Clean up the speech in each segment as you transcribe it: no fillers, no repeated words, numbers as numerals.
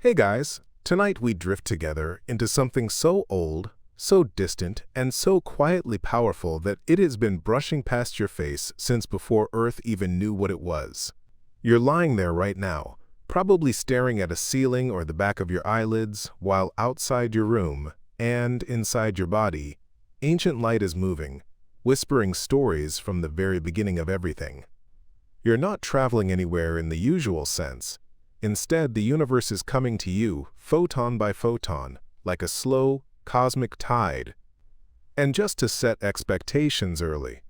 Hey guys, tonight we drift together into something so old, so distant, and so quietly powerful that it has been brushing past your face since before Earth even knew what it was. You're lying there right now, probably staring at a ceiling or the back of your eyelids, while outside your room, and inside your body, ancient light is moving, whispering stories from the very beginning of everything. You're not traveling anywhere in the usual sense. Instead, the universe is coming to you, photon by photon, like a slow, cosmic tide. And just to set expectations early,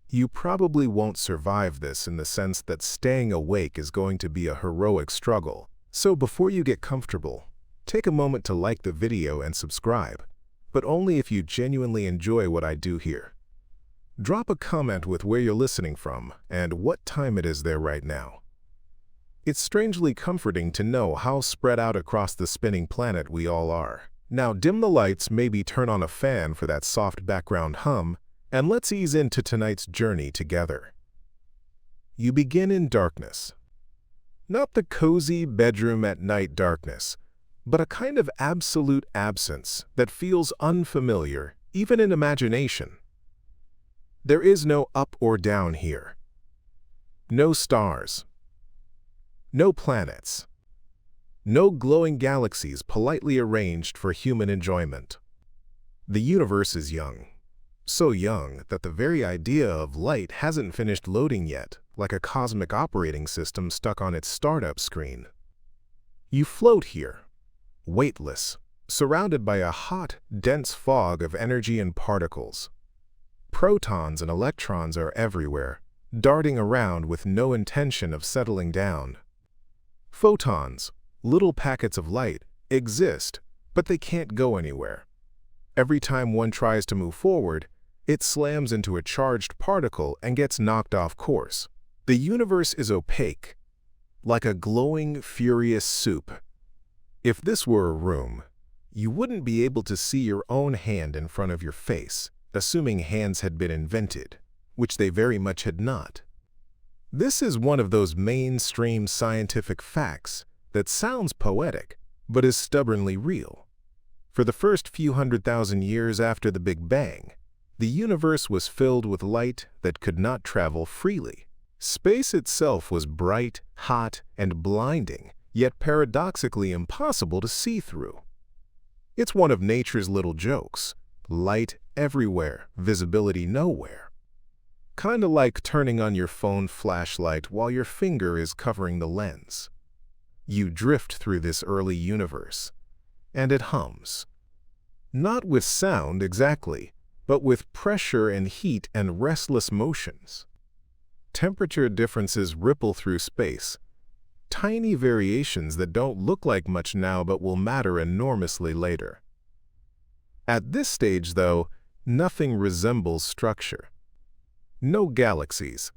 you probably won't survive this in the sense that staying awake is going to be a heroic struggle. So before you get comfortable, take a moment to like the video and subscribe, but only if you genuinely enjoy what I do here. Drop a comment with where you're listening from and what time it is there right now. It's strangely comforting to know how spread out across the spinning planet we all are. Now dim the lights, maybe turn on a fan for that soft background hum, and let's ease into tonight's journey together. You begin in darkness. Not the cozy bedroom at night darkness, but a kind of absolute absence that feels unfamiliar, even in imagination. There is no up or down here. No stars. No planets. No glowing galaxies politely arranged for human enjoyment. The universe is young. So young that the very idea of light hasn't finished loading yet, like a cosmic operating system stuck on its startup screen. You float here, weightless, surrounded by a hot, dense fog of energy and particles. Protons and electrons are everywhere, darting around with no intention of settling down. Photons, little packets of light, exist, but they can't go anywhere. Every time one tries to move forward, it slams into a charged particle and gets knocked off course. The universe is opaque, like a glowing, furious soup. If this were a room, you wouldn't be able to see your own hand in front of your face, assuming hands had been invented, which they very much had not. This is one of those mainstream scientific facts that sounds poetic, but is stubbornly real. For the first few 100,000 years after the Big Bang, the universe was filled with light that could not travel freely. Space itself was bright, hot, and blinding, yet paradoxically impossible to see through. It's one of nature's little jokes. Light everywhere, visibility nowhere. Kinda like turning on your phone flashlight while your finger is covering the lens. You drift through this early universe, and it hums. Not with sound exactly, but with pressure and heat and restless motions. Temperature differences ripple through space, tiny variations that don't look like much now but will matter enormously later. At this stage, though, nothing resembles structure. No galaxies,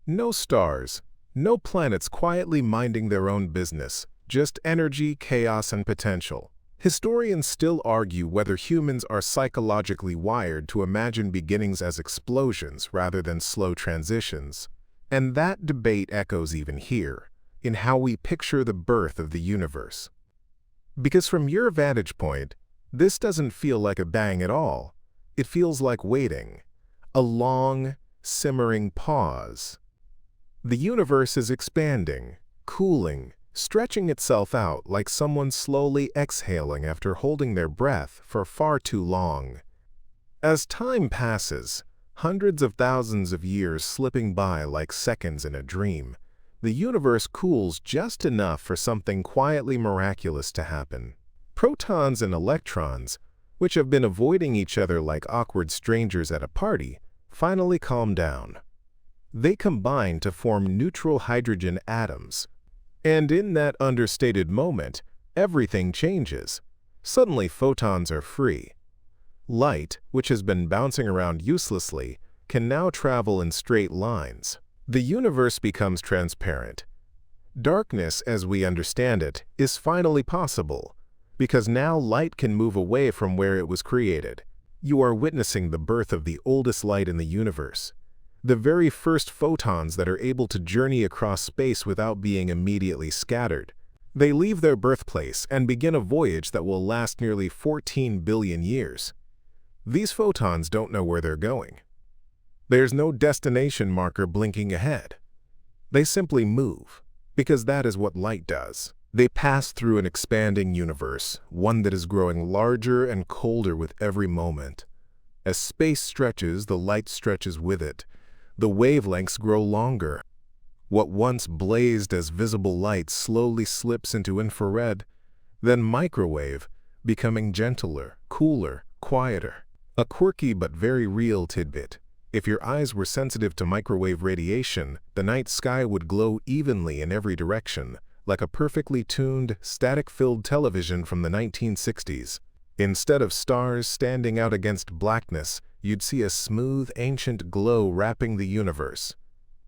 no stars, no planets quietly minding their own business, just energy, chaos, and potential. Historians still argue whether humans are psychologically wired to imagine beginnings as explosions rather than slow transitions, and that debate echoes even here, in how we picture the birth of the universe. Because from your vantage point, this doesn't feel like a bang at all. It feels like waiting, a long, simmering pause. The universe is expanding, cooling, stretching itself out like someone slowly exhaling after holding their breath for far too long. As time passes, hundreds of thousands of years slipping by like seconds in a dream, the universe cools just enough for something quietly miraculous to happen. Protons and electrons, which have been avoiding each other like awkward strangers at a party, finally calm down. They combine to form neutral hydrogen atoms. And in that understated moment, everything changes. Suddenly photons are free. Light, which has been bouncing around uselessly, can now travel in straight lines. The universe becomes transparent. Darkness, as we understand it, is finally possible, because now light can move away from where it was created. You are witnessing the birth of the oldest light in the universe, the very first photons that are able to journey across space without being immediately scattered. They leave their birthplace and begin a voyage that will last nearly 14 billion years. These photons don't know where they're going. There's no destination marker blinking ahead. They simply move, because that is what light does. They pass through an expanding universe, one that is growing larger and colder with every moment. As space stretches, the light stretches with it. The wavelengths grow longer. What once blazed as visible light slowly slips into infrared, then microwave, becoming gentler, cooler, quieter. A quirky but very real tidbit. If your eyes were sensitive to microwave radiation, the night sky would glow evenly in every direction, like a perfectly tuned, static-filled television from the 1960s. Instead of stars standing out against blackness, you'd see a smooth, ancient glow wrapping the universe.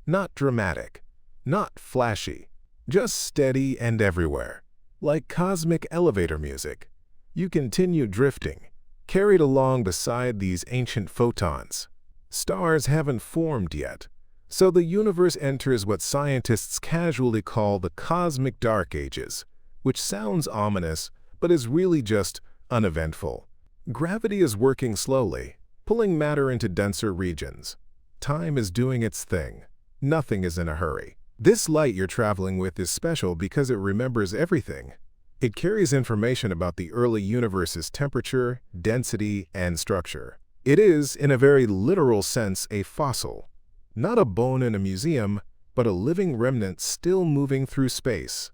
Not dramatic, not flashy, just steady and everywhere. Like cosmic elevator music, you continue drifting, carried along beside these ancient photons. Stars haven't formed yet, so the universe enters what scientists casually call the cosmic dark ages, which sounds ominous, but is really just uneventful. Gravity is working slowly, pulling matter into denser regions. Time is doing its thing. Nothing is in a hurry. This light you're traveling with is special because it remembers everything. It carries information about the early universe's temperature, density, and structure. It is, in a very literal sense, a fossil. Not a bone in a museum, but a living remnant still moving through space.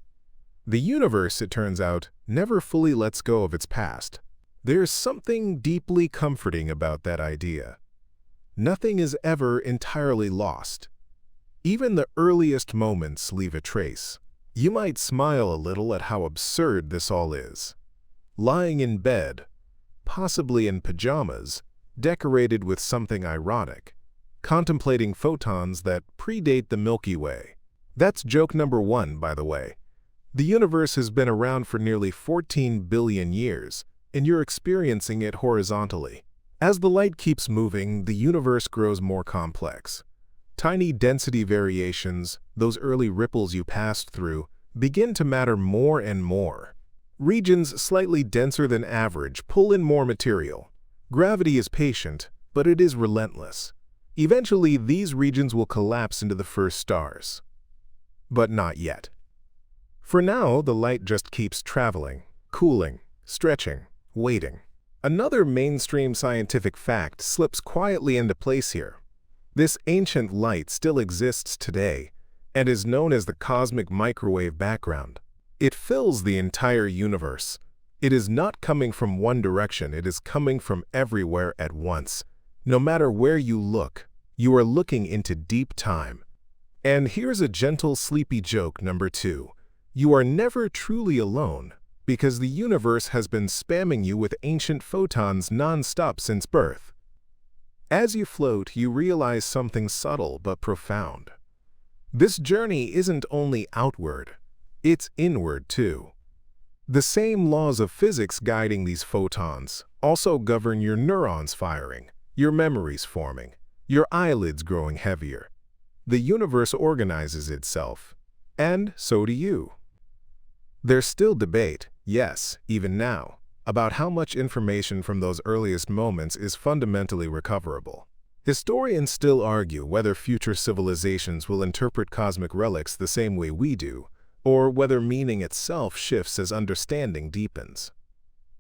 The universe, it turns out, never fully lets go of its past. There's something deeply comforting about that idea. Nothing is ever entirely lost. Even the earliest moments leave a trace. You might smile a little at how absurd this all is. Lying in bed, possibly in pajamas, decorated with something ironic, contemplating photons that predate the Milky Way. That's joke number 1, by the way. The universe has been around for nearly 14 billion years, and you're experiencing it horizontally. As the light keeps moving, the universe grows more complex. Tiny density variations, those early ripples you passed through, begin to matter more and more. Regions slightly denser than average pull in more material. Gravity is patient, but it is relentless. Eventually, these regions will collapse into the first stars. But not yet. For now, the light just keeps traveling, cooling, stretching, waiting. Another mainstream scientific fact slips quietly into place here. This ancient light still exists today and is known as the cosmic microwave background. It fills the entire universe. It is not coming from one direction, it is coming from everywhere at once. No matter where you look, you are looking into deep time. And here's a gentle, sleepy joke number 2. You are never truly alone, because the universe has been spamming you with ancient photons non-stop since birth. As you float, you realize something subtle but profound. This journey isn't only outward, it's inward too. The same laws of physics guiding these photons also govern your neurons firing, your memories forming, your eyelids growing heavier. The universe organizes itself, and so do you. There's still debate, yes, even now, about how much information from those earliest moments is fundamentally recoverable. Historians still argue whether future civilizations will interpret cosmic relics the same way we do, or whether meaning itself shifts as understanding deepens.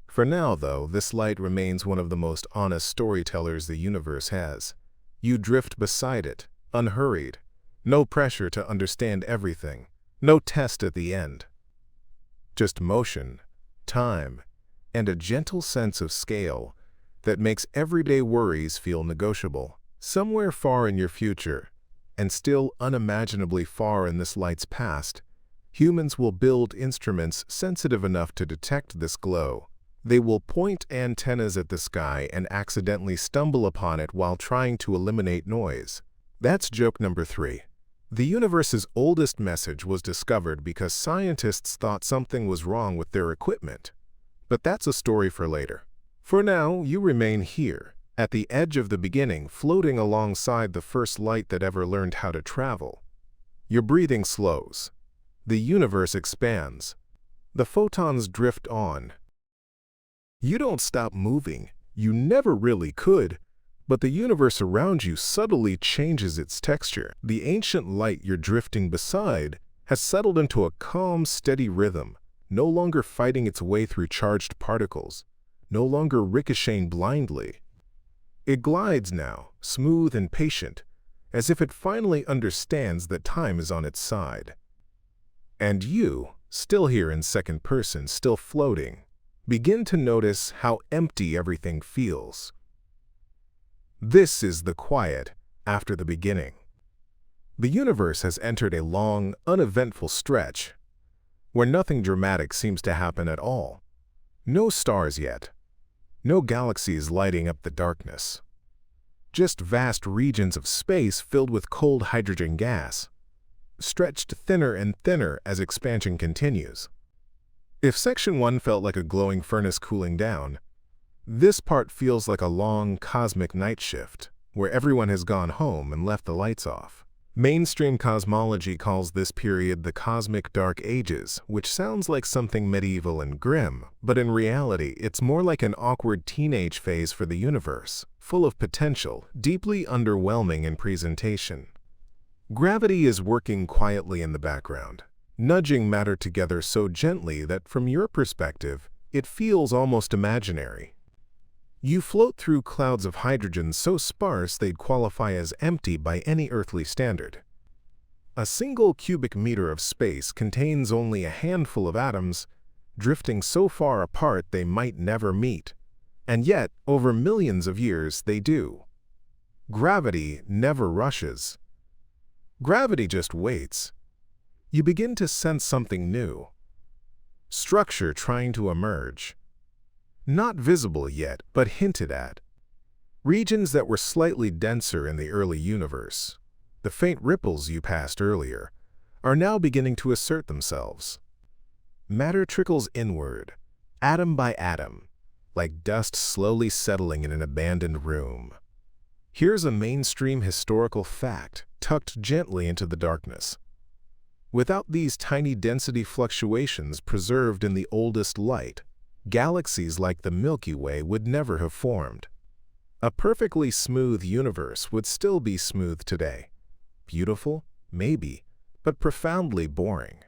For now, though, this light remains one of the most honest storytellers the universe has. You drift beside it, unhurried. No pressure to understand everything. No test at the end. Just motion, time, and a gentle sense of scale that makes everyday worries feel negotiable. Somewhere far in your future, and still unimaginably far in this light's past, humans will build instruments sensitive enough to detect this glow. They will point antennas at the sky and accidentally stumble upon it while trying to eliminate noise. That's joke number 3. The universe's oldest message was discovered because scientists thought something was wrong with their equipment. But that's a story for later. For now, you remain here, at the edge of the beginning, floating alongside the first light that ever learned how to travel. Your breathing slows. The universe expands. The photons drift on. You don't stop moving. You never really could. But the universe around you subtly changes its texture. The ancient light you're drifting beside has settled into a calm, steady rhythm, no longer fighting its way through charged particles, no longer ricocheting blindly. It glides now, smooth and patient, as if it finally understands that time is on its side. And you, still here in second person, still floating, begin to notice how empty everything feels. This is the quiet after the beginning. The universe has entered a long, uneventful stretch, where nothing dramatic seems to happen at all. No stars yet. No galaxies lighting up the darkness. Just vast regions of space filled with cold hydrogen gas, stretched thinner and thinner as expansion continues. If Section 1 felt like a glowing furnace cooling down, this part feels like a long cosmic night shift, where everyone has gone home and left the lights off. Mainstream cosmology calls this period the Cosmic Dark Ages, which sounds like something medieval and grim, but in reality it's more like an awkward teenage phase for the universe, full of potential, deeply underwhelming in presentation. Gravity is working quietly in the background, nudging matter together so gently that from your perspective, it feels almost imaginary. You float through clouds of hydrogen so sparse they'd qualify as empty by any earthly standard. A single cubic meter of space contains only a handful of atoms, drifting so far apart they might never meet. And yet, over millions of years, they do. Gravity never rushes. Gravity just waits. You begin to sense something new. Structure trying to emerge. Not visible yet, but hinted at. Regions that were slightly denser in the early universe, the faint ripples you passed earlier, are now beginning to assert themselves. Matter trickles inward, atom by atom, like dust slowly settling in an abandoned room. Here's a mainstream historical fact tucked gently into the darkness. Without these tiny density fluctuations preserved in the oldest light, galaxies like the Milky Way would never have formed. A perfectly smooth universe would still be smooth today. Beautiful? Maybe, but profoundly boring.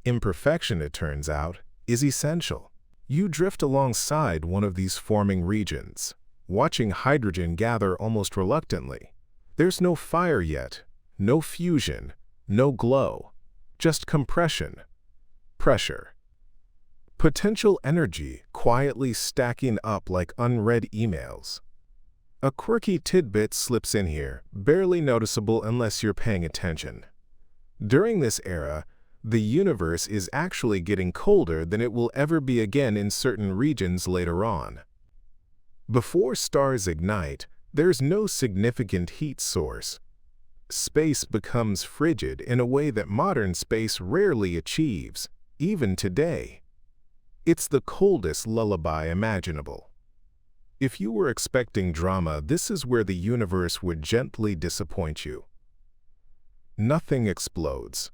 Imperfection, it turns out, is essential. You drift alongside one of these forming regions, watching hydrogen gather almost reluctantly. There's no fire yet, no fusion, no glow, just compression, pressure. Potential energy quietly stacking up like unread emails. A quirky tidbit slips in here, barely noticeable unless you're paying attention. During this era, the universe is actually getting colder than it will ever be again in certain regions later on. Before stars ignite, there's no significant heat source. Space becomes frigid in a way that modern space rarely achieves, even today. It's the coldest lullaby imaginable. If you were expecting drama, this is where the universe would gently disappoint you. Nothing explodes.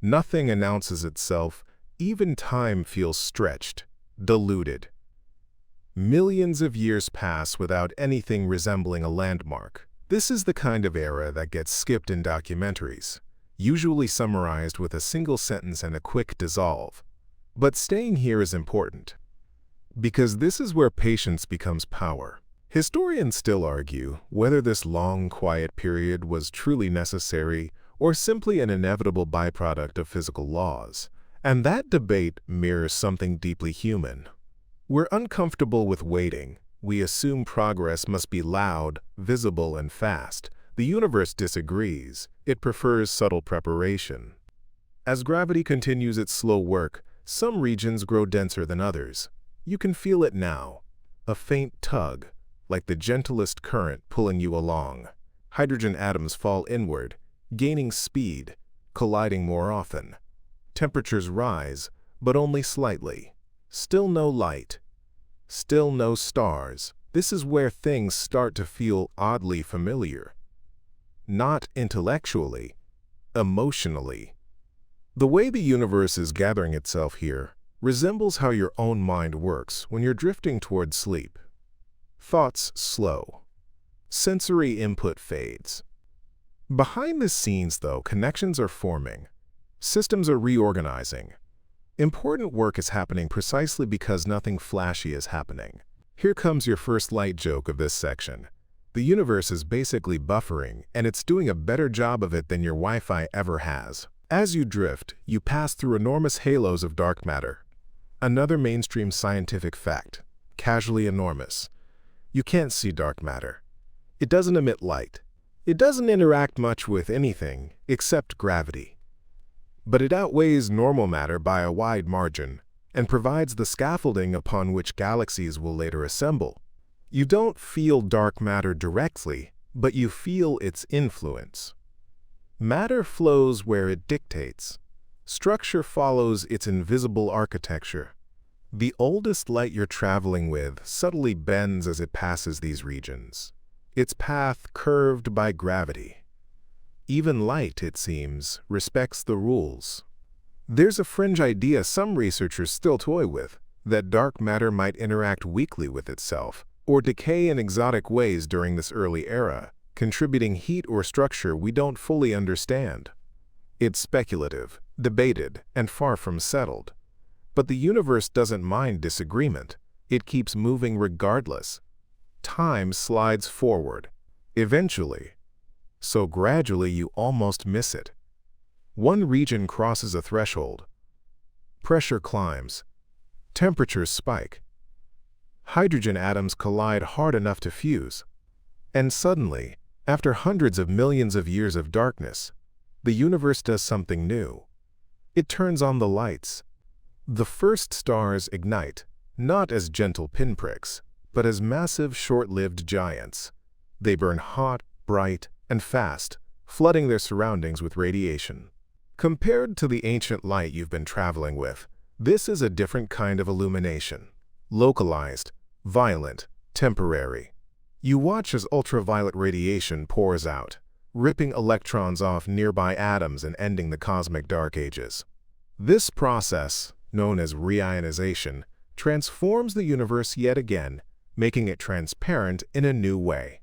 Nothing announces itself. Even time feels stretched, diluted. Millions of years pass without anything resembling a landmark. This is the kind of era that gets skipped in documentaries, usually summarized with a single sentence and a quick dissolve. But staying here is important, because this is where patience becomes power. Historians still argue whether this long, quiet period was truly necessary or simply an inevitable byproduct of physical laws, and that debate mirrors something deeply human. We're uncomfortable with waiting. We assume progress must be loud, visible, and fast. The universe disagrees. It prefers subtle preparation. As gravity continues its slow work, some regions grow denser than others. You can feel it now, a faint tug, like the gentlest current pulling you along. Hydrogen atoms fall inward, gaining speed, colliding more often. Temperatures rise, but only slightly. Still no light. Still no stars. This is where things start to feel oddly familiar. Not intellectually, emotionally. The way the universe is gathering itself here resembles how your own mind works when you're drifting toward sleep. Thoughts slow. Sensory input fades. Behind the scenes, though, connections are forming. Systems are reorganizing. Important work is happening precisely because nothing flashy is happening. Here comes your first light joke of this section. The universe is basically buffering, and it's doing a better job of it than your Wi-Fi ever has. As you drift, you pass through enormous halos of dark matter. Another mainstream scientific fact, casually enormous. You can't see dark matter. It doesn't emit light. It doesn't interact much with anything except gravity. But it outweighs normal matter by a wide margin and provides the scaffolding upon which galaxies will later assemble. You don't feel dark matter directly, but you feel its influence. Matter flows where it dictates. Structure follows its invisible architecture. The oldest light you're traveling with subtly bends as it passes these regions, its path curved by gravity. Even light, it seems, respects the rules. There's a fringe idea some researchers still toy with, that dark matter might interact weakly with itself, or decay in exotic ways during this early era, contributing heat or structure we don't fully understand. It's speculative, debated, and far from settled. But the universe doesn't mind disagreement. It keeps moving regardless. Time slides forward, eventually, so gradually you almost miss it. One region crosses a threshold. Pressure climbs. Temperatures spike. Hydrogen atoms collide hard enough to fuse. And suddenly, after hundreds of millions of years of darkness, the universe does something new. It turns on the lights. The first stars ignite, not as gentle pinpricks, but as massive, short-lived giants. They burn hot, bright, and fast, flooding their surroundings with radiation. Compared to the ancient light you've been traveling with, this is a different kind of illumination. Localized, violent, temporary. You watch as ultraviolet radiation pours out, ripping electrons off nearby atoms and ending the cosmic dark ages. This process, known as reionization, transforms the universe yet again, making it transparent in a new way.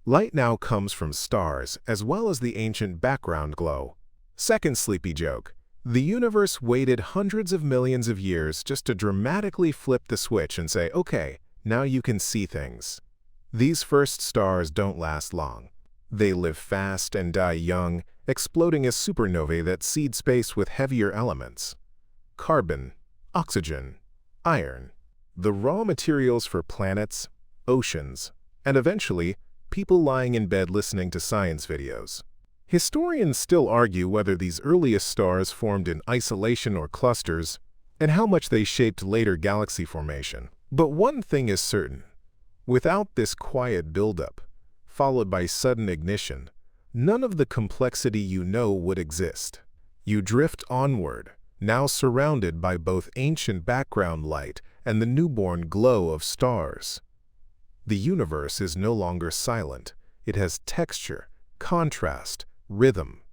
Light now comes from stars as well as the ancient background glow. Second sleepy joke. The universe waited hundreds of millions of years just to dramatically flip the switch and say, okay, now you can see things. These first stars don't last long. They live fast and die young, exploding as supernovae that seed space with heavier elements. Carbon, oxygen, iron. The raw materials for planets, oceans, and eventually, people lying in bed listening to science videos. Historians still argue whether these earliest stars formed in isolation or clusters, and how much they shaped later galaxy formation. But one thing is certain. Without this quiet buildup, followed by sudden ignition, none of the complexity you know would exist. You drift onward, now surrounded by both ancient background light and the newborn glow of stars. The universe is no longer silent. It has texture, contrast, rhythm.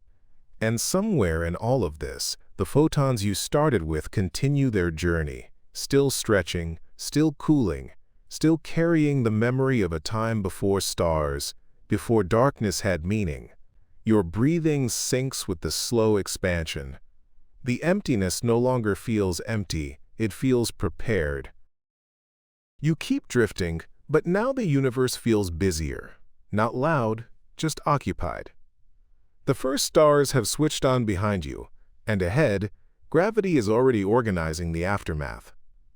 And somewhere in all of this, the photons you started with continue their journey, still stretching, still cooling, still carrying the memory of a time before stars, before darkness had meaning. Your breathing syncs with the slow expansion. The emptiness no longer feels empty, it feels prepared. You keep drifting, but now the universe feels busier. Not loud, just occupied. The first stars have switched on behind you, and ahead, gravity is already organizing the aftermath.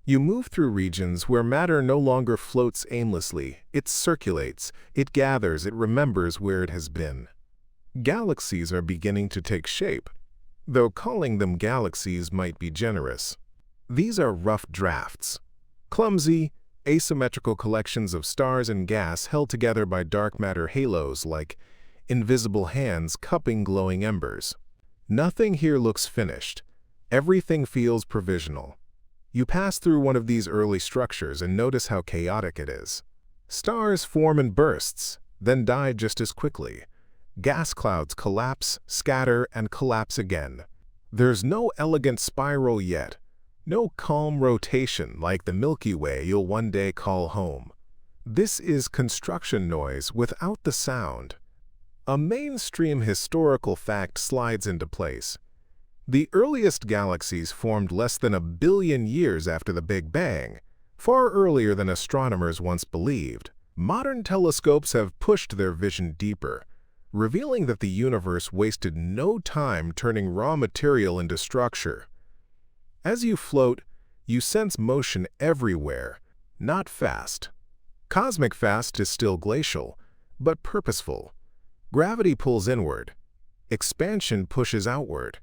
You move through regions where matter no longer floats aimlessly, it circulates, it gathers, it remembers where it has been. Galaxies are beginning to take shape, though calling them galaxies might be generous. These are rough drafts. Clumsy, asymmetrical collections of stars and gas held together by dark matter halos like invisible hands cupping glowing embers. Nothing here looks finished. Everything feels provisional. You pass through one of these early structures and notice how chaotic it is. Stars form in bursts, then die just as quickly. Gas clouds collapse, scatter, and collapse again. There's no elegant spiral yet, no calm rotation like the Milky Way you'll one day call home. This is construction noise without the sound. A mainstream historical fact slides into place. The earliest galaxies formed less than 1 billion years after the Big Bang, far earlier than astronomers once believed. Modern telescopes have pushed their vision deeper, revealing that the universe wasted no time turning raw material into structure. As you float, you sense motion everywhere, not fast. Cosmic fast is still glacial, but purposeful. Gravity pulls inward. Expansion pushes outward.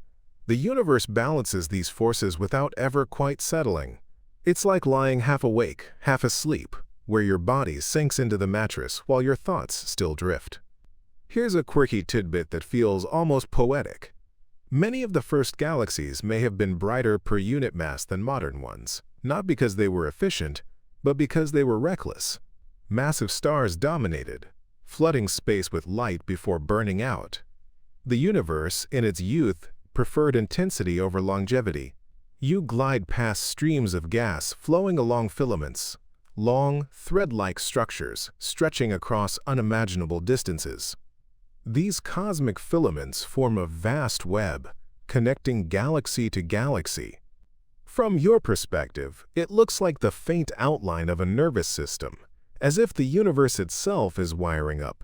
The universe balances these forces without ever quite settling. It's like lying half awake, half asleep, where your body sinks into the mattress while your thoughts still drift. Here's a quirky tidbit that feels almost poetic. Many of the first galaxies may have been brighter per unit mass than modern ones, not because they were efficient, but because they were reckless. Massive stars dominated, flooding space with light before burning out. The universe, in its youth, preferred intensity over longevity. You glide past streams of gas flowing along filaments, long, thread-like structures stretching across unimaginable distances. These cosmic filaments form a vast web, connecting galaxy to galaxy. From your perspective, it looks like the faint outline of a nervous system, as if the universe itself is wiring up.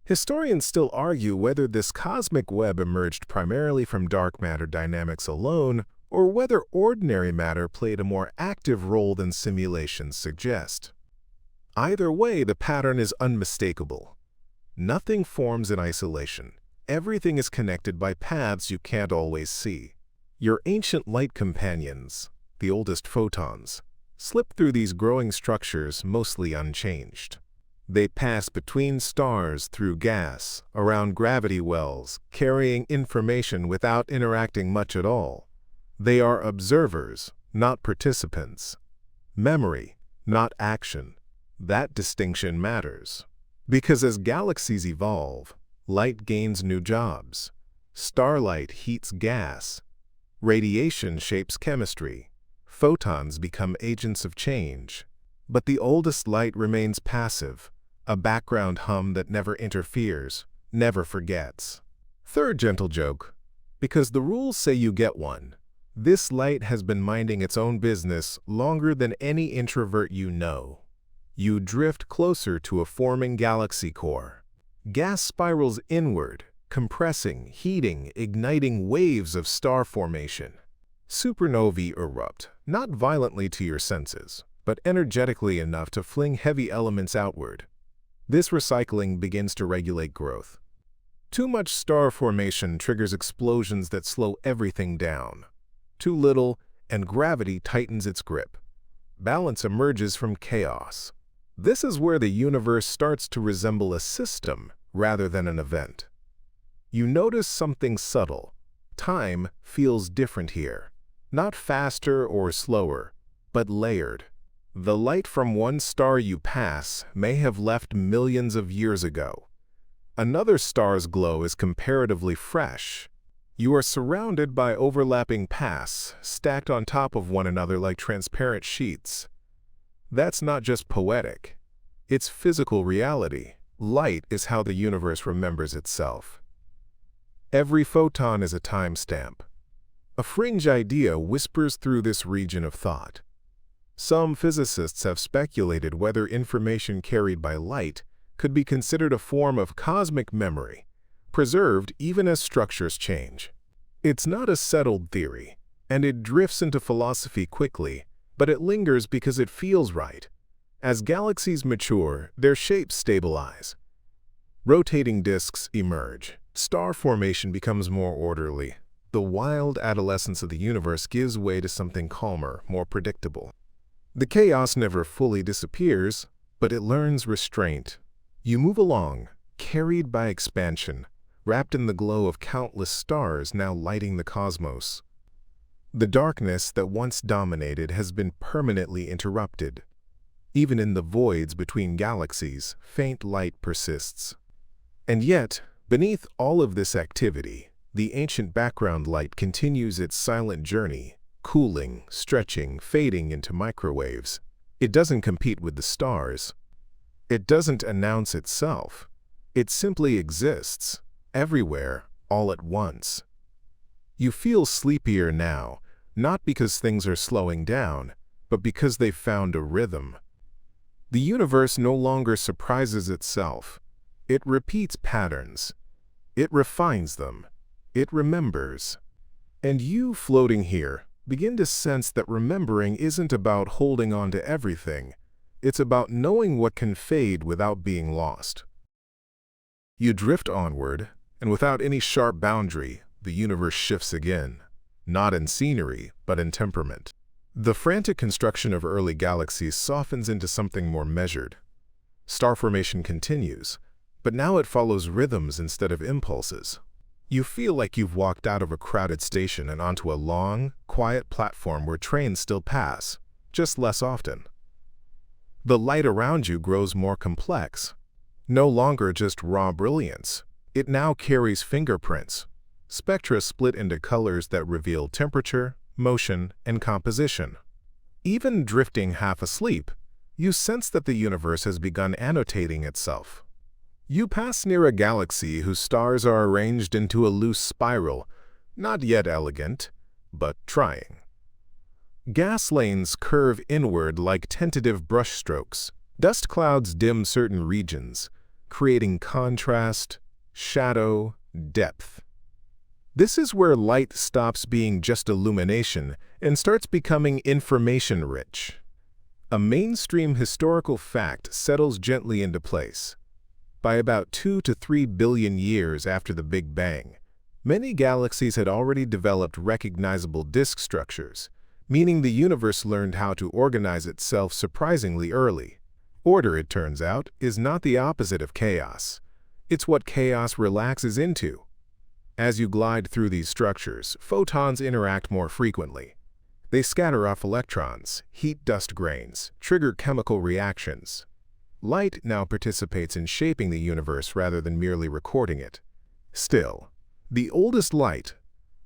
Historians still argue whether this cosmic web emerged primarily from dark matter dynamics alone, or whether ordinary matter played a more active role than simulations suggest. Either way, the pattern is unmistakable. Nothing forms in isolation. Everything is connected by paths you can't always see. Your ancient light companions, the oldest photons, slip through these growing structures mostly unchanged. They pass between stars through gas, around gravity wells, carrying information without interacting much at all. They are observers, not participants. Memory, not action. That distinction matters. Because as galaxies evolve, light gains new jobs. Starlight heats gas. Radiation shapes chemistry. Photons become agents of change. But the oldest light remains passive, a background hum that never interferes, never forgets. Third gentle joke, because the rules say you get one. This light has been minding its own business longer than any introvert you know. You drift closer to a forming galaxy core. Gas spirals inward, compressing, heating, igniting waves of star formation. Supernovae erupt, not violently to your senses, but energetically enough to fling heavy elements outward. This recycling begins to regulate growth. Too much star formation triggers explosions that slow everything down. Too little, and gravity tightens its grip. Balance emerges from chaos. This is where the universe starts to resemble a system rather than an event. You notice something subtle. Time feels different here. Not faster or slower, but layered. The light from one star you pass may have left millions of years ago. Another star's glow is comparatively fresh. You are surrounded by overlapping paths, stacked on top of one another like transparent sheets. That's not just poetic. It's physical reality. Light is how the universe remembers itself. Every photon is a timestamp. A fringe idea whispers through this region of thought. Some physicists have speculated whether information carried by light could be considered a form of cosmic memory, preserved even as structures change. It's not a settled theory, and it drifts into philosophy quickly, but it lingers because it feels right. As galaxies mature, their shapes stabilize. Rotating disks emerge. Star formation becomes more orderly. The wild adolescence of the universe gives way to something calmer, more predictable. The chaos never fully disappears, but it learns restraint. You move along, carried by expansion, wrapped in the glow of countless stars now lighting the cosmos. The darkness that once dominated has been permanently interrupted. Even in the voids between galaxies, faint light persists. And yet, beneath all of this activity, The ancient background light continues its silent journey, cooling, stretching, fading into microwaves. It doesn't compete with the stars. It doesn't announce itself. It simply exists, everywhere, all at once. You feel sleepier now, not because things are slowing down, but because they've found a rhythm. The universe no longer surprises itself. It repeats patterns. It refines them. It remembers. And you, floating here, begin to sense that remembering isn't about holding on to everything. It's about knowing what can fade without being lost. You drift onward, and without any sharp boundary, the universe shifts again, not in scenery, but in temperament. The frantic construction of early galaxies softens into something more measured. Star formation continues, but now it follows rhythms instead of impulses. You feel like you've walked out of a crowded station and onto a long, quiet platform where trains still pass, just less often. The light around you grows more complex. No longer just raw brilliance, it now carries fingerprints, spectra split into colors that reveal temperature, motion, and composition. Even drifting half asleep, you sense that the universe has begun annotating itself. You pass near a galaxy whose stars are arranged into a loose spiral, not yet elegant, but trying. Gas lanes curve inward like tentative brushstrokes. Dust clouds dim certain regions, creating contrast, shadow, depth. This is where light stops being just illumination and starts becoming information-rich. A mainstream historical fact settles gently into place. By about 2 to 3 billion years after the Big Bang, many galaxies had already developed recognizable disk structures, meaning the universe learned how to organize itself surprisingly early. Order, it turns out, is not the opposite of chaos. It's what chaos relaxes into. As you glide through these structures, photons interact more frequently. They scatter off electrons, heat dust grains, trigger chemical reactions. Light now participates in shaping the universe rather than merely recording it. Still, the oldest light,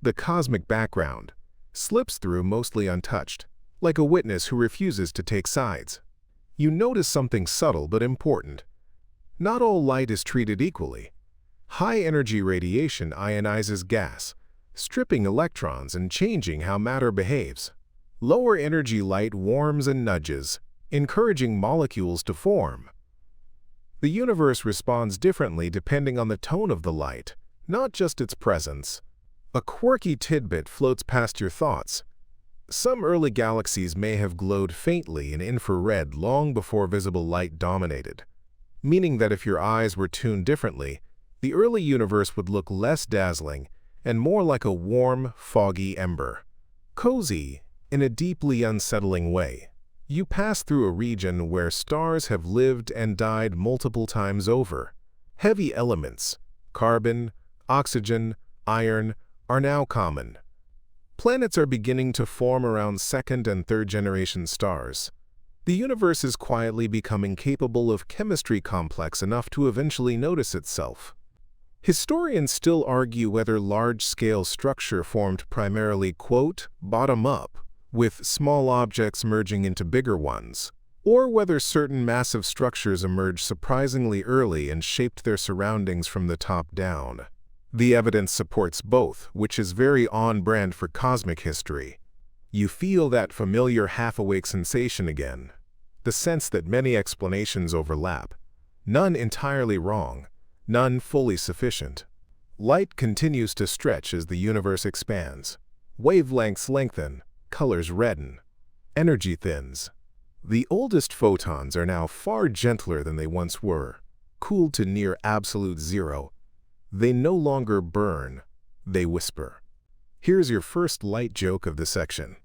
the cosmic background, slips through mostly untouched, like a witness who refuses to take sides. You notice something subtle but important. Not all light is treated equally. High-energy radiation ionizes gas, stripping electrons and changing how matter behaves. Lower-energy light warms and nudges, encouraging molecules to form. The universe responds differently depending on the tone of the light, not just its presence. A quirky tidbit floats past your thoughts. Some early galaxies may have glowed faintly in infrared long before visible light dominated, meaning that if your eyes were tuned differently, the early universe would look less dazzling and more like a warm, foggy ember. Cozy in a deeply unsettling way. You pass through a region where stars have lived and died multiple times over. Heavy elements, carbon, oxygen, iron, are now common. Planets are beginning to form around second- and third-generation stars. The universe is quietly becoming capable of chemistry complex enough to eventually notice itself. Historians still argue whether large-scale structure formed primarily, quote, bottom-up, with small objects merging into bigger ones, or whether certain massive structures emerged surprisingly early and shaped their surroundings from the top down. The evidence supports both, which is very on-brand for cosmic history. You feel that familiar half-awake sensation again, the sense that many explanations overlap, none entirely wrong, none fully sufficient. Light continues to stretch as the universe expands. Wavelengths lengthen, colors redden, energy thins. The oldest photons are now far gentler than they once were, cooled to near absolute zero. They no longer burn, they whisper. Here's your first light joke of the section.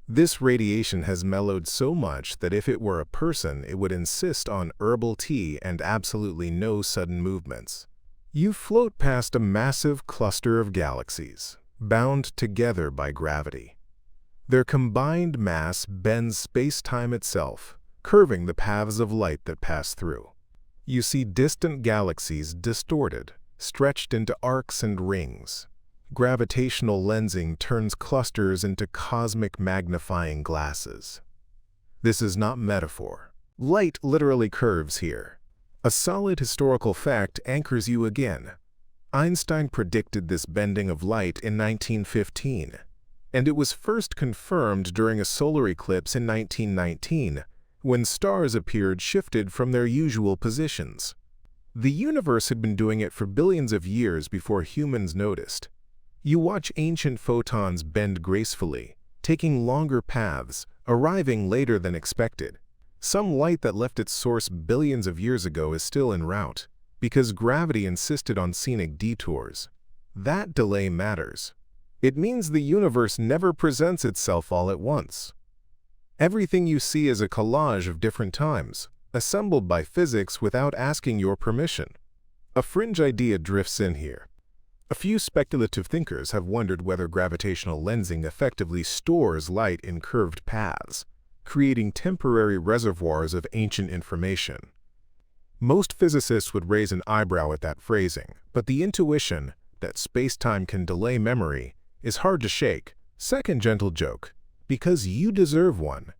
This radiation has mellowed so much that if it were a person, it would insist on herbal tea and absolutely no sudden movements. You float past a massive cluster of galaxies, bound together by gravity. Their combined mass bends space-time itself, curving the paths of light that pass through. You see distant galaxies distorted, stretched into arcs and rings. Gravitational lensing turns clusters into cosmic magnifying glasses. This is not metaphor. Light literally curves here. A solid historical fact anchors you again. Einstein predicted this bending of light in 1915, and it was first confirmed during a solar eclipse in 1919, when stars appeared shifted from their usual positions. The universe had been doing it for billions of years before humans noticed. You watch ancient photons bend gracefully, taking longer paths, arriving later than expected. Some light that left its source billions of years ago is still en route, because gravity insisted on scenic detours. That delay matters. It means the universe never presents itself all at once. Everything you see is a collage of different times, assembled by physics without asking your permission. A fringe idea drifts in here. A few speculative thinkers have wondered whether gravitational lensing effectively stores light in curved paths, creating temporary reservoirs of ancient information. Most physicists would raise an eyebrow at that phrasing, but the intuition that space-time can delay memory is hard to shake. Second gentle joke, because you deserve one.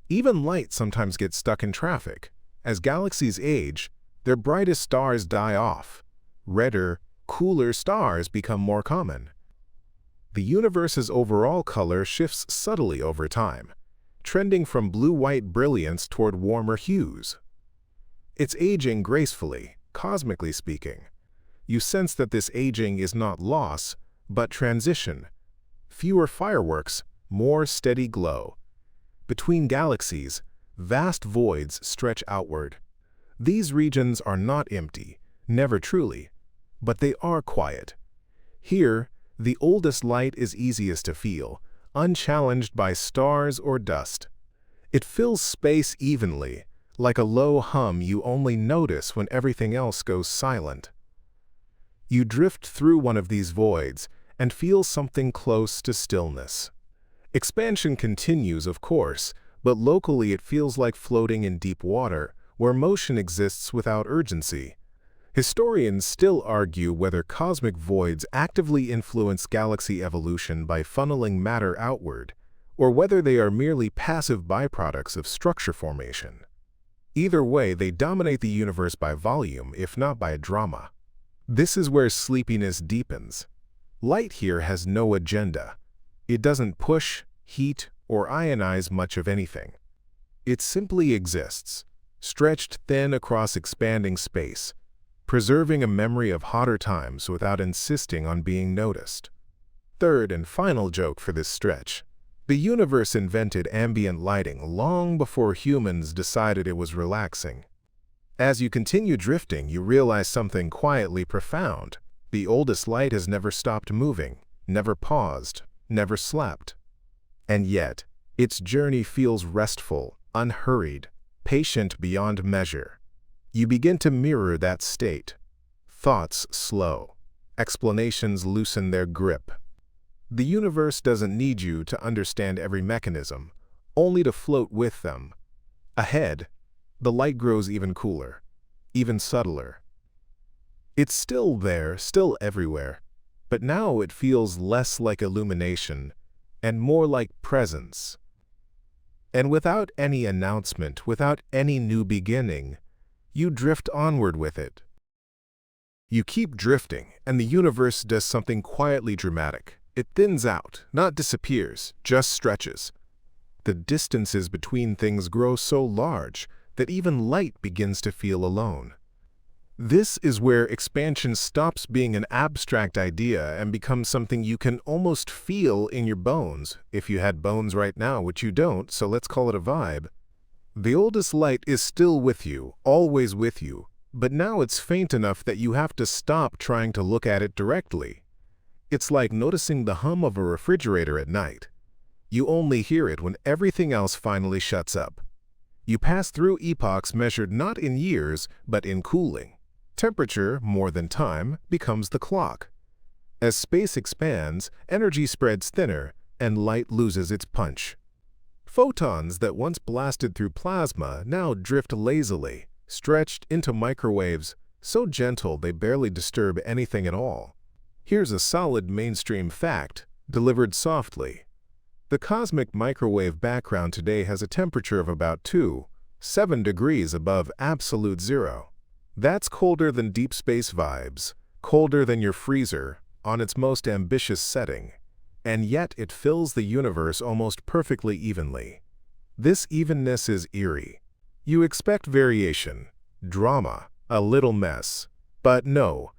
Even light sometimes gets stuck in traffic. As galaxies age, their brightest stars die off. Redder, cooler stars become more common. The universe's overall color shifts subtly over time, trending from blue-white brilliance toward warmer hues. It's aging gracefully, cosmically speaking. You sense that this aging is not loss, but transition. Fewer fireworks, more steady glow. Between galaxies, vast voids stretch outward. These regions are not empty, never truly, but they are quiet. Here, the oldest light is easiest to feel, unchallenged by stars or dust. It fills space evenly, like a low hum you only notice when everything else goes silent. You drift through one of these voids and feel something close to stillness. Expansion continues, of course, but locally it feels like floating in deep water, where motion exists without urgency. Historians still argue whether cosmic voids actively influence galaxy evolution by funneling matter outward, or whether they are merely passive byproducts of structure formation. Either way, they dominate the universe by volume, if not by drama. This is where sleepiness deepens. Light here has no agenda. It doesn't push, heat, or ionize much of anything. It simply exists, stretched thin across expanding space, preserving a memory of hotter times without insisting on being noticed. Third and final joke for this stretch. The universe invented ambient lighting long before humans decided it was relaxing. As you continue drifting, you realize something quietly profound. The oldest light has never stopped moving, never paused, never slept. And yet, its journey feels restful, unhurried, patient beyond measure. You begin to mirror that state. Thoughts slow. Explanations loosen their grip. The universe doesn't need you to understand every mechanism, only to float with them. Ahead, the light grows even cooler, even subtler. It's still there, still everywhere, but now it feels less like illumination and more like presence. And without any announcement, without any new beginning, you drift onward with it. You keep drifting, and the universe does something quietly dramatic. It thins out, not disappears, just stretches. The distances between things grow so large that even light begins to feel alone. This is where expansion stops being an abstract idea and becomes something you can almost feel in your bones, if you had bones right now, which you don't, so let's call it a vibe. The oldest light is still with you, always with you, but now it's faint enough that you have to stop trying to look at it directly. It's like noticing the hum of a refrigerator at night. You only hear it when everything else finally shuts up. You pass through epochs measured not in years, but in cooling. Temperature, more than time, becomes the clock. As space expands, energy spreads thinner, and light loses its punch. Photons that once blasted through plasma now drift lazily, stretched into microwaves, so gentle they barely disturb anything at all. Here's a solid mainstream fact, delivered softly. The cosmic microwave background today has a temperature of about 2.7 degrees above absolute zero. That's colder than deep space vibes, colder than your freezer on its most ambitious setting. And yet it fills the universe almost perfectly evenly. This evenness is eerie. You expect variation, drama, a little mess. But no,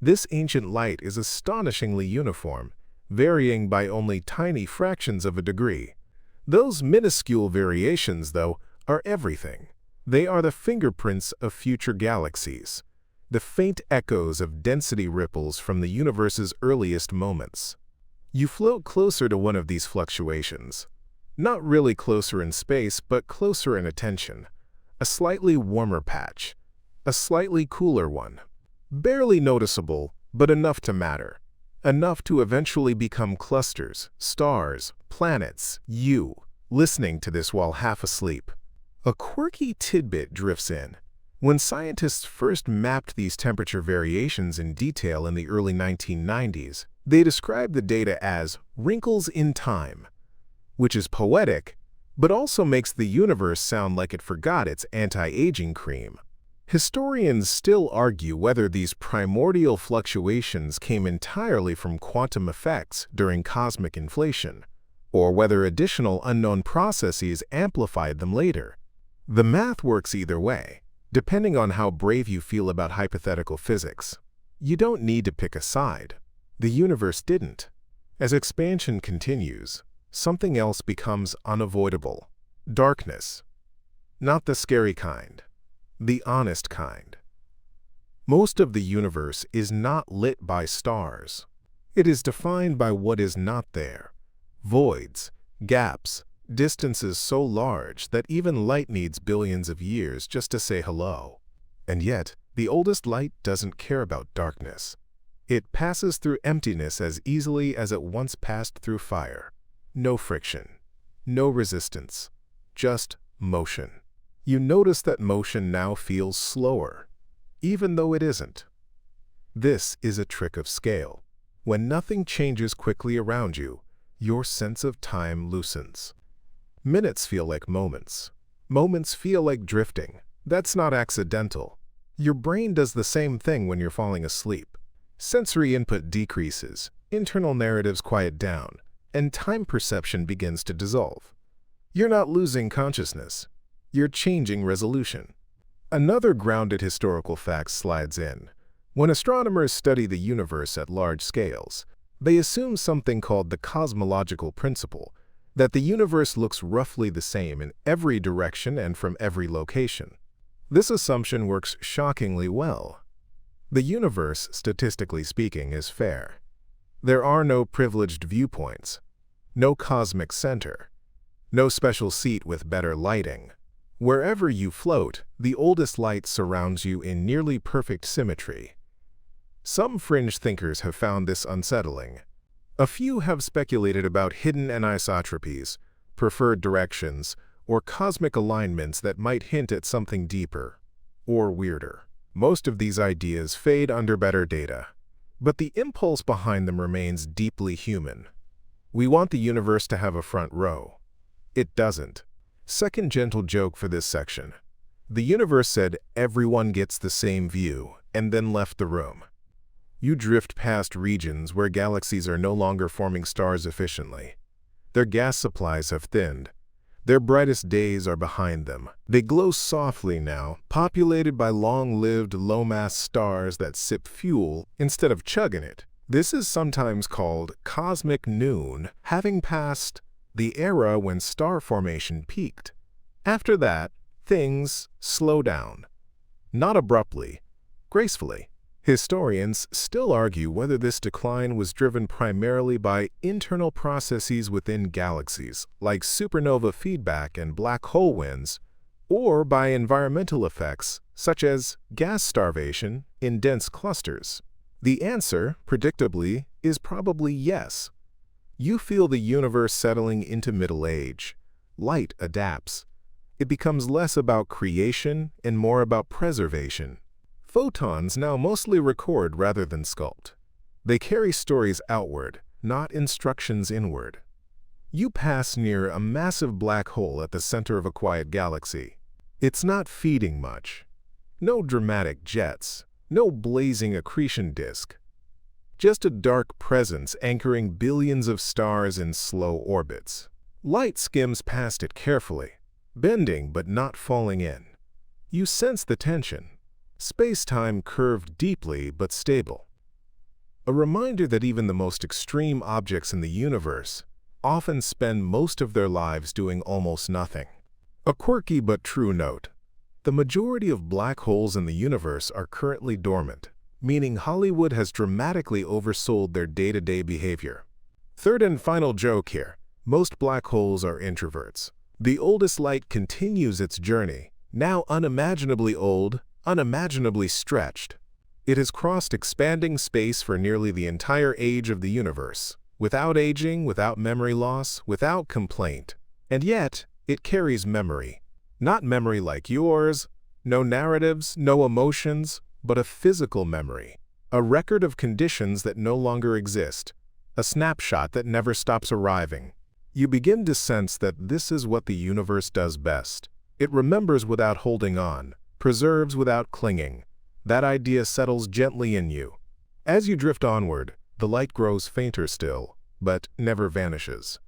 this ancient light is astonishingly uniform, varying by only tiny fractions of a degree. Those minuscule variations, though, are everything. They are the fingerprints of future galaxies, the faint echoes of density ripples from the universe's earliest moments. You float closer to one of these fluctuations. Not really closer in space, but closer in attention. A slightly warmer patch. A slightly cooler one. Barely noticeable, but enough to matter. Enough to eventually become clusters, stars, planets, you, listening to this while half asleep. A quirky tidbit drifts in. When scientists first mapped these temperature variations in detail in the early 1990s, they described the data as wrinkles in time, which is poetic, but also makes the universe sound like it forgot its anti-aging cream. Historians still argue whether these primordial fluctuations came entirely from quantum effects during cosmic inflation, or whether additional unknown processes amplified them later. The math works either way, depending on how brave you feel about hypothetical physics. You don't need to pick a side. The universe didn't. As expansion continues, something else becomes unavoidable. Darkness. Not the scary kind. The honest kind. Most of the universe is not lit by stars. It is defined by what is not there. Voids, gaps, distances so large that even light needs billions of years just to say hello. And yet, the oldest light doesn't care about darkness. It passes through emptiness as easily as it once passed through fire. No friction, no resistance, just motion. You notice that motion now feels slower, even though it isn't. This is a trick of scale. When nothing changes quickly around you, your sense of time loosens. Minutes feel like moments. Moments feel like drifting. That's not accidental. Your brain does the same thing when you're falling asleep. Sensory input decreases, internal narratives quiet down, and time perception begins to dissolve. You're not losing consciousness. You're changing resolution. Another grounded historical fact slides in. When astronomers study the universe at large scales, they assume something called the cosmological principle, that the universe looks roughly the same in every direction and from every location. This assumption works shockingly well. The universe, statistically speaking, is fair. There are no privileged viewpoints, no cosmic center, no special seat with better lighting. Wherever you float, the oldest light surrounds you in nearly perfect symmetry. Some fringe thinkers have found this unsettling. A few have speculated about hidden anisotropies, preferred directions, or cosmic alignments that might hint at something deeper or weirder. Most of these ideas fade under better data, but the impulse behind them remains deeply human. We want the universe to have a front row. It doesn't. Second gentle joke for this section. The universe said everyone gets the same view and then left the room. You drift past regions where galaxies are no longer forming stars efficiently. Their gas supplies have thinned. Their brightest days are behind them. They glow softly now, populated by long-lived, low-mass stars that sip fuel instead of chugging it. This is sometimes called cosmic noon, having passed the era when star formation peaked. After that, things slow down. Not abruptly, gracefully. Historians still argue whether this decline was driven primarily by internal processes within galaxies, like supernova feedback and black hole winds, or by environmental effects, such as gas starvation in dense clusters. The answer, predictably, is probably yes. You feel the universe settling into middle age. Light adapts. It becomes less about creation and more about preservation. Photons now mostly record rather than sculpt. They carry stories outward, not instructions inward. You pass near a massive black hole at the center of a quiet galaxy. It's not feeding much. No dramatic jets, no blazing accretion disk. Just a dark presence anchoring billions of stars in slow orbits. Light skims past it carefully, bending but not falling in. You sense the tension. Space-time curved deeply but stable. A reminder that even the most extreme objects in the universe often spend most of their lives doing almost nothing. A quirky but true note. The majority of black holes in the universe are currently dormant, meaning Hollywood has dramatically oversold their day-to-day behavior. Third and final joke here. Most black holes are introverts. The oldest light continues its journey, now unimaginably old, unimaginably stretched. It has crossed expanding space for nearly the entire age of the universe, without aging, without memory loss, without complaint. And yet, it carries memory. Not memory like yours, no narratives, no emotions, but a physical memory. A record of conditions that no longer exist. A snapshot that never stops arriving. You begin to sense that this is what the universe does best. It remembers without holding on, preserves without clinging. That idea settles gently in you. As you drift onward, the light grows fainter still, but never vanishes.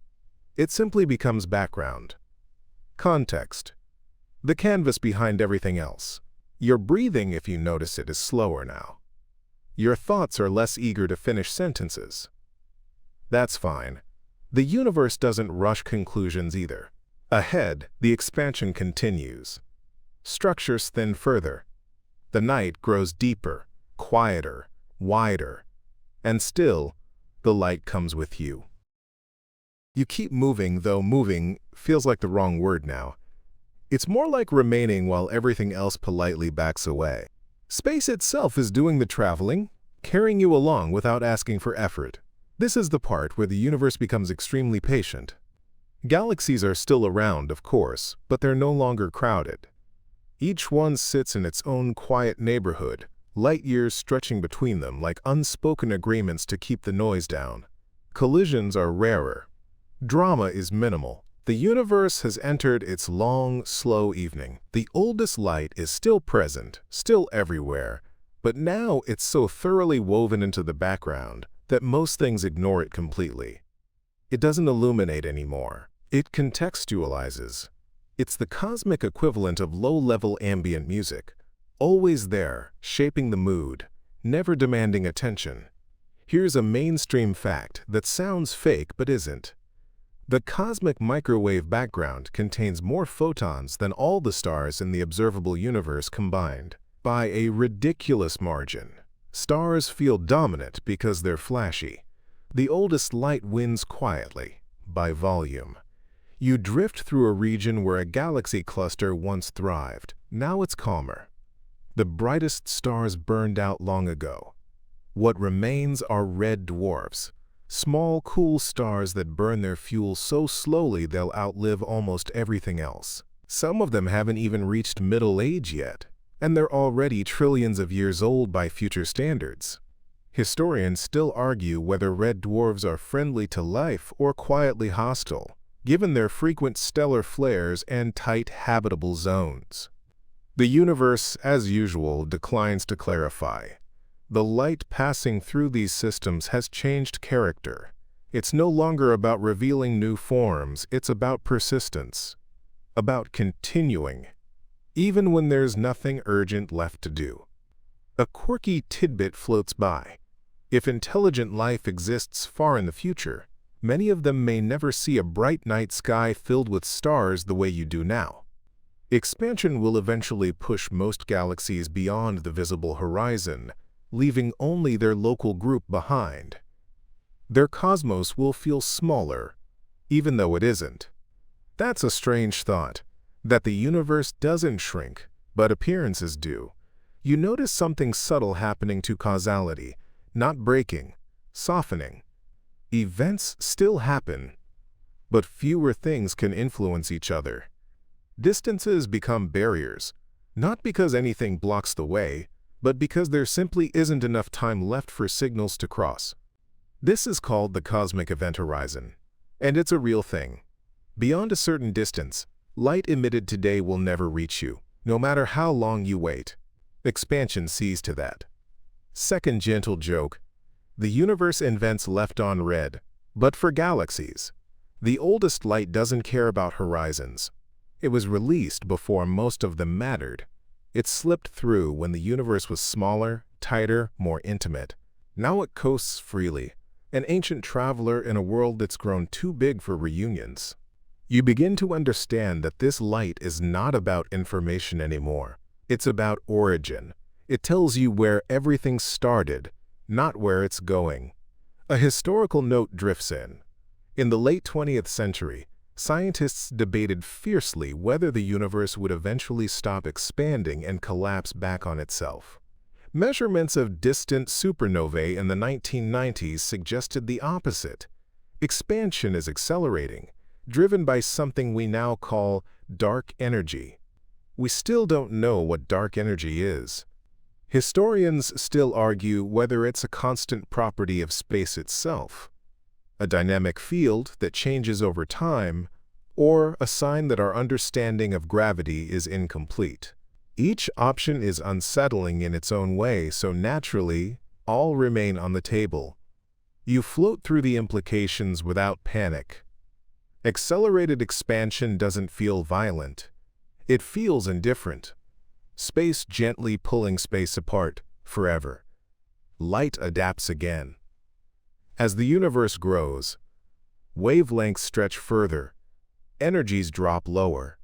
It simply becomes background. Context. The canvas behind everything else. Your breathing, if you notice it, is slower now. Your thoughts are less eager to finish sentences. That's fine. The universe doesn't rush conclusions either. Ahead, the expansion continues. Structures thin further. The night grows deeper, quieter, wider. And still, the light comes with you. You keep moving, though moving feels like the wrong word now. It's more like remaining while everything else politely backs away. Space itself is doing the traveling, carrying you along without asking for effort. This is the part where the universe becomes extremely patient. Galaxies are still around, of course, but they're no longer crowded. Each one sits in its own quiet neighborhood, light years stretching between them like unspoken agreements to keep the noise down. Collisions are rarer. Drama is minimal. The universe has entered its long, slow evening. The oldest light is still present, still everywhere, but now it's so thoroughly woven into the background that most things ignore it completely. It doesn't illuminate anymore. It contextualizes. It's the cosmic equivalent of low-level ambient music, always there, shaping the mood, never demanding attention. Here's a mainstream fact that sounds fake but isn't. The cosmic microwave background contains more photons than all the stars in the observable universe combined, by a ridiculous margin. Stars feel dominant because they're flashy. The oldest light wins quietly, by volume. You drift through a region where a galaxy cluster once thrived. Now it's calmer. The brightest stars burned out long ago. What remains are red dwarfs, small, cool stars that burn their fuel so slowly they'll outlive almost everything else. Some of them haven't even reached middle age yet, and they're already trillions of years old by future standards. Historians still argue whether red dwarfs are friendly to life or quietly hostile, given their frequent stellar flares and tight habitable zones. The universe, as usual, declines to clarify. The light passing through these systems has changed character. It's no longer about revealing new forms, it's about persistence, about continuing, even when there's nothing urgent left to do. A quirky tidbit floats by. If intelligent life exists far in the future, many of them may never see a bright night sky filled with stars the way you do now. Expansion will eventually push most galaxies beyond the visible horizon, leaving only their local group behind. Their cosmos will feel smaller, even though it isn't. That's a strange thought, that the universe doesn't shrink, but appearances do. You notice something subtle happening to causality, not breaking, softening. Events still happen, but fewer things can influence each other. Distances become barriers, not because anything blocks the way, but because there simply isn't enough time left for signals to cross. This is called the cosmic event horizon, and it's a real thing. Beyond a certain distance, light emitted today will never reach you, no matter how long you wait. Expansion sees to that. Second gentle joke: the universe invents left on red, but for galaxies. The oldest light doesn't care about horizons. It was released before most of them mattered. It slipped through when the universe was smaller, tighter, more intimate. Now it coasts freely, an ancient traveler in a world that's grown too big for reunions. You begin to understand that this light is not about information anymore. It's about origin. It tells you where everything started, not where it's going. A historical note drifts in. In the late 20th century, scientists debated fiercely whether the universe would eventually stop expanding and collapse back on itself. Measurements of distant supernovae in the 1990s suggested the opposite. Expansion is accelerating, driven by something we now call dark energy. We still don't know what dark energy is. Historians still argue whether it's a constant property of space itself, a dynamic field that changes over time, or a sign that our understanding of gravity is incomplete. Each option is unsettling in its own way, so naturally, all remain on the table. You float through the implications without panic. Accelerated expansion doesn't feel violent. It feels indifferent. Space gently pulling space apart, forever. Light adapts again. As the universe grows, wavelengths stretch further, energies drop lower.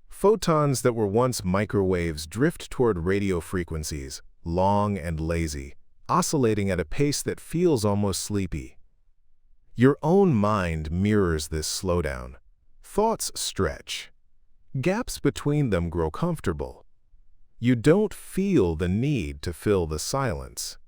Photons that were once microwaves drift toward radio frequencies, long and lazy, oscillating at a pace that feels almost sleepy. Your own mind mirrors this slowdown. Thoughts stretch. Gaps between them grow comfortable. You don't feel the need to fill the silence.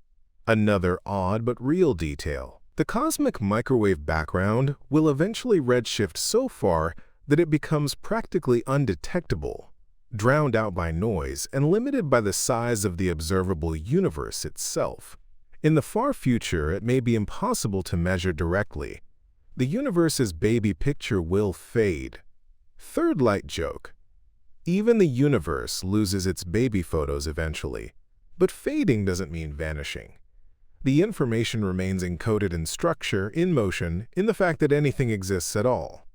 Another odd but real detail. The cosmic microwave background will eventually redshift so far that it becomes practically undetectable, drowned out by noise and limited by the size of the observable universe itself. In the far future, it may be impossible to measure directly. The universe's baby picture will fade. Third light joke. Even the universe loses its baby photos eventually, but fading doesn't mean vanishing. The information remains encoded in structure, in motion, in the fact that anything exists at all.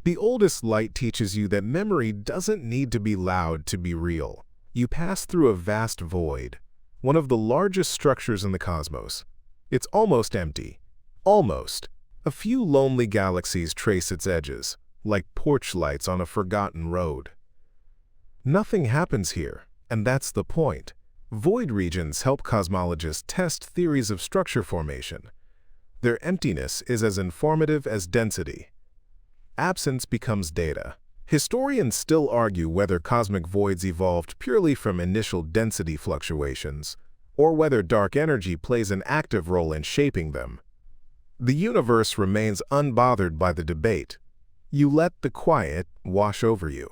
The oldest light teaches you that memory doesn't need to be loud to be real. You pass through a vast void, one of the largest structures in the cosmos. It's almost empty. Almost. A few lonely galaxies trace its edges, like porch lights on a forgotten road. Nothing happens here, and that's the point. Void regions help cosmologists test theories of structure formation. Their emptiness is as informative as density. Absence becomes data. Historians still argue whether cosmic voids evolved purely from initial density fluctuations, or whether dark energy plays an active role in shaping them. The universe remains unbothered by the debate. You let the quiet wash over you.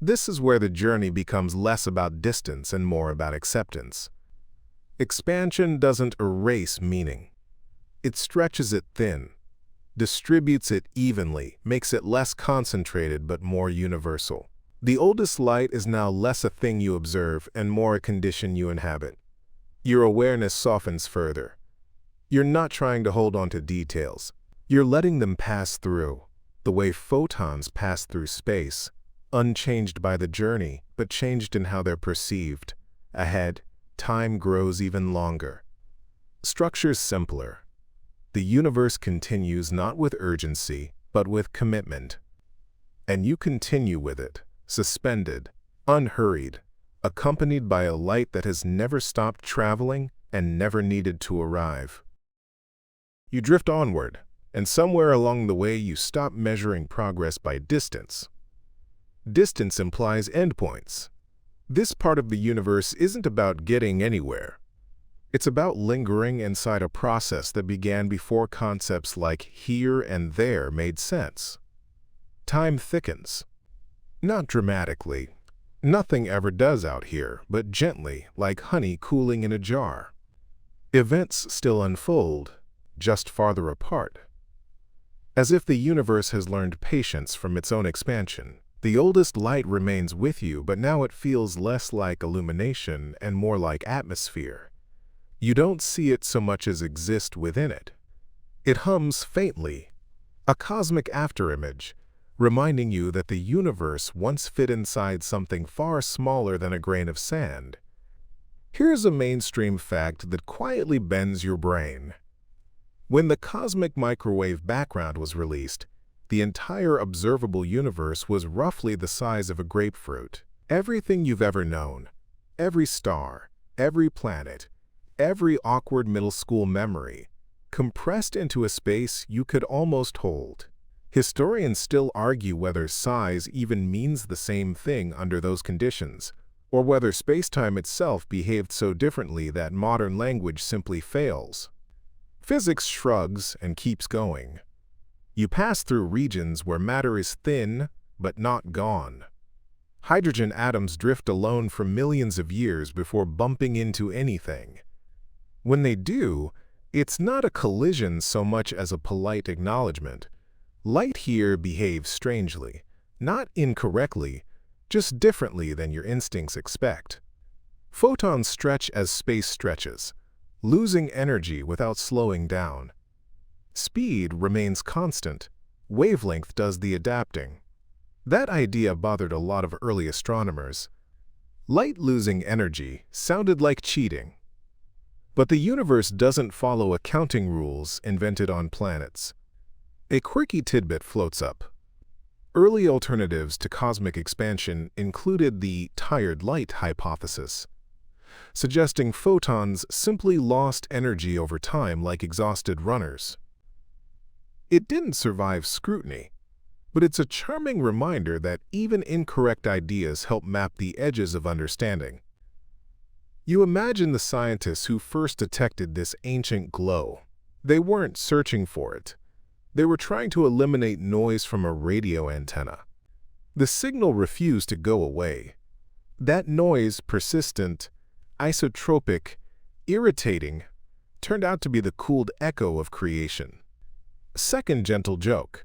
This is where the journey becomes less about distance and more about acceptance. Expansion doesn't erase meaning. It stretches it thin, distributes it evenly, makes it less concentrated but more universal. The oldest light is now less a thing you observe and more a condition you inhabit. Your awareness softens further. You're not trying to hold on to details. You're letting them pass through, the way photons pass through space, unchanged by the journey, but changed in how they're perceived. Ahead, time grows even longer. Structure's simpler. The universe continues not with urgency, but with commitment. And you continue with it, suspended, unhurried, accompanied by a light that has never stopped traveling and never needed to arrive. You drift onward, and somewhere along the way you stop measuring progress by distance. Distance implies endpoints. This part of the universe isn't about getting anywhere. It's about lingering inside a process that began before concepts like here and there made sense. Time thickens. Not dramatically, Nothing ever does out here, but gently, like honey cooling in a jar. Events still unfold, just farther apart. As if the universe has learned patience from its own expansion. The oldest light remains with you, but now it feels less like illumination and more like atmosphere. You don't see it so much as exist within it. It hums faintly, a cosmic afterimage, reminding you that the universe once fit inside something far smaller than a grain of sand. Here's a mainstream fact that quietly bends your brain. When the cosmic microwave background was released, the entire observable universe was roughly the size of a grapefruit. Everything you've ever known, every star, every planet, every awkward middle school memory, compressed into a space you could almost hold. Historians still argue whether size even means the same thing under those conditions, or whether space-time itself behaved so differently that modern language simply fails. Physics shrugs and keeps going. You pass through regions where matter is thin, but not gone. Hydrogen atoms drift alone for millions of years before bumping into anything. When they do, it's not a collision so much as a polite acknowledgement. Light here behaves strangely, not incorrectly, just differently than your instincts expect. Photons stretch as space stretches, losing energy without slowing down. Speed remains constant, wavelength does the adapting. That idea bothered a lot of early astronomers. Light losing energy sounded like cheating. But the universe doesn't follow accounting rules invented on planets. A quirky tidbit floats up. Early alternatives to cosmic expansion included the tired light hypothesis, suggesting photons simply lost energy over time like exhausted runners. It didn't survive scrutiny, but it's a charming reminder that even incorrect ideas help map the edges of understanding. You imagine the scientists who first detected this ancient glow. They weren't searching for it. They were trying to eliminate noise from a radio antenna. The signal refused to go away. That noise, persistent, isotropic, irritating, turned out to be the cooled echo of creation. Second gentle joke.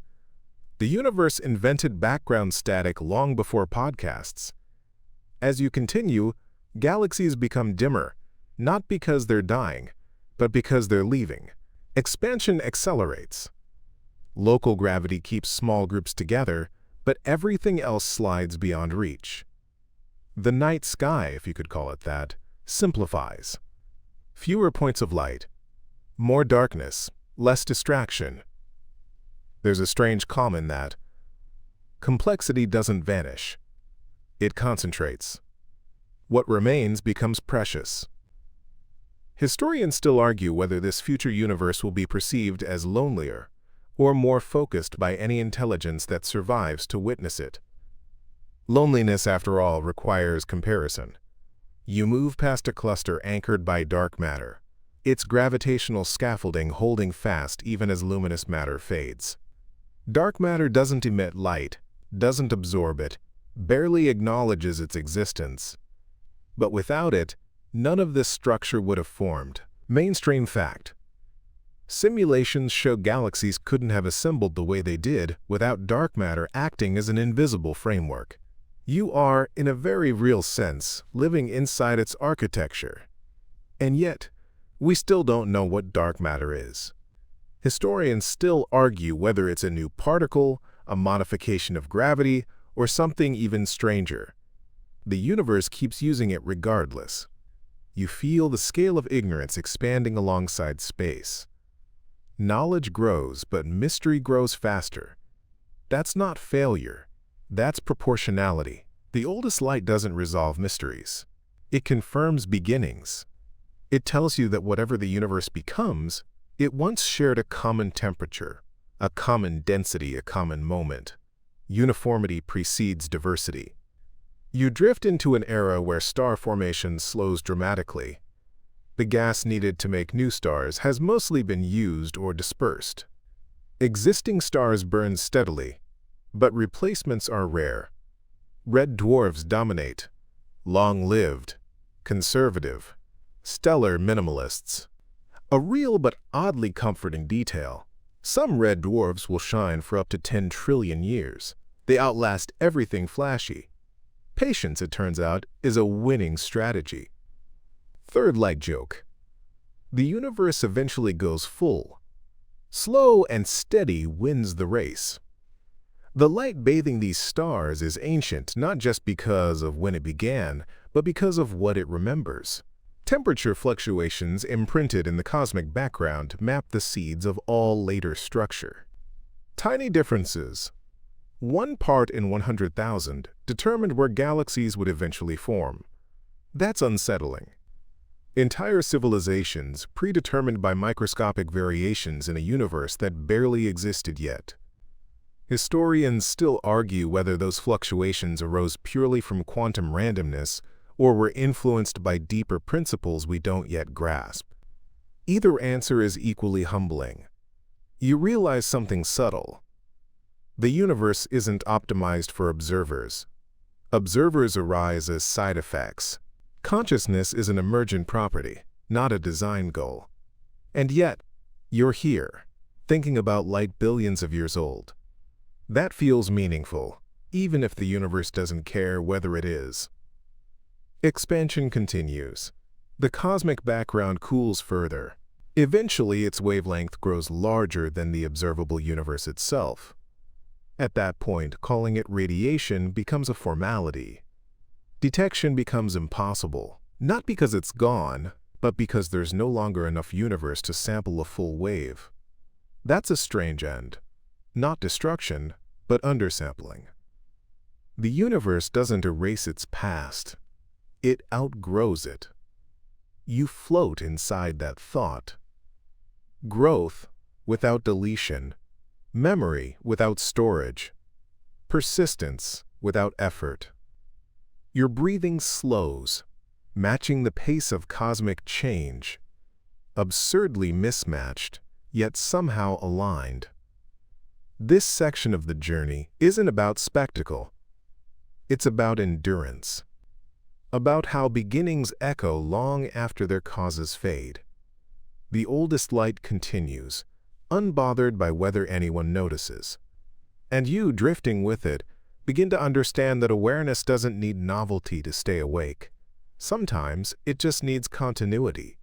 The universe invented background static long before podcasts. As you continue, galaxies become dimmer, not because they're dying, but because they're leaving. Expansion accelerates. Local gravity keeps small groups together, but everything else slides beyond reach. The night sky, if you could call it that, simplifies. Fewer points of light, more darkness, less distraction. There's a strange calm in that. Complexity doesn't vanish. It concentrates. What remains becomes precious. Historians still argue whether this future universe will be perceived as lonelier or more focused by any intelligence that survives to witness it. Loneliness, after all, requires comparison. You move past a cluster anchored by dark matter, its gravitational scaffolding holding fast even as luminous matter fades. Dark matter doesn't emit light, doesn't absorb it, barely acknowledges its existence. But without it, none of this structure would have formed. Mainstream fact. Simulations show galaxies couldn't have assembled the way they did without dark matter acting as an invisible framework. You are, in a very real sense, living inside its architecture. And yet, we still don't know what dark matter is. Historians still argue whether it's a new particle, a modification of gravity, or something even stranger. The universe keeps using it regardless. You feel the scale of ignorance expanding alongside space. Knowledge grows, but mystery grows faster. That's not failure. That's proportionality. The oldest light doesn't resolve mysteries. It confirms beginnings. It tells you that whatever the universe becomes, it once shared a common temperature, a common density, a common moment. Uniformity precedes diversity. You drift into an era where star formation slows dramatically. The gas needed to make new stars has mostly been used or dispersed. Existing stars burn steadily, but replacements are rare. Red dwarfs dominate. Long-lived, conservative, stellar minimalists. A real but oddly comforting detail. Some red dwarfs will shine for up to 10 trillion years. They outlast everything flashy. Patience, it turns out, is a winning strategy. Third light joke. The universe eventually goes full. Slow and steady wins the race. The light bathing these stars is ancient not just because of when it began, but because of what it remembers. Temperature fluctuations imprinted in the cosmic background map the seeds of all later structure. Tiny differences, 1 part in 100,000, determined where galaxies would eventually form. That's unsettling. Entire civilizations predetermined by microscopic variations in a universe that barely existed yet. Historians still argue whether those fluctuations arose purely from quantum randomness or were influenced by deeper principles we don't yet grasp. Either answer is equally humbling. You realize something subtle. The universe isn't optimized for observers. Observers arise as side effects. Consciousness is an emergent property, not a design goal. And yet, you're here, thinking about light billions of years old. That feels meaningful, even if the universe doesn't care whether it is. Expansion continues. The cosmic background cools further. Eventually, its wavelength grows larger than the observable universe itself. At that point, calling it radiation becomes a formality. Detection becomes impossible, not because it's gone, but because there's no longer enough universe to sample a full wave. That's a strange end. Not destruction, but undersampling. The universe doesn't erase its past. It outgrows it. You float inside that thought. Growth without deletion, memory without storage, persistence without effort. Your breathing slows, matching the pace of cosmic change, absurdly mismatched, yet somehow aligned. This section of the journey isn't about spectacle. It's about endurance. About how beginnings echo long after their causes fade. The oldest light continues, unbothered by whether anyone notices. And you, drifting with it, begin to understand that awareness doesn't need novelty to stay awake. Sometimes it just needs continuity.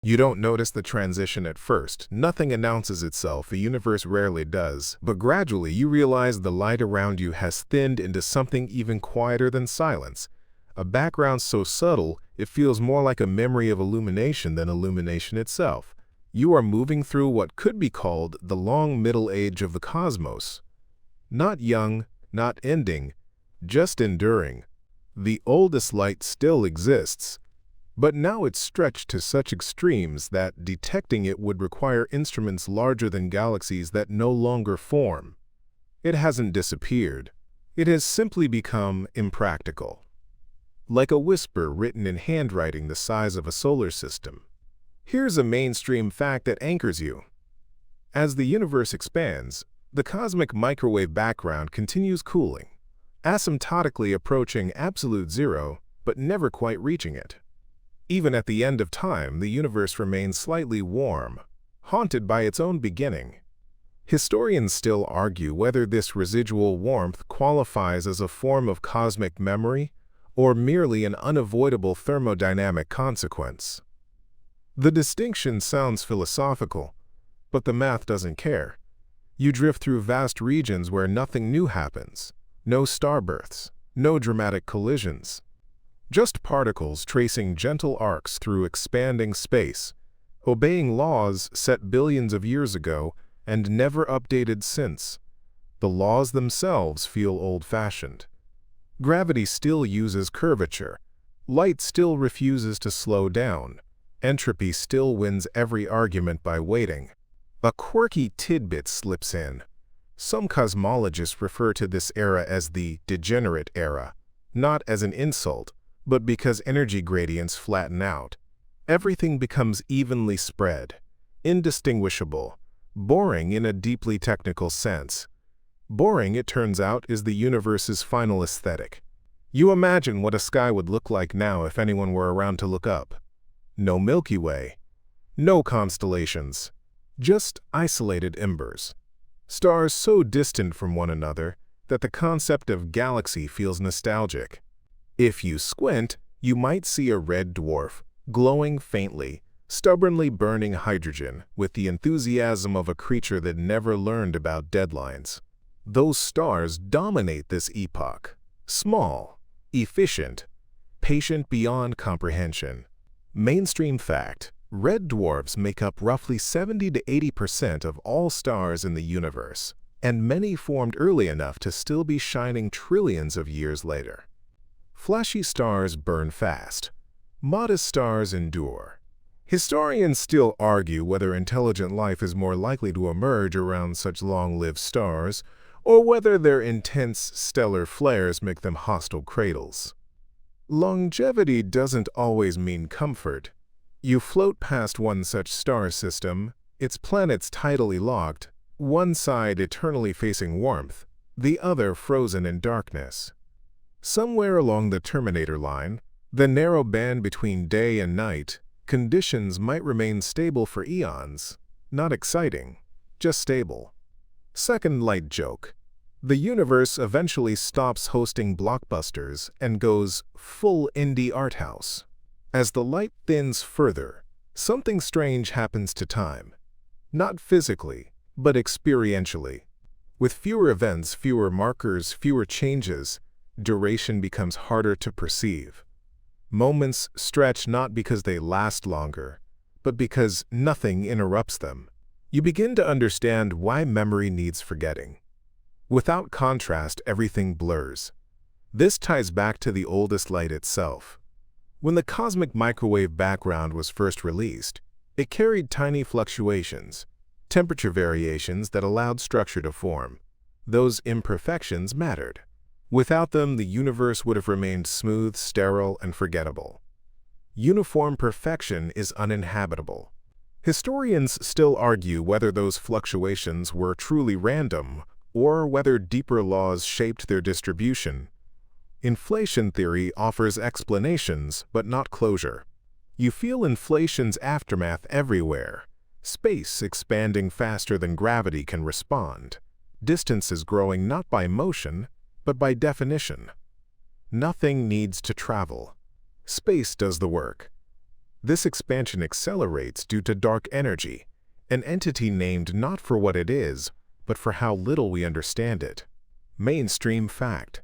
You don't notice the transition at first. Nothing announces itself, the universe rarely does. But gradually you realize the light around you has thinned into something even quieter than silence. A background so subtle, it feels more like a memory of illumination than illumination itself. You are moving through what could be called the long middle age of the cosmos. Not young, not ending, just enduring. The oldest light still exists, but now it's stretched to such extremes that detecting it would require instruments larger than galaxies that no longer form. It hasn't disappeared. It has simply become impractical. Like a whisper written in handwriting the size of a solar system. Here's a mainstream fact that anchors you. As the universe expands, the cosmic microwave background continues cooling, asymptotically approaching absolute zero, but never quite reaching it. Even at the end of time, the universe remains slightly warm, haunted by its own beginning. Historians still argue whether this residual warmth qualifies as a form of cosmic memory or merely an unavoidable thermodynamic consequence. The distinction sounds philosophical, but the math doesn't care. You drift through vast regions where nothing new happens, no starbirths, no dramatic collisions. Just particles tracing gentle arcs through expanding space, obeying laws set billions of years ago and never updated since. The laws themselves feel old-fashioned. Gravity still uses curvature. Light still refuses to slow down. Entropy still wins every argument by waiting. A quirky tidbit slips in. Some cosmologists refer to this era as the degenerate era, not as an insult, but because energy gradients flatten out. Everything becomes evenly spread, indistinguishable, boring in a deeply technical sense. Boring, it turns out, is the universe's final aesthetic. You imagine what a sky would look like now if anyone were around to look up. No Milky Way. No constellations. Just isolated embers. Stars so distant from one another that the concept of galaxy feels nostalgic. If you squint, you might see a red dwarf, glowing faintly, stubbornly burning hydrogen with the enthusiasm of a creature that never learned about deadlines. Those stars dominate this epoch. Small, efficient, patient beyond comprehension. Mainstream fact: red dwarfs make up roughly 70 to 80% of all stars in the universe, and many formed early enough to still be shining trillions of years later. Flashy stars burn fast. Modest stars endure. Historians still argue whether intelligent life is more likely to emerge around such long-lived stars, or whether their intense stellar flares make them hostile cradles. Longevity doesn't always mean comfort. You float past one such star system, its planets tidally locked, one side eternally facing warmth, the other frozen in darkness. Somewhere along the Terminator line, the narrow band between day and night, conditions might remain stable for eons. Not exciting, just stable. Second light joke. The universe eventually stops hosting blockbusters and goes full indie art house. As the light thins further, something strange happens to time. Not physically, but experientially. With fewer events, fewer markers, fewer changes, duration becomes harder to perceive. Moments stretch not because they last longer, but because nothing interrupts them. You begin to understand why memory needs forgetting. Without contrast, everything blurs. This ties back to the oldest light itself. When the cosmic microwave background was first released, it carried tiny fluctuations, temperature variations that allowed structure to form. Those imperfections mattered. Without them, the universe would have remained smooth, sterile, and forgettable. Uniform perfection is uninhabitable. Historians still argue whether those fluctuations were truly random or whether deeper laws shaped their distribution. Inflation theory offers explanations, but not closure. You feel inflation's aftermath everywhere. Space expanding faster than gravity can respond. Distances growing not by motion, but by definition. Nothing needs to travel. Space does the work. This expansion accelerates due to dark energy, an entity named not for what it is, but for how little we understand it. Mainstream fact.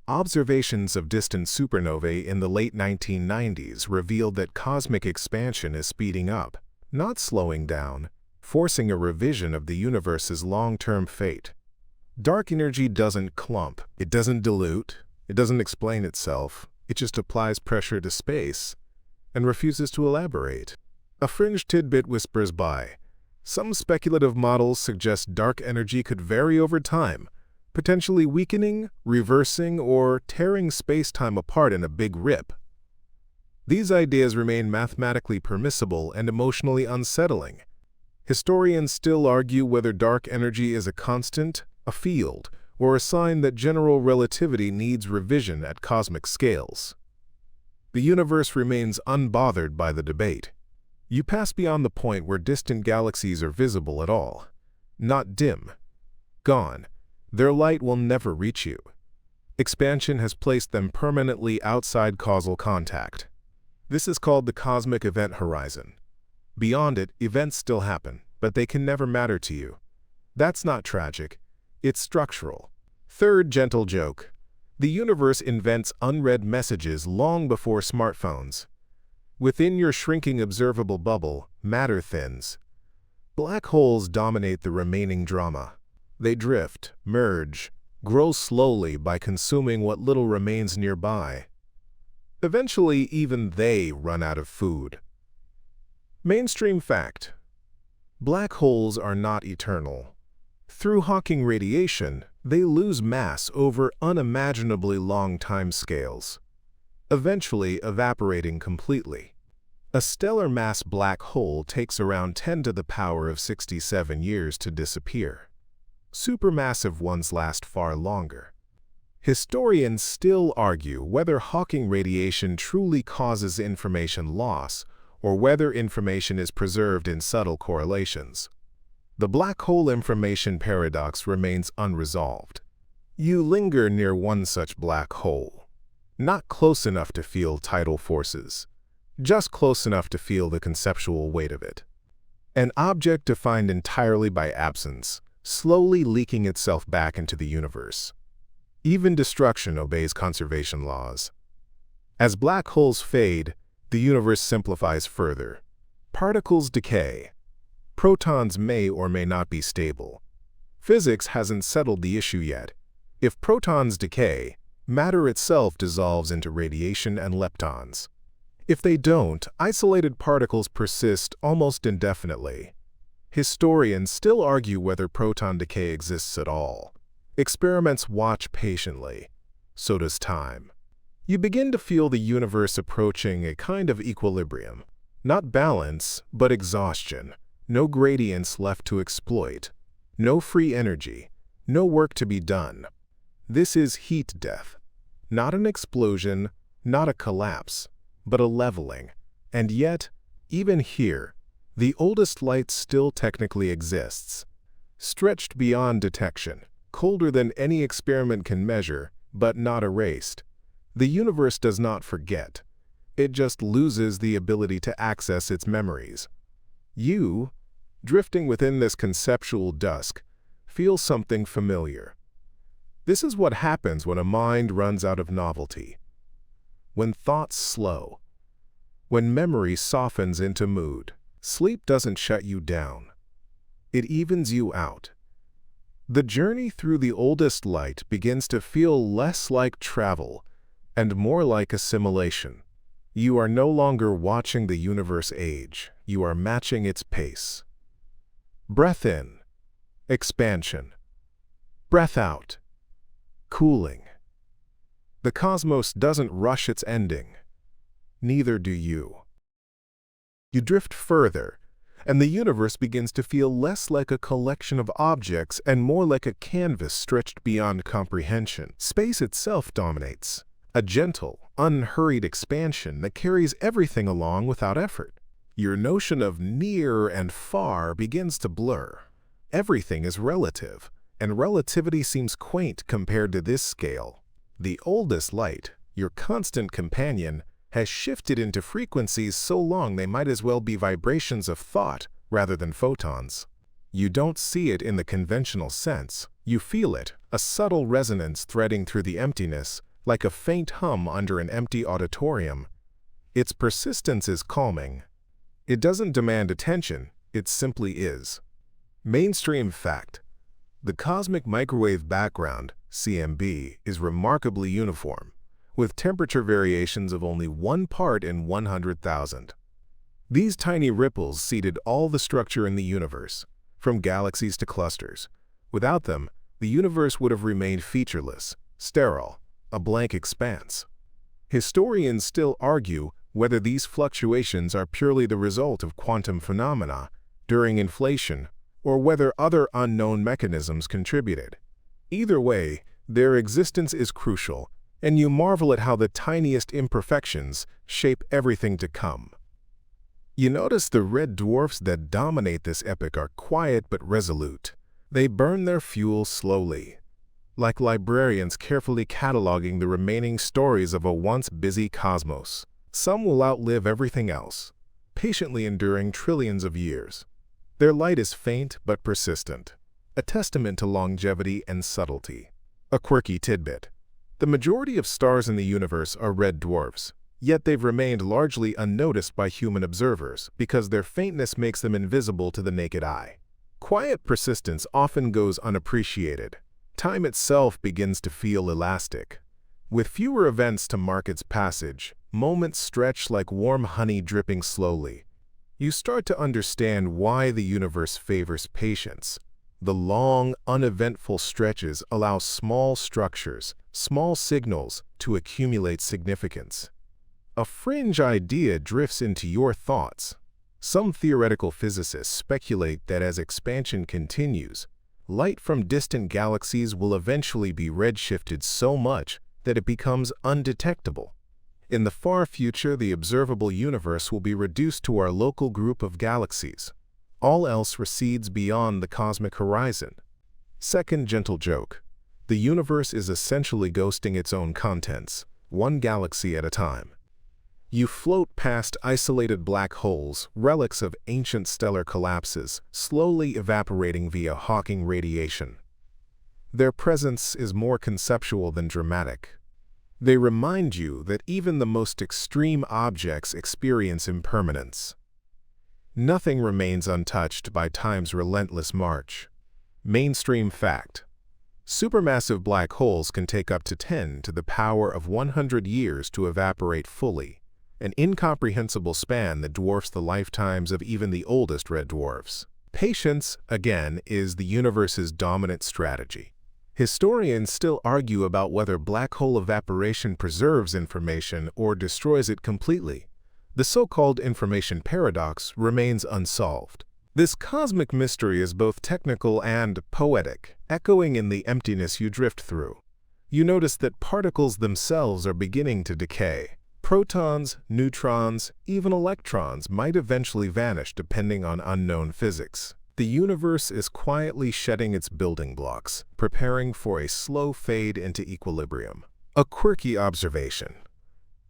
Observations of distant supernovae in the late 1990s revealed that cosmic expansion is speeding up, not slowing down, forcing a revision of the universe's long-term fate. Dark energy doesn't clump, it doesn't dilute, it doesn't explain itself, it just applies pressure to space and refuses to elaborate. A fringe tidbit whispers by. Some speculative models suggest dark energy could vary over time, potentially weakening, reversing, or tearing space-time apart in a big rip. These ideas remain mathematically permissible and emotionally unsettling. Historians still argue whether dark energy is a constant, a field, or a sign that general relativity needs revision at cosmic scales. The universe remains unbothered by the debate. You pass beyond the point where distant galaxies are visible at all. Not dim. Gone. Their light will never reach you. Expansion has placed them permanently outside causal contact. This is called the cosmic event horizon. Beyond it, events still happen, but they can never matter to you. That's not tragic. It's structural. Third gentle joke. The universe invents unread messages long before smartphones. Within your shrinking observable bubble, matter thins. Black holes dominate the remaining drama. They drift, merge, grow slowly by consuming what little remains nearby. Eventually, even they run out of food. Mainstream fact. Black holes are not eternal. Through Hawking radiation, they lose mass over unimaginably long timescales, eventually evaporating completely. A stellar mass black hole takes around 10 to the power of 67 years to disappear. Supermassive ones last far longer. Historians still argue whether Hawking radiation truly causes information loss or whether information is preserved in subtle correlations. The black hole information paradox remains unresolved. You linger near one such black hole, not close enough to feel tidal forces, just close enough to feel the conceptual weight of it. An object defined entirely by absence, slowly leaking itself back into the universe. Even destruction obeys conservation laws. As black holes fade, the universe simplifies further. Particles decay. Protons may or may not be stable. Physics hasn't settled the issue yet. If protons decay, matter itself dissolves into radiation and leptons. If they don't, isolated particles persist almost indefinitely. Historians still argue whether proton decay exists at all. Experiments watch patiently. So does time. You begin to feel the universe approaching a kind of equilibrium. Not balance, but exhaustion. No gradients left to exploit. No free energy. No work to be done. This is heat death. Not an explosion, not a collapse, but a leveling. And yet, even here, the oldest light still technically exists. Stretched beyond detection, colder than any experiment can measure, but not erased. The universe does not forget. It just loses the ability to access its memories. You, drifting within this conceptual dusk, feel something familiar. This is what happens when a mind runs out of novelty. When thoughts slow. When memory softens into mood. Sleep doesn't shut you down. It evens you out. The journey through the oldest light begins to feel less like travel and more like assimilation. You are no longer watching the universe age. You are matching its pace. Breath in. Expansion. Breath out. Cooling. The cosmos doesn't rush its ending. Neither do you. You drift further, and the universe begins to feel less like a collection of objects and more like a canvas stretched beyond comprehension. Space itself dominates, a gentle, unhurried expansion that carries everything along without effort. Your notion of near and far begins to blur. Everything is relative, and relativity seems quaint compared to this scale. The oldest light, your constant companion, has shifted into frequencies so long they might as well be vibrations of thought rather than photons. You don't see it in the conventional sense. You feel it, a subtle resonance threading through the emptiness, like a faint hum under an empty auditorium. Its persistence is calming. It doesn't demand attention, it simply is. Mainstream fact. The cosmic microwave background, CMB, is remarkably uniform, with temperature variations of only 1 part in 100,000. These tiny ripples seeded all the structure in the universe, from galaxies to clusters. Without them, the universe would have remained featureless, sterile, a blank expanse. Historians still argue whether these fluctuations are purely the result of quantum phenomena during inflation or whether other unknown mechanisms contributed. Either way, their existence is crucial, and you marvel at how the tiniest imperfections shape everything to come. You notice the red dwarfs that dominate this epoch are quiet but resolute. They burn their fuel slowly, like librarians carefully cataloging the remaining stories of a once busy cosmos. Some will outlive everything else, patiently enduring trillions of years. Their light is faint but persistent, a testament to longevity and subtlety. A quirky tidbit. The majority of stars in the universe are red dwarfs, yet they've remained largely unnoticed by human observers because their faintness makes them invisible to the naked eye. Quiet persistence often goes unappreciated. Time itself begins to feel elastic. With fewer events to mark its passage, moments stretch like warm honey dripping slowly. You start to understand why the universe favors patience. The long, uneventful stretches allow small structures, small signals to accumulate significance. A fringe idea drifts into your thoughts. Some theoretical physicists speculate that as expansion continues, light from distant galaxies will eventually be redshifted so much that it becomes undetectable. In the far future, the observable universe will be reduced to our local group of galaxies. All else recedes beyond the cosmic horizon. Second gentle joke. The universe is essentially ghosting its own contents, one galaxy at a time. You float past isolated black holes, relics of ancient stellar collapses, slowly evaporating via Hawking radiation. Their presence is more conceptual than dramatic. They remind you that even the most extreme objects experience impermanence. Nothing remains untouched by time's relentless march. Mainstream fact. Supermassive black holes can take up to 10 to the power of 100 years to evaporate fully, an incomprehensible span that dwarfs the lifetimes of even the oldest red dwarfs. Patience, again, is the universe's dominant strategy. Historians still argue about whether black hole evaporation preserves information or destroys it completely. The so-called information paradox remains unsolved. This cosmic mystery is both technical and poetic, echoing in the emptiness you drift through. You notice that particles themselves are beginning to decay. Protons, neutrons, even electrons might eventually vanish depending on unknown physics. The universe is quietly shedding its building blocks, preparing for a slow fade into equilibrium. A quirky observation.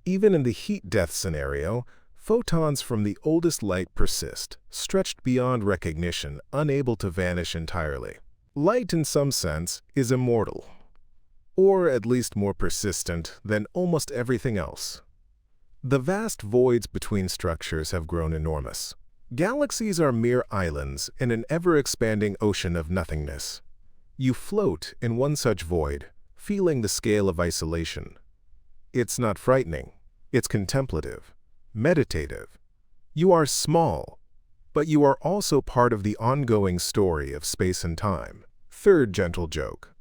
Even in the heat death scenario, photons from the oldest light persist, stretched beyond recognition, unable to vanish entirely. Light, in some sense, is immortal, or at least more persistent than almost everything else. The vast voids between structures have grown enormous. Galaxies are mere islands in an ever-expanding ocean of nothingness. You float in one such void, feeling the scale of isolation. It's not frightening, it's contemplative, meditative. You are small, but you are also part of the ongoing story of space and time. Third gentle joke.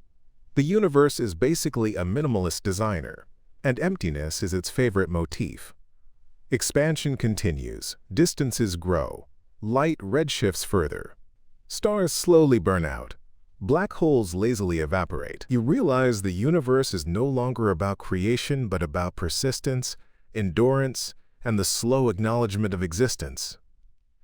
The universe is basically a minimalist designer, and emptiness is its favorite motif. Expansion continues, distances grow, light redshifts further. Stars slowly burn out, black holes lazily evaporate. You realize the universe is no longer about creation but about persistence, endurance, and the slow acknowledgement of existence.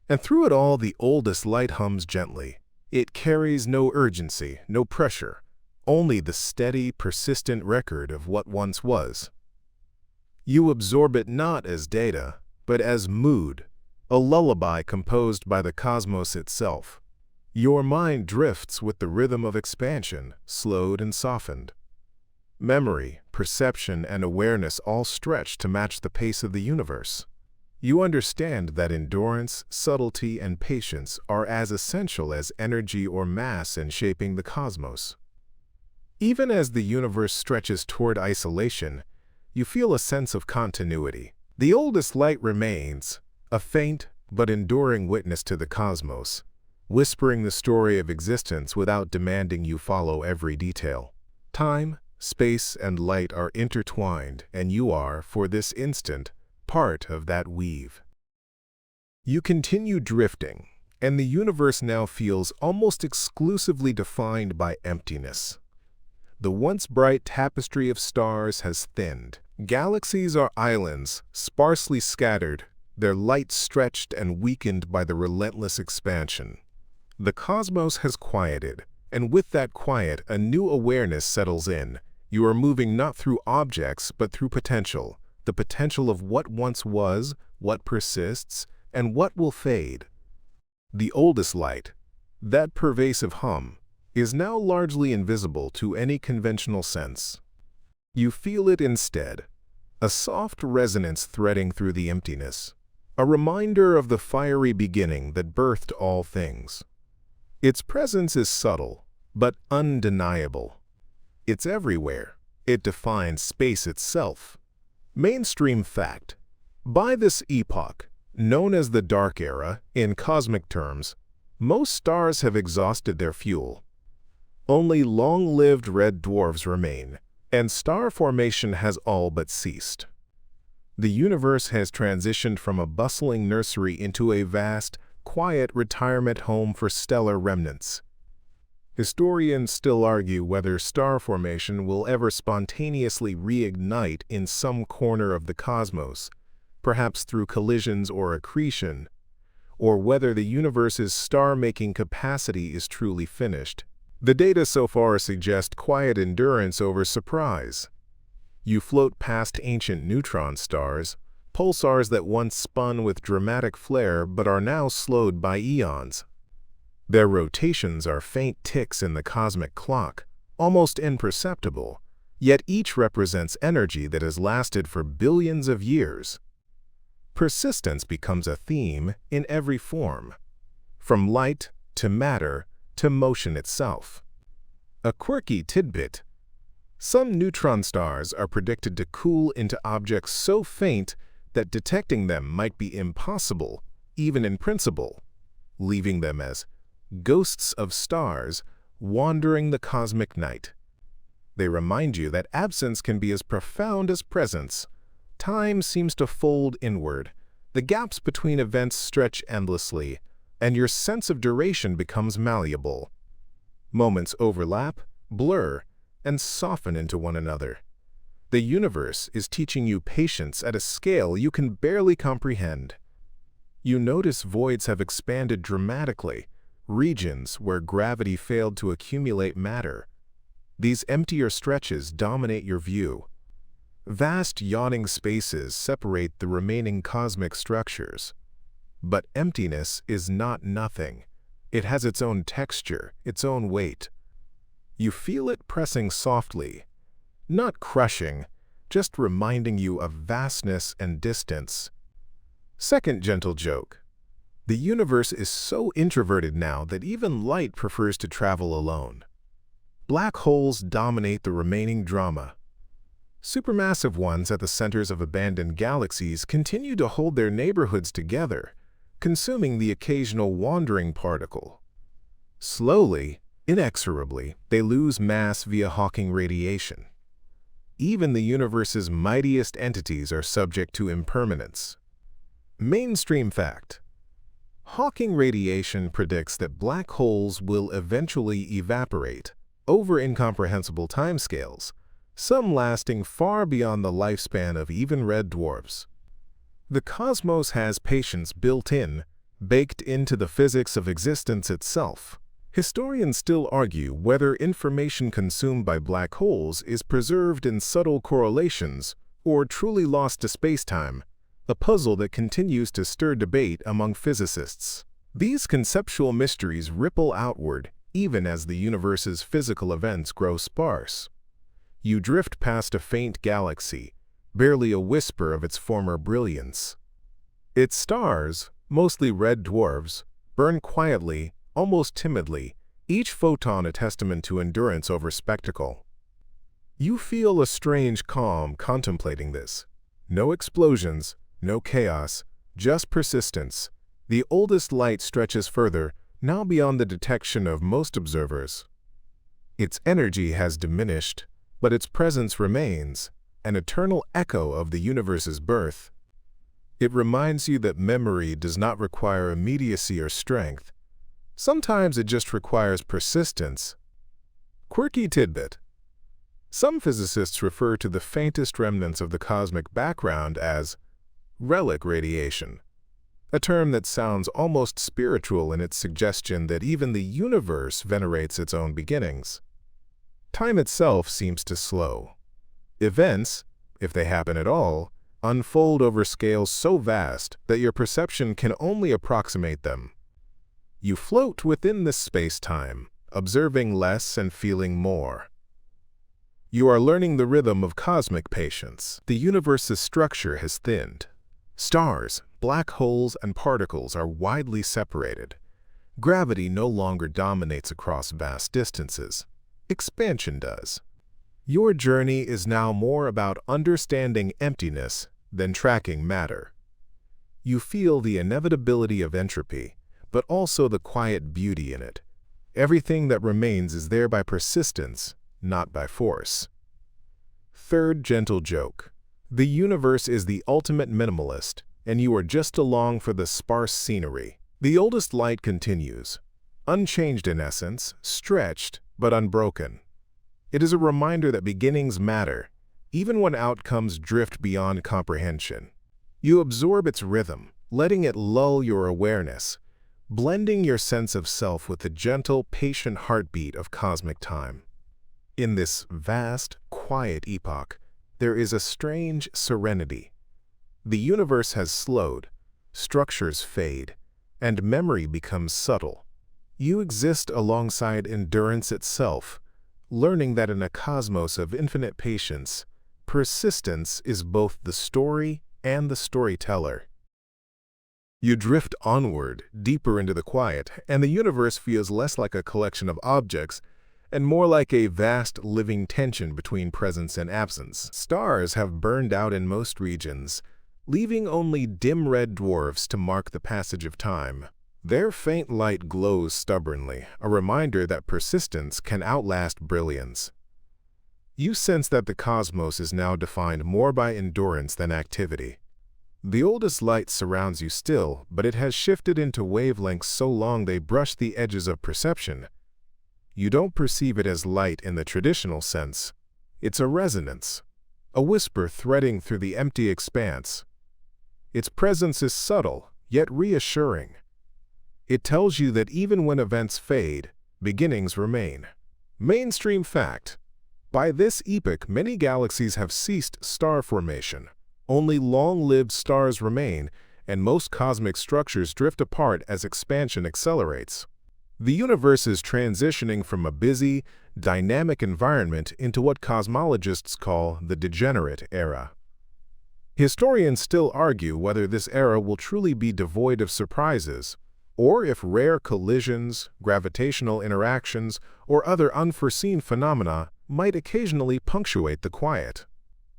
And through it all, the oldest light hums gently. It carries no urgency, no pressure, only the steady, persistent record of what once was. You absorb it not as data, but as mood, a lullaby composed by the cosmos itself. Your mind drifts with the rhythm of expansion, slowed and softened. Memory, perception, and awareness all stretch to match the pace of the universe. You understand that endurance, subtlety, and patience are as essential as energy or mass in shaping the cosmos. Even as the universe stretches toward isolation, you feel a sense of continuity. The oldest light remains, a faint but enduring witness to the cosmos, whispering the story of existence without demanding you follow every detail. Time, space, and light are intertwined, and you are, for this instant, part of that weave. You continue drifting, and the universe now feels almost exclusively defined by emptiness. The once bright tapestry of stars has thinned. Galaxies are islands, sparsely scattered, their light stretched and weakened by the relentless expansion. The cosmos has quieted, and with that quiet, a new awareness settles in. You are moving not through objects, but through potential, the potential of what once was, what persists, and what will fade. The oldest light, that pervasive hum, is now largely invisible to any conventional sense. You feel it instead, a soft resonance threading through the emptiness, a reminder of the fiery beginning that birthed all things. Its presence is subtle, but undeniable. It's everywhere. It defines space itself. Mainstream fact. By this epoch, known as the Dark Era in cosmic terms, most stars have exhausted their fuel. Only long-lived red dwarfs remain, and star formation has all but ceased. The universe has transitioned from a bustling nursery into a vast, quiet retirement home for stellar remnants. Historians still argue whether star formation will ever spontaneously reignite in some corner of the cosmos, perhaps through collisions or accretion, or whether the universe's star-making capacity is truly finished. The data so far suggest quiet endurance over surprise. You float past ancient neutron stars, pulsars that once spun with dramatic flare but are now slowed by eons. Their rotations are faint ticks in the cosmic clock, almost imperceptible, yet each represents energy that has lasted for billions of years. Persistence becomes a theme in every form, from light to matter to motion itself. A quirky tidbit: some neutron stars are predicted to cool into objects so faint that detecting them might be impossible, even in principle, leaving them as ghosts of stars wandering the cosmic night. They remind you that absence can be as profound as presence. Time seems to fold inward, the gaps between events stretch endlessly, and your sense of duration becomes malleable. Moments overlap, blur, and soften into one another. The universe is teaching you patience at a scale you can barely comprehend. You notice voids have expanded dramatically, regions where gravity failed to accumulate matter. These emptier stretches dominate your view. Vast yawning spaces separate the remaining cosmic structures. But emptiness is not nothing. It has its own texture, its own weight. You feel it pressing softly, not crushing, just reminding you of vastness and distance. Second gentle joke: the universe is so introverted now that even light prefers to travel alone. Black holes dominate the remaining drama. Supermassive ones at the centers of abandoned galaxies continue to hold their neighborhoods together, consuming the occasional wandering particle. Slowly, inexorably, they lose mass via Hawking radiation. Even the universe's mightiest entities are subject to impermanence. Mainstream fact: Hawking radiation predicts that black holes will eventually evaporate over incomprehensible timescales, some lasting far beyond the lifespan of even red dwarfs. The cosmos has patience built in, baked into the physics of existence itself. Historians still argue whether information consumed by black holes is preserved in subtle correlations or truly lost to spacetime, a puzzle that continues to stir debate among physicists. These conceptual mysteries ripple outward even as the universe's physical events grow sparse. You drift past a faint galaxy, barely a whisper of its former brilliance. Its stars, mostly red dwarfs, burn quietly, almost timidly, each photon a testament to endurance over spectacle. You feel a strange calm contemplating this. No explosions, no chaos, just persistence. The oldest light stretches further, now beyond the detection of most observers. Its energy has diminished, but its presence remains, an eternal echo of the universe's birth. It reminds you that memory does not require immediacy or strength. Sometimes it just requires persistence. Quirky tidbit: some physicists refer to the faintest remnants of the cosmic background as relic radiation, a term that sounds almost spiritual in its suggestion that even the universe venerates its own beginnings. Time itself seems to slow. Events, if they happen at all, unfold over scales so vast that your perception can only approximate them. You float within this space-time, observing less and feeling more. You are learning the rhythm of cosmic patience. The universe's structure has thinned. Stars, black holes, and particles are widely separated. Gravity no longer dominates across vast distances. Expansion does. Your journey is now more about understanding emptiness than tracking matter. You feel the inevitability of entropy, but also the quiet beauty in it. Everything that remains is there by persistence, not by force. Third gentle joke: the universe is the ultimate minimalist, and you are just along for the sparse scenery. The oldest light continues, unchanged in essence, stretched but unbroken. It is a reminder that beginnings matter, even when outcomes drift beyond comprehension. You absorb its rhythm, letting it lull your awareness, blending your sense of self with the gentle, patient heartbeat of cosmic time. In this vast, quiet epoch, there is a strange serenity. The universe has slowed, structures fade, and memory becomes subtle. You exist alongside endurance itself, learning that in a cosmos of infinite patience, persistence is both the story and the storyteller. You drift onward, deeper into the quiet, and the universe feels less like a collection of objects and more like a vast living tension between presence and absence. Stars have burned out in most regions, leaving only dim red dwarfs to mark the passage of time. Their faint light glows stubbornly, a reminder that persistence can outlast brilliance. You sense that the cosmos is now defined more by endurance than activity. The oldest light surrounds you still, but it has shifted into wavelengths so long they brush the edges of perception. You don't perceive it as light in the traditional sense. It's a resonance, a whisper threading through the empty expanse. Its presence is subtle, yet reassuring. It tells you that even when events fade, beginnings remain. Mainstream fact: by this epoch, many galaxies have ceased star formation. Only long-lived stars remain, and most cosmic structures drift apart as expansion accelerates. The universe is transitioning from a busy, dynamic environment into what cosmologists call the degenerate era. Historians still argue whether this era will truly be devoid of surprises, or if rare collisions, gravitational interactions, or other unforeseen phenomena might occasionally punctuate the quiet.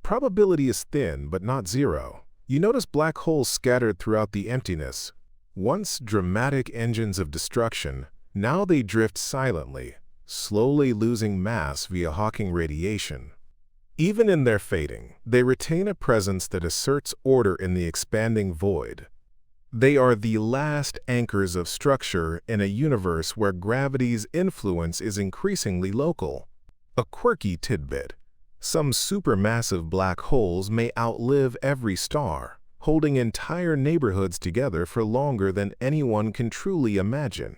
Probability is thin, but not zero. You notice black holes scattered throughout the emptiness. Once dramatic engines of destruction, now they drift silently, slowly losing mass via Hawking radiation. Even in their fading, they retain a presence that asserts order in the expanding void. They are the last anchors of structure in a universe where gravity's influence is increasingly local. A quirky tidbit: some supermassive black holes may outlive every star, holding entire neighborhoods together for longer than anyone can truly imagine.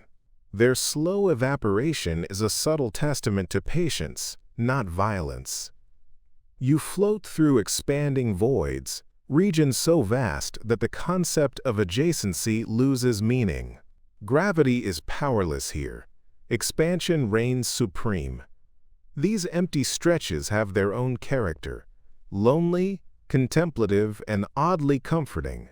Their slow evaporation is a subtle testament to patience, not violence. You float through expanding voids, regions so vast that the concept of adjacency loses meaning. Gravity is powerless here. Expansion reigns supreme. These empty stretches have their own character, lonely, contemplative, and oddly comforting.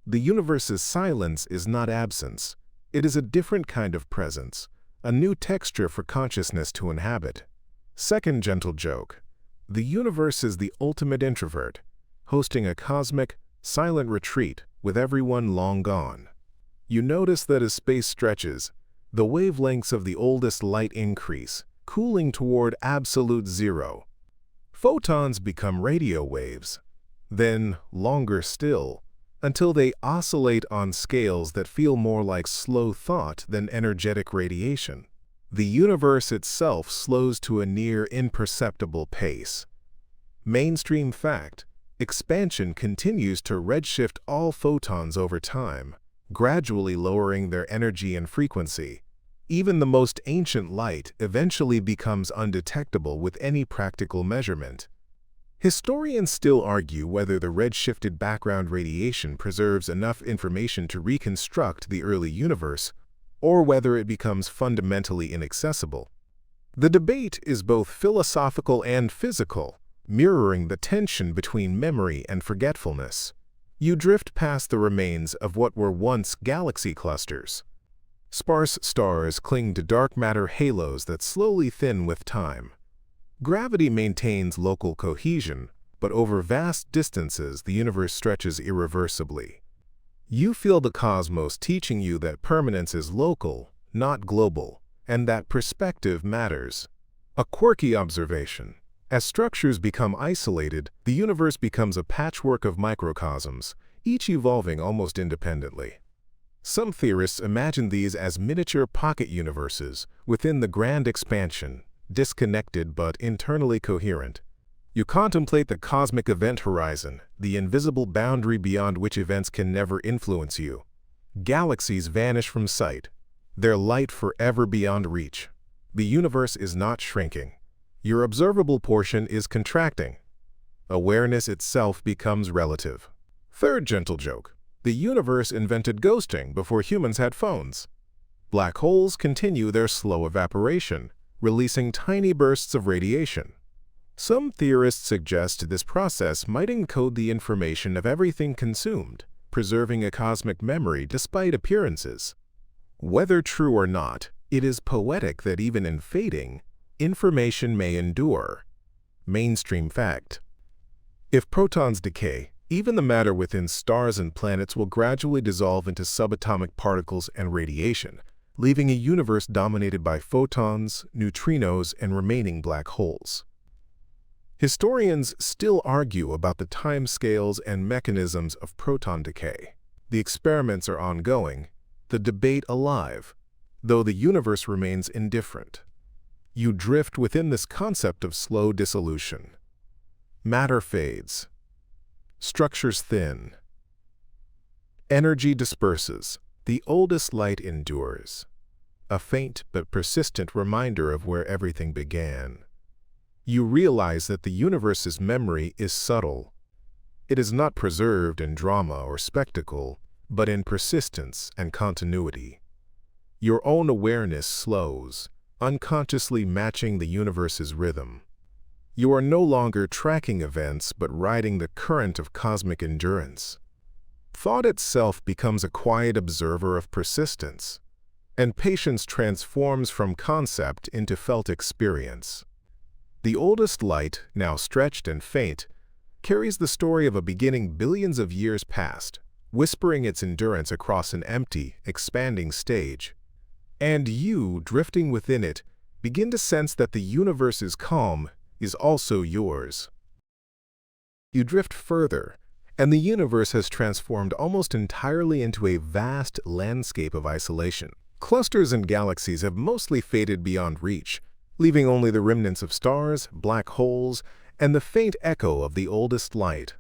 The universe's silence is not absence. It is a different kind of presence, a new texture for consciousness to inhabit. Second gentle joke: the universe is the ultimate introvert, hosting a cosmic, silent retreat with everyone long gone. You notice that as space stretches, the wavelengths of the oldest light increase, cooling toward absolute zero. Photons become radio waves, then longer still, until they oscillate on scales that feel more like slow thought than energetic radiation. The universe itself slows to a near imperceptible pace. Mainstream fact: expansion continues to redshift all photons over time, gradually lowering their energy and frequency. Even the most ancient light eventually becomes undetectable with any practical measurement. Historians still argue whether the redshifted background radiation preserves enough information to reconstruct the early universe, or whether it becomes fundamentally inaccessible. The debate is both philosophical and physical, mirroring the tension between memory and forgetfulness. You drift past the remains of what were once galaxy clusters. Sparse stars cling to dark matter halos that slowly thin with time. Gravity maintains local cohesion, but over vast distances the universe stretches irreversibly. You feel the cosmos teaching you that permanence is local, not global, and that perspective matters. A quirky observation: as structures become isolated, the universe becomes a patchwork of microcosms, each evolving almost independently. Some theorists imagine these as miniature pocket universes within the grand expansion, disconnected but internally coherent. You contemplate the cosmic event horizon, the invisible boundary beyond which events can never influence you. Galaxies vanish from sight, their light forever beyond reach. The universe is not shrinking. Your observable portion is contracting. Awareness itself becomes relative. Third gentle joke. The universe invented ghosting before humans had phones. Black holes continue their slow evaporation, releasing tiny bursts of radiation. Some theorists suggest this process might encode the information of everything consumed, preserving a cosmic memory despite appearances. Whether true or not, it is poetic that even in fading, information may endure. Mainstream fact. If protons decay, even the matter within stars and planets will gradually dissolve into subatomic particles and radiation, leaving a universe dominated by photons, neutrinos, and remaining black holes. Historians still argue about the timescales and mechanisms of proton decay. The experiments are ongoing, the debate alive, though the universe remains indifferent. You drift within this concept of slow dissolution. Matter fades. Structures thin. Energy disperses. The oldest light endures. A faint but persistent reminder of where everything began. You realize that the universe's memory is subtle. It is not preserved in drama or spectacle, but in persistence and continuity. Your own awareness slows, unconsciously matching the universe's rhythm. You are no longer tracking events but riding the current of cosmic endurance. Thought itself becomes a quiet observer of persistence, and patience transforms from concept into felt experience. The oldest light, now stretched and faint, carries the story of a beginning billions of years past, whispering its endurance across an empty, expanding stage. And you, drifting within it, begin to sense that the universe's calm is also yours. You drift further, and the universe has transformed almost entirely into a vast landscape of isolation. Clusters and galaxies have mostly faded beyond reach, leaving only the remnants of stars, black holes, and the faint echo of the oldest light.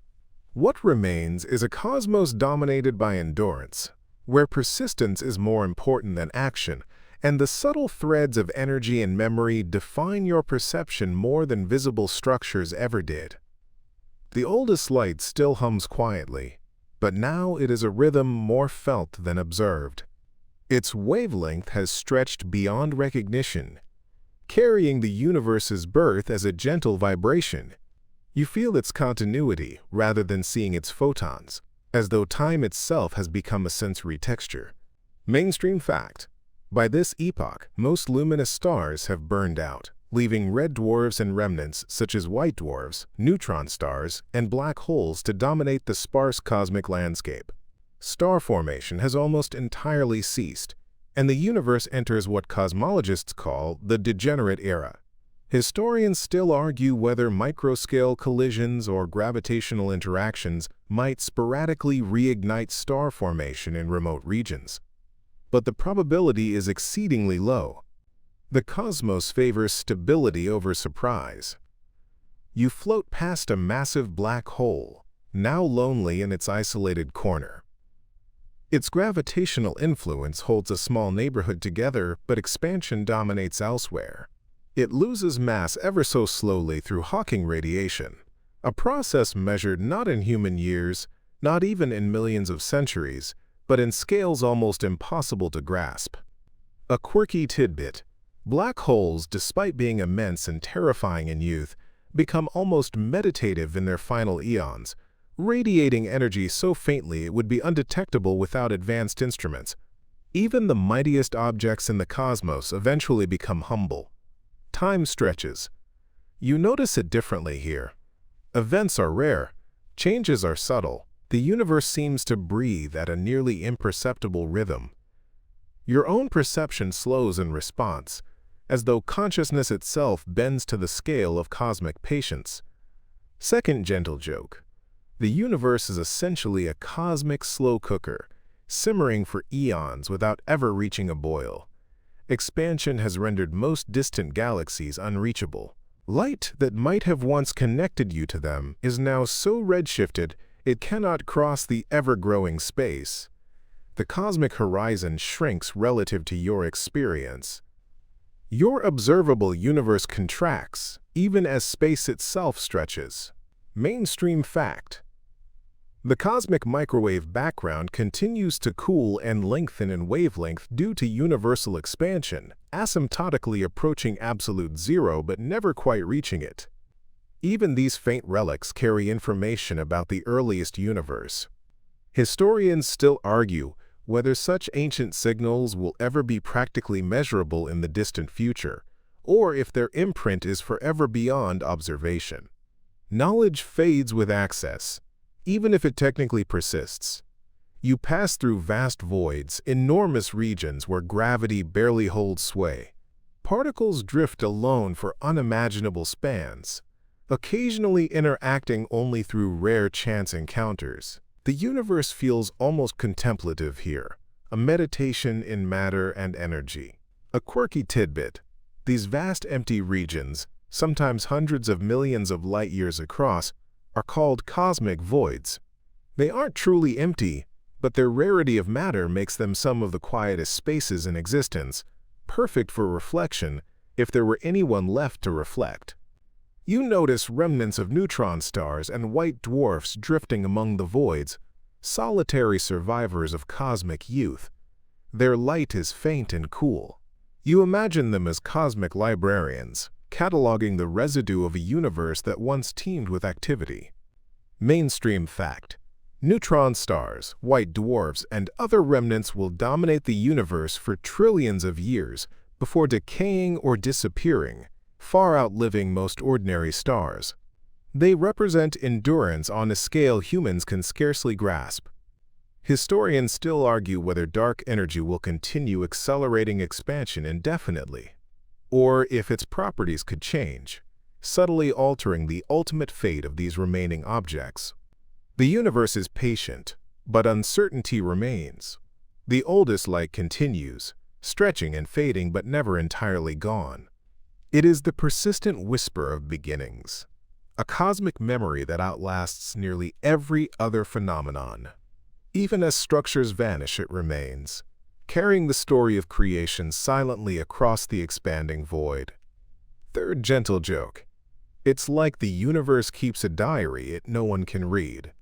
What remains is a cosmos dominated by endurance, where persistence is more important than action, and the subtle threads of energy and memory define your perception more than visible structures ever did. The oldest light still hums quietly, but now it is a rhythm more felt than observed. Its wavelength has stretched beyond recognition, carrying the universe's birth as a gentle vibration. You feel its continuity rather than seeing its photons, as though time itself has become a sensory texture. Mainstream fact. By this epoch, most luminous stars have burned out, leaving red dwarfs and remnants such as white dwarfs, neutron stars, and black holes to dominate the sparse cosmic landscape. Star formation has almost entirely ceased, and the universe enters what cosmologists call the degenerate era. Historians still argue whether microscale collisions or gravitational interactions might sporadically reignite star formation in remote regions. But the probability is exceedingly low. The cosmos favors stability over surprise. You float past a massive black hole, now lonely in its isolated corner. Its gravitational influence holds a small neighborhood together, but expansion dominates elsewhere. It loses mass ever so slowly through Hawking radiation, a process measured not in human years, not even in millions of centuries, but in scales almost impossible to grasp. A quirky tidbit: black holes, despite being immense and terrifying in youth, become almost meditative in their final eons, radiating energy so faintly it would be undetectable without advanced instruments. Even the mightiest objects in the cosmos eventually become humble. Time stretches. You notice it differently here. Events are rare. Changes are subtle. The universe seems to breathe at a nearly imperceptible rhythm. Your own perception slows in response, as though consciousness itself bends to the scale of cosmic patience. Second gentle joke. The universe is essentially a cosmic slow cooker, simmering for eons without ever reaching a boil. Expansion has rendered most distant galaxies unreachable. Light that might have once connected you to them is now so redshifted it cannot cross the ever-growing space. The cosmic horizon shrinks relative to your experience. Your observable universe contracts, even as space itself stretches. Mainstream fact: the cosmic microwave background continues to cool and lengthen in wavelength due to universal expansion, asymptotically approaching absolute zero but never quite reaching it. Even these faint relics carry information about the earliest universe. Historians still argue whether such ancient signals will ever be practically measurable in the distant future, or if their imprint is forever beyond observation. Knowledge fades with access, even if it technically persists. You pass through vast voids, enormous regions where gravity barely holds sway. Particles drift alone for unimaginable spans, occasionally interacting only through rare chance encounters. The universe feels almost contemplative here, a meditation in matter and energy. A quirky tidbit: these vast empty regions, sometimes hundreds of millions of light-years across, are called cosmic voids. They aren't truly empty, but their rarity of matter makes them some of the quietest spaces in existence, perfect for reflection if there were anyone left to reflect. You notice remnants of neutron stars and white dwarfs drifting among the voids, solitary survivors of cosmic youth. Their light is faint and cool. You imagine them as cosmic librarians, cataloging the residue of a universe that once teemed with activity. Mainstream fact: neutron stars, white dwarfs, and other remnants will dominate the universe for trillions of years before decaying or disappearing, far outliving most ordinary stars. They represent endurance on a scale humans can scarcely grasp. Historians still argue whether dark energy will continue accelerating expansion indefinitely, or if its properties could change, subtly altering the ultimate fate of these remaining objects. The universe is patient, but uncertainty remains. The oldest light continues, stretching and fading but never entirely gone. It is the persistent whisper of beginnings, a cosmic memory that outlasts nearly every other phenomenon. Even as structures vanish, it remains, carrying the story of creation silently across the expanding void. Third gentle joke: it's like the universe keeps a diary no one can read.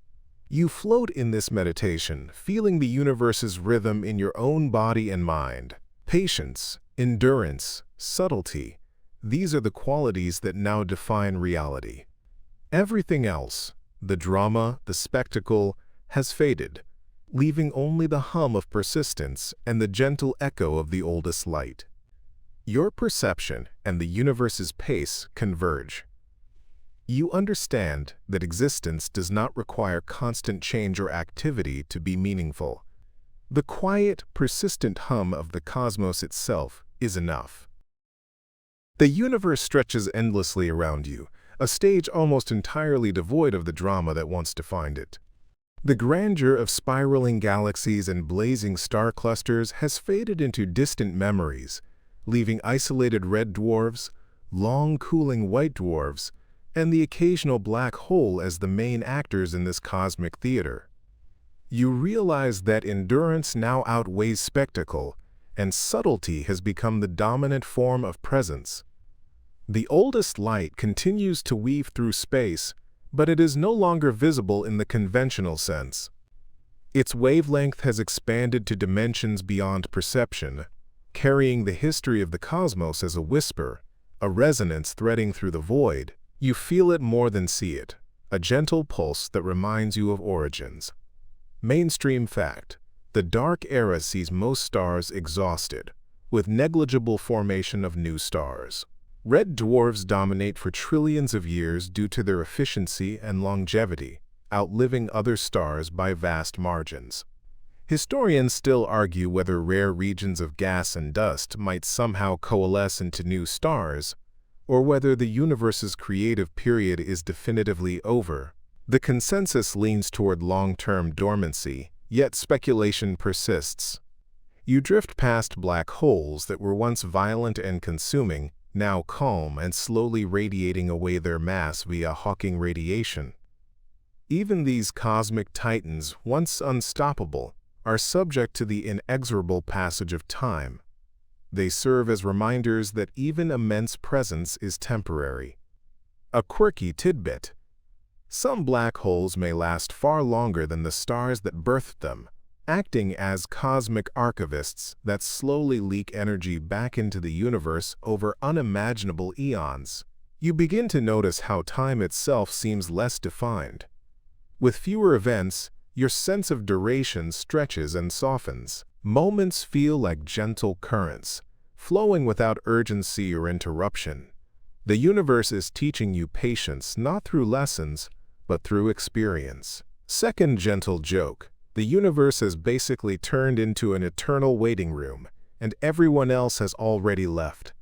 You float in this meditation, feeling the universe's rhythm in your own body and mind. Patience, endurance, subtlety, these are the qualities that now define reality. Everything else, the drama, the spectacle, has faded, leaving only the hum of persistence and the gentle echo of the oldest light. Your perception and the universe's pace converge. You understand that existence does not require constant change or activity to be meaningful. The quiet, persistent hum of the cosmos itself is enough. The universe stretches endlessly around you, a stage almost entirely devoid of the drama that once defined it. The grandeur of spiraling galaxies and blazing star clusters has faded into distant memories, leaving isolated red dwarfs, long cooling white dwarfs, and the occasional black hole as the main actors in this cosmic theater. You realize that endurance now outweighs spectacle, and subtlety has become the dominant form of presence. The oldest light continues to weave through space, but it is no longer visible in the conventional sense. Its wavelength has expanded to dimensions beyond perception, carrying the history of the cosmos as a whisper, a resonance threading through the void. You feel it more than see it, a gentle pulse that reminds you of origins. Mainstream fact: the dark era sees most stars exhausted, with negligible formation of new stars. Red dwarfs dominate for trillions of years due to their efficiency and longevity, outliving other stars by vast margins. Historians still argue whether rare regions of gas and dust might somehow coalesce into new stars, or whether the universe's creative period is definitively over. The consensus leans toward long-term dormancy, Yet speculation persists. You drift past black holes that were once violent and consuming, now calm and slowly radiating away their mass via Hawking radiation. Even these cosmic titans, once unstoppable, are subject to the inexorable passage of time. They serve as reminders that even immense presence is temporary. A quirky tidbit. Some black holes may last far longer than the stars that birthed them, acting as cosmic archivists that slowly leak energy back into the universe over unimaginable eons. You begin to notice how time itself seems less defined. With fewer events, your sense of duration stretches and softens. Moments feel like gentle currents, flowing without urgency or interruption. The universe is teaching you patience not through lessons, but through experience. Second gentle joke. The universe has basically turned into an eternal waiting room, and everyone else has already left.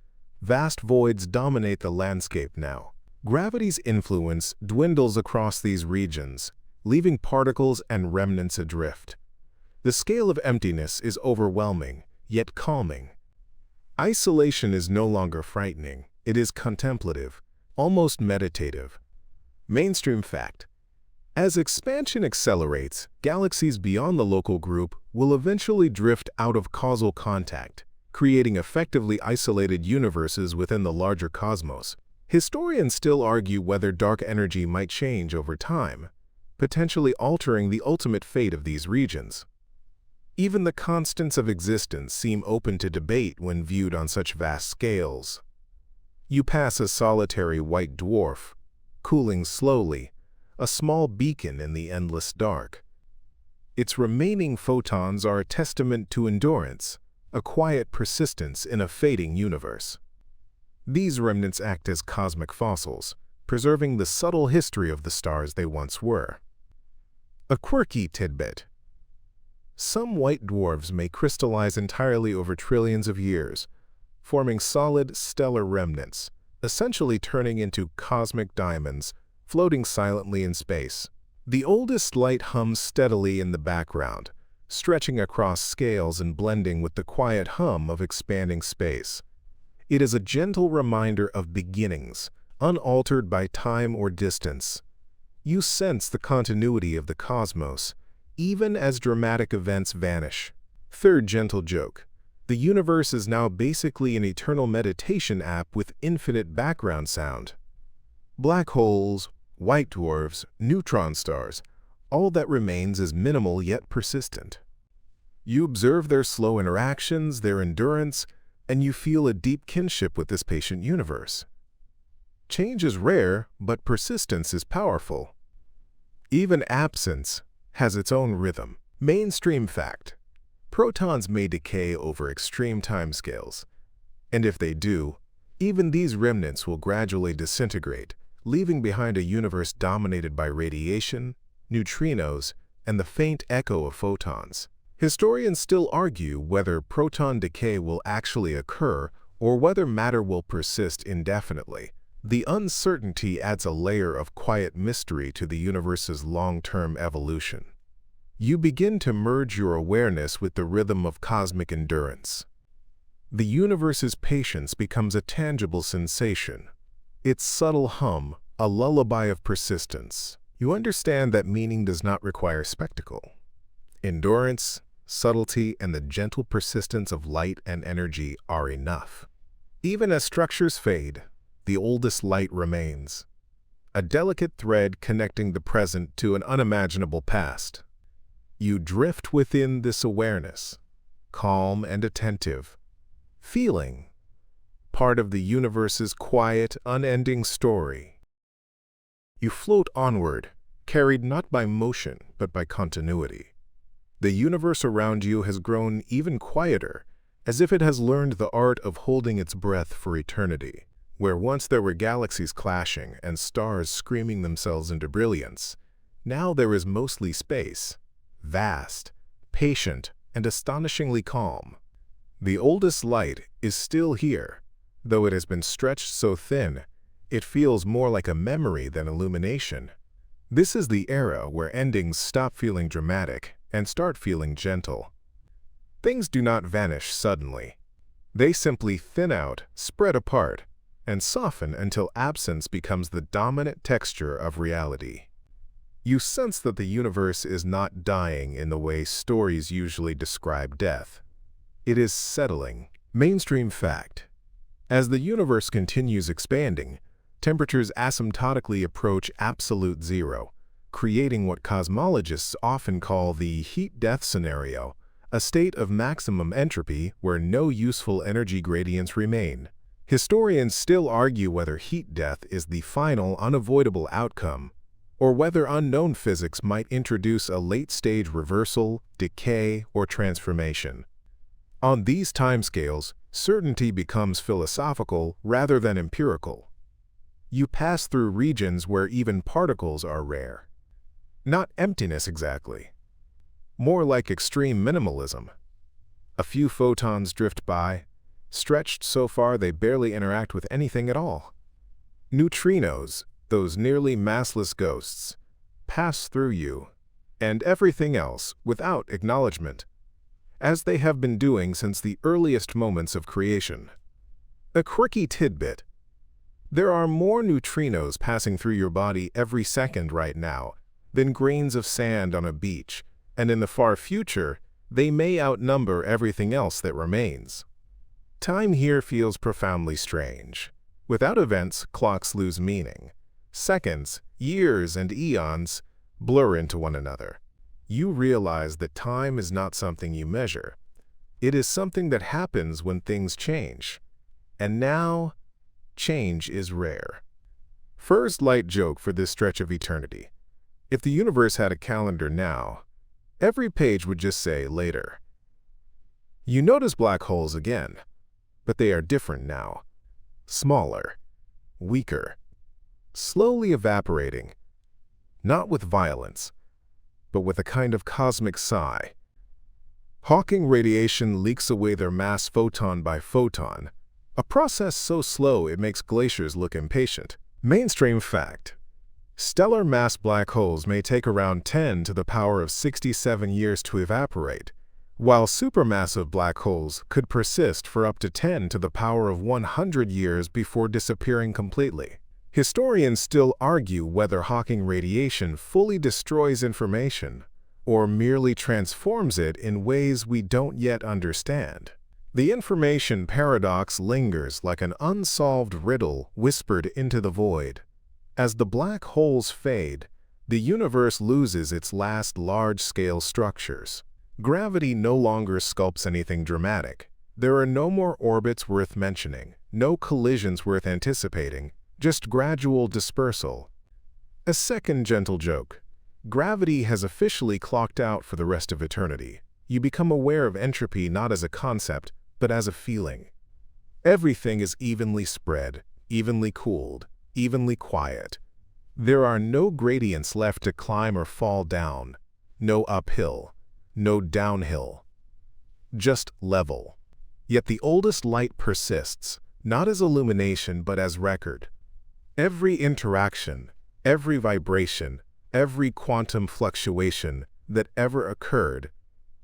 Vast voids dominate the landscape now. Gravity's influence dwindles across these regions, leaving particles and remnants adrift. The scale of emptiness is overwhelming, yet calming. Isolation is no longer frightening, it is contemplative, almost meditative. Mainstream fact. As expansion accelerates, galaxies beyond the local group will eventually drift out of causal contact, creating effectively isolated universes within the larger cosmos. Historians still argue whether dark energy might change over time, potentially altering the ultimate fate of these regions. Even the constants of existence seem open to debate when viewed on such vast scales. You pass a solitary white dwarf, cooling slowly, a small beacon in the endless dark. Its remaining photons are a testament to endurance, a quiet persistence in a fading universe. These remnants act as cosmic fossils, preserving the subtle history of the stars they once were. A quirky tidbit. Some white dwarfs may crystallize entirely over trillions of years, forming solid stellar remnants, essentially turning into cosmic diamonds, floating silently in space. The oldest light hums steadily in the background, stretching across scales and blending with the quiet hum of expanding space. It is a gentle reminder of beginnings, unaltered by time or distance. You sense the continuity of the cosmos, even as dramatic events vanish. Third gentle joke. The universe is now basically an eternal meditation app with infinite background sound. Black holes, white dwarfs, neutron stars, all that remains is minimal yet persistent. You observe their slow interactions, their endurance, and you feel a deep kinship with this patient universe. Change is rare, but persistence is powerful. Even absence has its own rhythm. Mainstream fact. Protons may decay over extreme timescales, and if they do, even these remnants will gradually disintegrate, leaving behind a universe dominated by radiation, neutrinos, and the faint echo of photons. Historians still argue whether proton decay will actually occur or whether matter will persist indefinitely. The uncertainty adds a layer of quiet mystery to the universe's long-term evolution. You begin to merge your awareness with the rhythm of cosmic endurance. The universe's patience becomes a tangible sensation, its subtle hum, a lullaby of persistence. You understand that meaning does not require spectacle. Endurance, subtlety, and the gentle persistence of light and energy are enough. Even as structures fade, the oldest light remains, a delicate thread connecting the present to an unimaginable past. You drift within this awareness, calm and attentive, feeling part of the universe's quiet, unending story. You float onward, carried not by motion but by continuity. The universe around you has grown even quieter, as if it has learned the art of holding its breath for eternity. Where once there were galaxies clashing and stars screaming themselves into brilliance, now there is mostly space, vast, patient, and astonishingly calm. The oldest light is still here, though it has been stretched so thin, it feels more like a memory than illumination. This is the era where endings stop feeling dramatic and start feeling gentle. Things do not vanish suddenly. They simply thin out, spread apart, and soften until absence becomes the dominant texture of reality. You sense that the universe is not dying in the way stories usually describe death. It is settling. Mainstream fact. As the universe continues expanding, temperatures asymptotically approach absolute zero, creating what cosmologists often call the heat death scenario, a state of maximum entropy where no useful energy gradients remain. Historians still argue whether heat death is the final, unavoidable outcome, or whether unknown physics might introduce a late-stage reversal, decay, or transformation. On these timescales, certainty becomes philosophical rather than empirical. You pass through regions where even particles are rare. Not emptiness exactly. More like extreme minimalism. A few photons drift by, stretched so far they barely interact with anything at all. Neutrinos, those nearly massless ghosts, pass through you, and everything else without acknowledgement, as they have been doing since the earliest moments of creation. A quirky tidbit. There are more neutrinos passing through your body every second right now than grains of sand on a beach, and in the far future, they may outnumber everything else that remains. Time here feels profoundly strange. Without events, clocks lose meaning. Seconds, years, and eons blur into one another. You realize that time is not something you measure. It is something that happens when things change. And now, change is rare. First light joke for this stretch of eternity. If the universe had a calendar now, every page would just say later. You notice black holes again, but they are different now. Smaller, weaker, slowly evaporating, not with violence, but with a kind of cosmic sigh. Hawking radiation leaks away their mass photon by photon, a process so slow it makes glaciers look impatient. Mainstream fact. Stellar mass black holes may take around 10 to the power of 67 years to evaporate, while supermassive black holes could persist for up to 10 to the power of 100 years before disappearing completely. Historians still argue whether Hawking radiation fully destroys information or merely transforms it in ways we don't yet understand. The information paradox lingers like an unsolved riddle whispered into the void. As the black holes fade, the universe loses its last large-scale structures. Gravity no longer sculpts anything dramatic. There are no more orbits worth mentioning, no collisions worth anticipating, just gradual dispersal. A second gentle joke. Gravity has officially clocked out for the rest of eternity. You become aware of entropy not as a concept, but as a feeling. Everything is evenly spread, evenly cooled, evenly quiet. There are no gradients left to climb or fall down, no uphill, no downhill. Just level. Yet the oldest light persists, not as illumination but as record. Every interaction, every vibration, every quantum fluctuation that ever occurred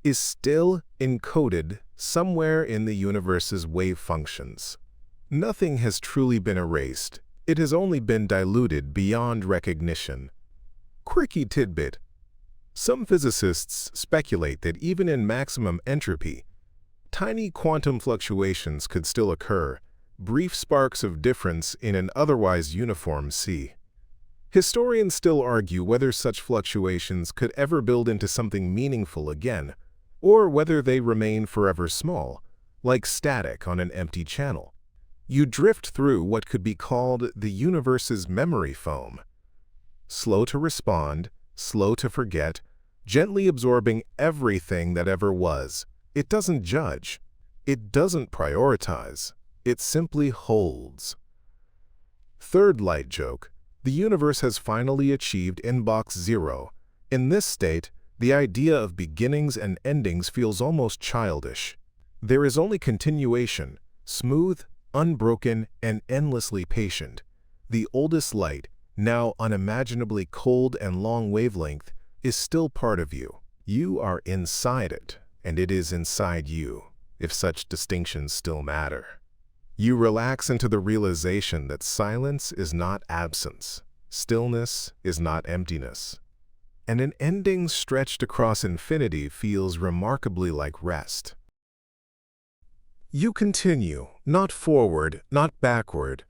is still encoded somewhere in the universe's wave functions. Nothing has truly been erased. It has only been diluted beyond recognition. Quirky tidbit. Some physicists speculate that even in maximum entropy, tiny quantum fluctuations could still occur, brief sparks of difference in an otherwise uniform sea. Historians still argue whether such fluctuations could ever build into something meaningful again, or whether they remain forever small, like static on an empty channel. You drift through what could be called the universe's memory foam. Slow to respond, slow to forget, gently absorbing everything that ever was. It doesn't judge. It doesn't prioritize. It simply holds. Third light joke. The universe has finally achieved inbox zero. In this state, the idea of beginnings and endings feels almost childish. There is only continuation, smooth, unbroken, and endlessly patient. The oldest light, now unimaginably cold and long wavelength, is still part of you. You are inside it, and it is inside you, if such distinctions still matter. You relax into the realization that silence is not absence, stillness is not emptiness, and an ending stretched across infinity feels remarkably like rest. You continue, not forward, not backward,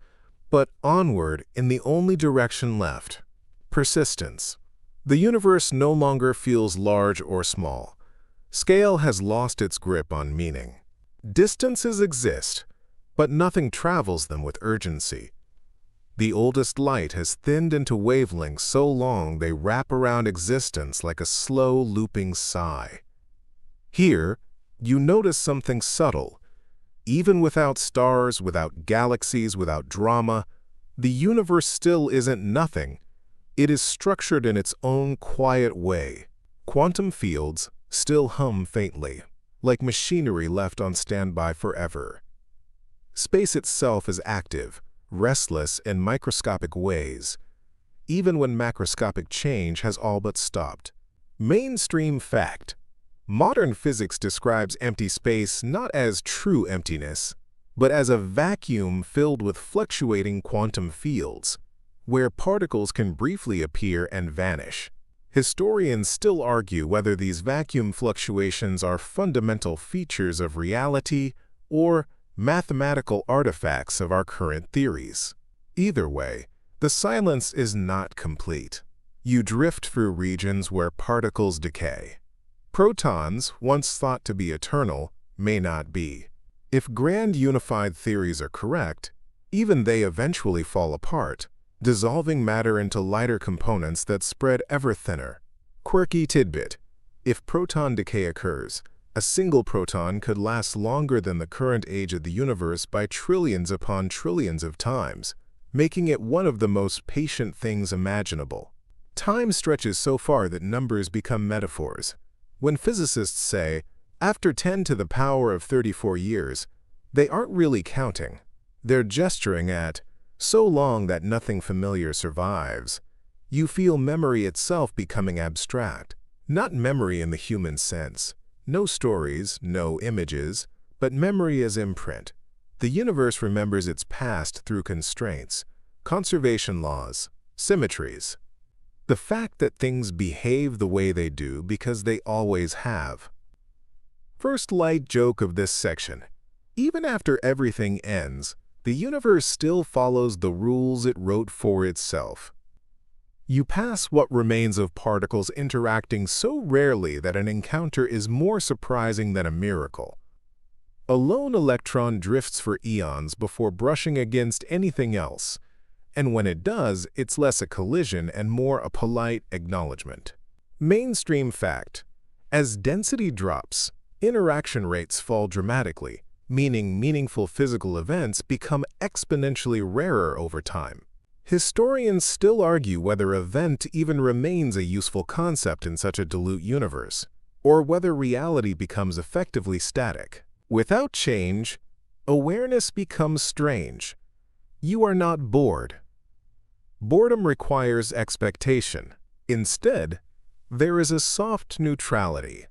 but onward in the only direction left: persistence. The universe no longer feels large or small. Scale has lost its grip on meaning. Distances exist, but nothing travels them with urgency. The oldest light has thinned into wavelengths so long they wrap around existence like a slow, looping sigh. Here, you notice something subtle. Even without stars, without galaxies, without drama, the universe still isn't nothing. It is structured in its own quiet way. Quantum fields still hum faintly, like machinery left on standby forever. Space itself is active, restless in microscopic ways, even when macroscopic change has all but stopped. Mainstream fact: modern physics describes empty space not as true emptiness, but as a vacuum filled with fluctuating quantum fields, where particles can briefly appear and vanish. Historians still argue whether these vacuum fluctuations are fundamental features of reality or mathematical artifacts of our current theories. Either way, the silence is not complete. You drift through regions where particles decay. Protons, once thought to be eternal, may not be. If grand unified theories are correct, even they eventually fall apart, dissolving matter into lighter components that spread ever thinner. Quirky tidbit: if proton decay occurs, a single proton could last longer than the current age of the universe by trillions upon trillions of times, making it one of the most patient things imaginable. Time stretches so far that numbers become metaphors. When physicists say, after 10 to the power of 34 years, they aren't really counting. They're gesturing at, so long that nothing familiar survives. You feel memory itself becoming abstract. Not memory in the human sense. No stories, no images, but memory as imprint. The universe remembers its past through constraints, conservation laws, symmetries. The fact that things behave the way they do because they always have. First light joke of this section: even after everything ends, the universe still follows the rules it wrote for itself. You pass what remains of particles interacting so rarely that an encounter is more surprising than a miracle. A lone electron drifts for eons before brushing against anything else, and when it does, it's less a collision and more a polite acknowledgement. Mainstream fact: as density drops, interaction rates fall dramatically, meaning meaningful physical events become exponentially rarer over time. Historians still argue whether event even remains a useful concept in such a dilute universe, or whether reality becomes effectively static. Without change, awareness becomes strange. You are not bored. Boredom requires expectation. Instead, there is a soft neutrality,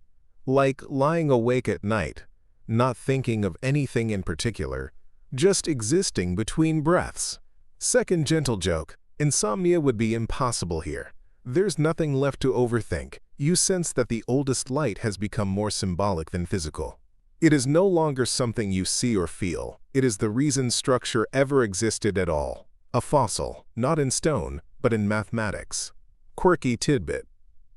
like lying awake at night, not thinking of anything in particular, just existing between breaths. Second gentle joke: insomnia would be impossible here. There's nothing left to overthink. You sense that the oldest light has become more symbolic than physical. It is no longer something you see or feel. It is the reason structure ever existed at all. A fossil, not in stone, but in mathematics. Quirky tidbit: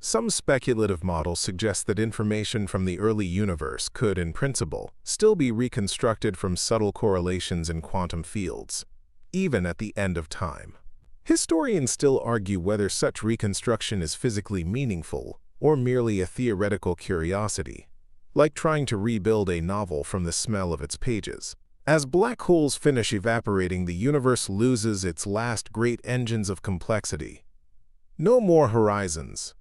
some speculative models suggest that information from the early universe could, in principle, still be reconstructed from subtle correlations in quantum fields, even at the end of time. Historians still argue whether such reconstruction is physically meaningful or merely a theoretical curiosity, like trying to rebuild a novel from the smell of its pages. As black holes finish evaporating, the universe loses its last great engines of complexity. No more horizons.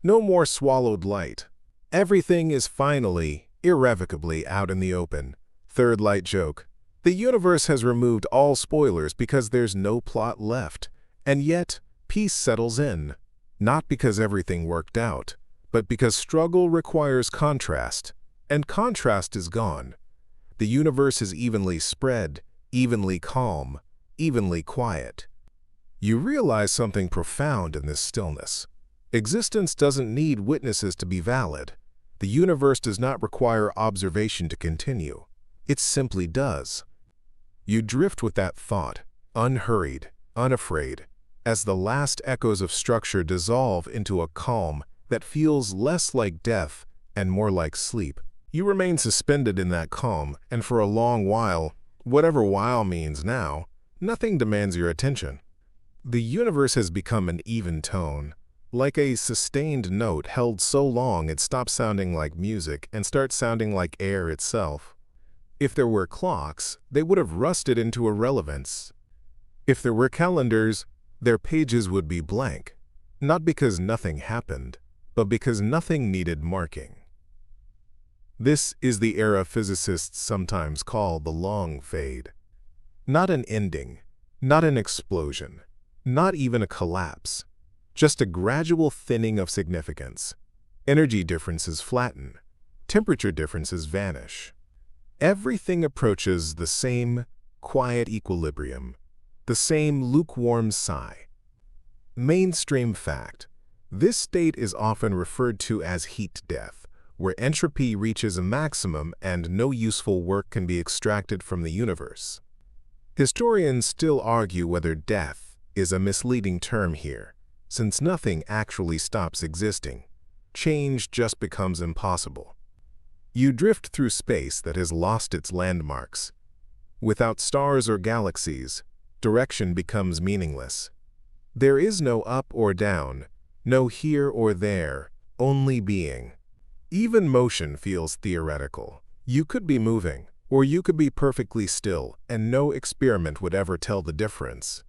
No more swallowed light. Everything is finally, irrevocably out in the open. Third light joke: the universe has removed all spoilers because there's no plot left, and yet peace settles in. Not because everything worked out, but because struggle requires contrast, and contrast is gone. The universe is evenly spread, evenly calm, evenly quiet. You realize something profound in this stillness. Existence doesn't need witnesses to be valid. The universe does not require observation to continue. It simply does. You drift with that thought, unhurried, unafraid, as the last echoes of structure dissolve into a calm that feels less like death and more like sleep. You remain suspended in that calm, and for a long while, whatever while means now, nothing demands your attention. The universe has become an even tone, like a sustained note held so long it stops sounding like music and starts sounding like air itself. If there were clocks, they would have rusted into irrelevance. If there were calendars, their pages would be blank, not because nothing happened, but because nothing needed marking. This is the era physicists sometimes call the long fade. Not an ending, not an explosion, not even a collapse, just a gradual thinning of significance. Energy differences flatten, temperature differences vanish. Everything approaches the same quiet equilibrium, the same lukewarm sigh. Mainstream fact: this state is often referred to as heat death, where entropy reaches a maximum and no useful work can be extracted from the universe. Historians still argue whether death is a misleading term here, since nothing actually stops existing. Change just becomes impossible. You drift through space that has lost its landmarks. Without stars or galaxies, direction becomes meaningless. There is no up or down, no here or there, only being. Even motion feels theoretical. You could be moving, or you could be perfectly still, and no experiment would ever tell the difference.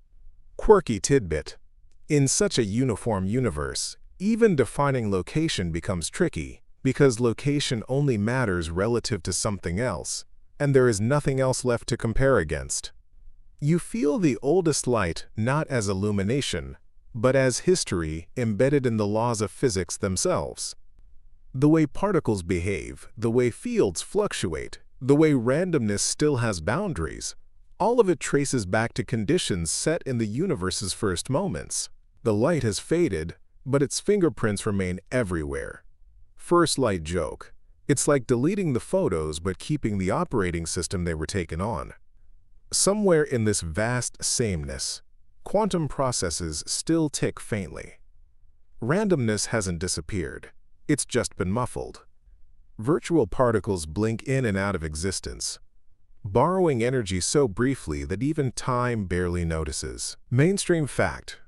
Quirky tidbit: in such a uniform universe, even defining location becomes tricky, because location only matters relative to something else, and there is nothing else left to compare against. You feel the oldest light not as illumination, but as history embedded in the laws of physics themselves. The way particles behave, the way fields fluctuate, the way randomness still has boundaries, all of it traces back to conditions set in the universe's first moments. The light has faded, but its fingerprints remain everywhere. First light joke: it's like deleting the photos but keeping the operating system they were taken on. Somewhere in this vast sameness, quantum processes still tick faintly. Randomness hasn't disappeared. It's just been muffled. Virtual particles blink in and out of existence, borrowing energy so briefly that even time barely notices. Mainstream fact: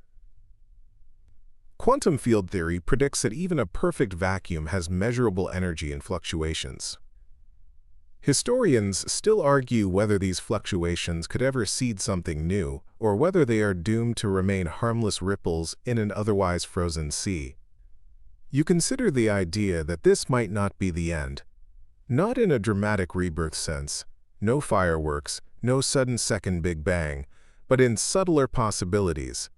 quantum field theory predicts that even a perfect vacuum has measurable energy and fluctuations. Historians still argue whether these fluctuations could ever seed something new, or whether they are doomed to remain harmless ripples in an otherwise frozen sea. You consider the idea that this might not be the end. Not in a dramatic rebirth sense, no fireworks, no sudden second Big Bang, but in subtler possibilities.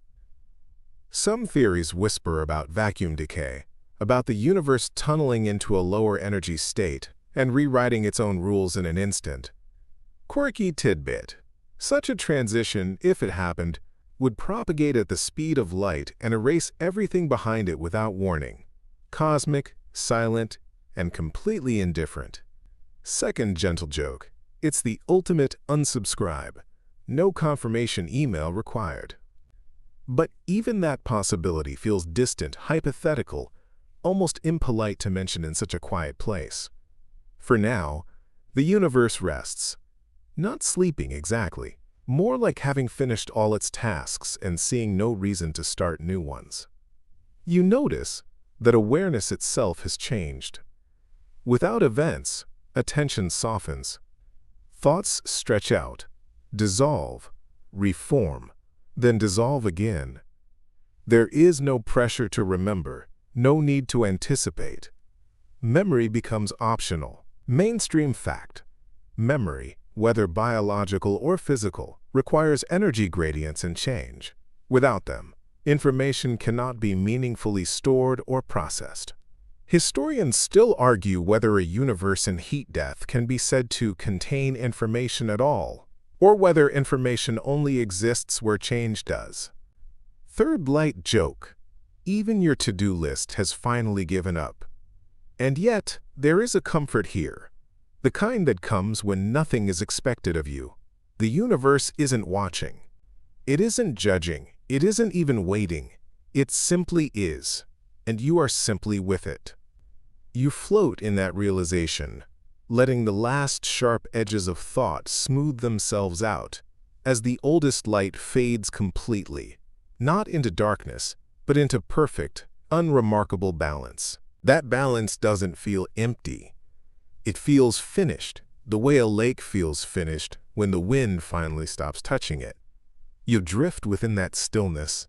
Some theories whisper about vacuum decay, about the universe tunneling into a lower energy state and rewriting its own rules in an instant. Quirky tidbit: such a transition, if it happened, would propagate at the speed of light and erase everything behind it without warning. Cosmic, silent, and completely indifferent. Second gentle joke: it's the ultimate unsubscribe. No confirmation email required. But even that possibility feels distant, hypothetical, almost impolite to mention in such a quiet place. For now, the universe rests. Not sleeping exactly, more like having finished all its tasks and seeing no reason to start new ones. You notice that awareness itself has changed. Without events, attention softens. Thoughts stretch out, dissolve, reform, then dissolve again. There is no pressure to remember, no need to anticipate. Memory becomes optional. Mainstream fact: memory, whether biological or physical, requires energy gradients and change. Without them, information cannot be meaningfully stored or processed. Historians still argue whether a universe in heat death can be said to contain information at all, or whether information only exists where change does. Third light joke. Even your to-do list has finally given up. And yet, there is a comfort here. The kind that comes when nothing is expected of you. The universe isn't watching. It isn't judging. It isn't even waiting. It simply is, and you are simply with it. You float in that realization, letting the last sharp edges of thought smooth themselves out as the oldest light fades completely, not into darkness, but into perfect, unremarkable balance. That balance doesn't feel empty. It feels finished, the way a lake feels finished when the wind finally stops touching it. You drift within that stillness,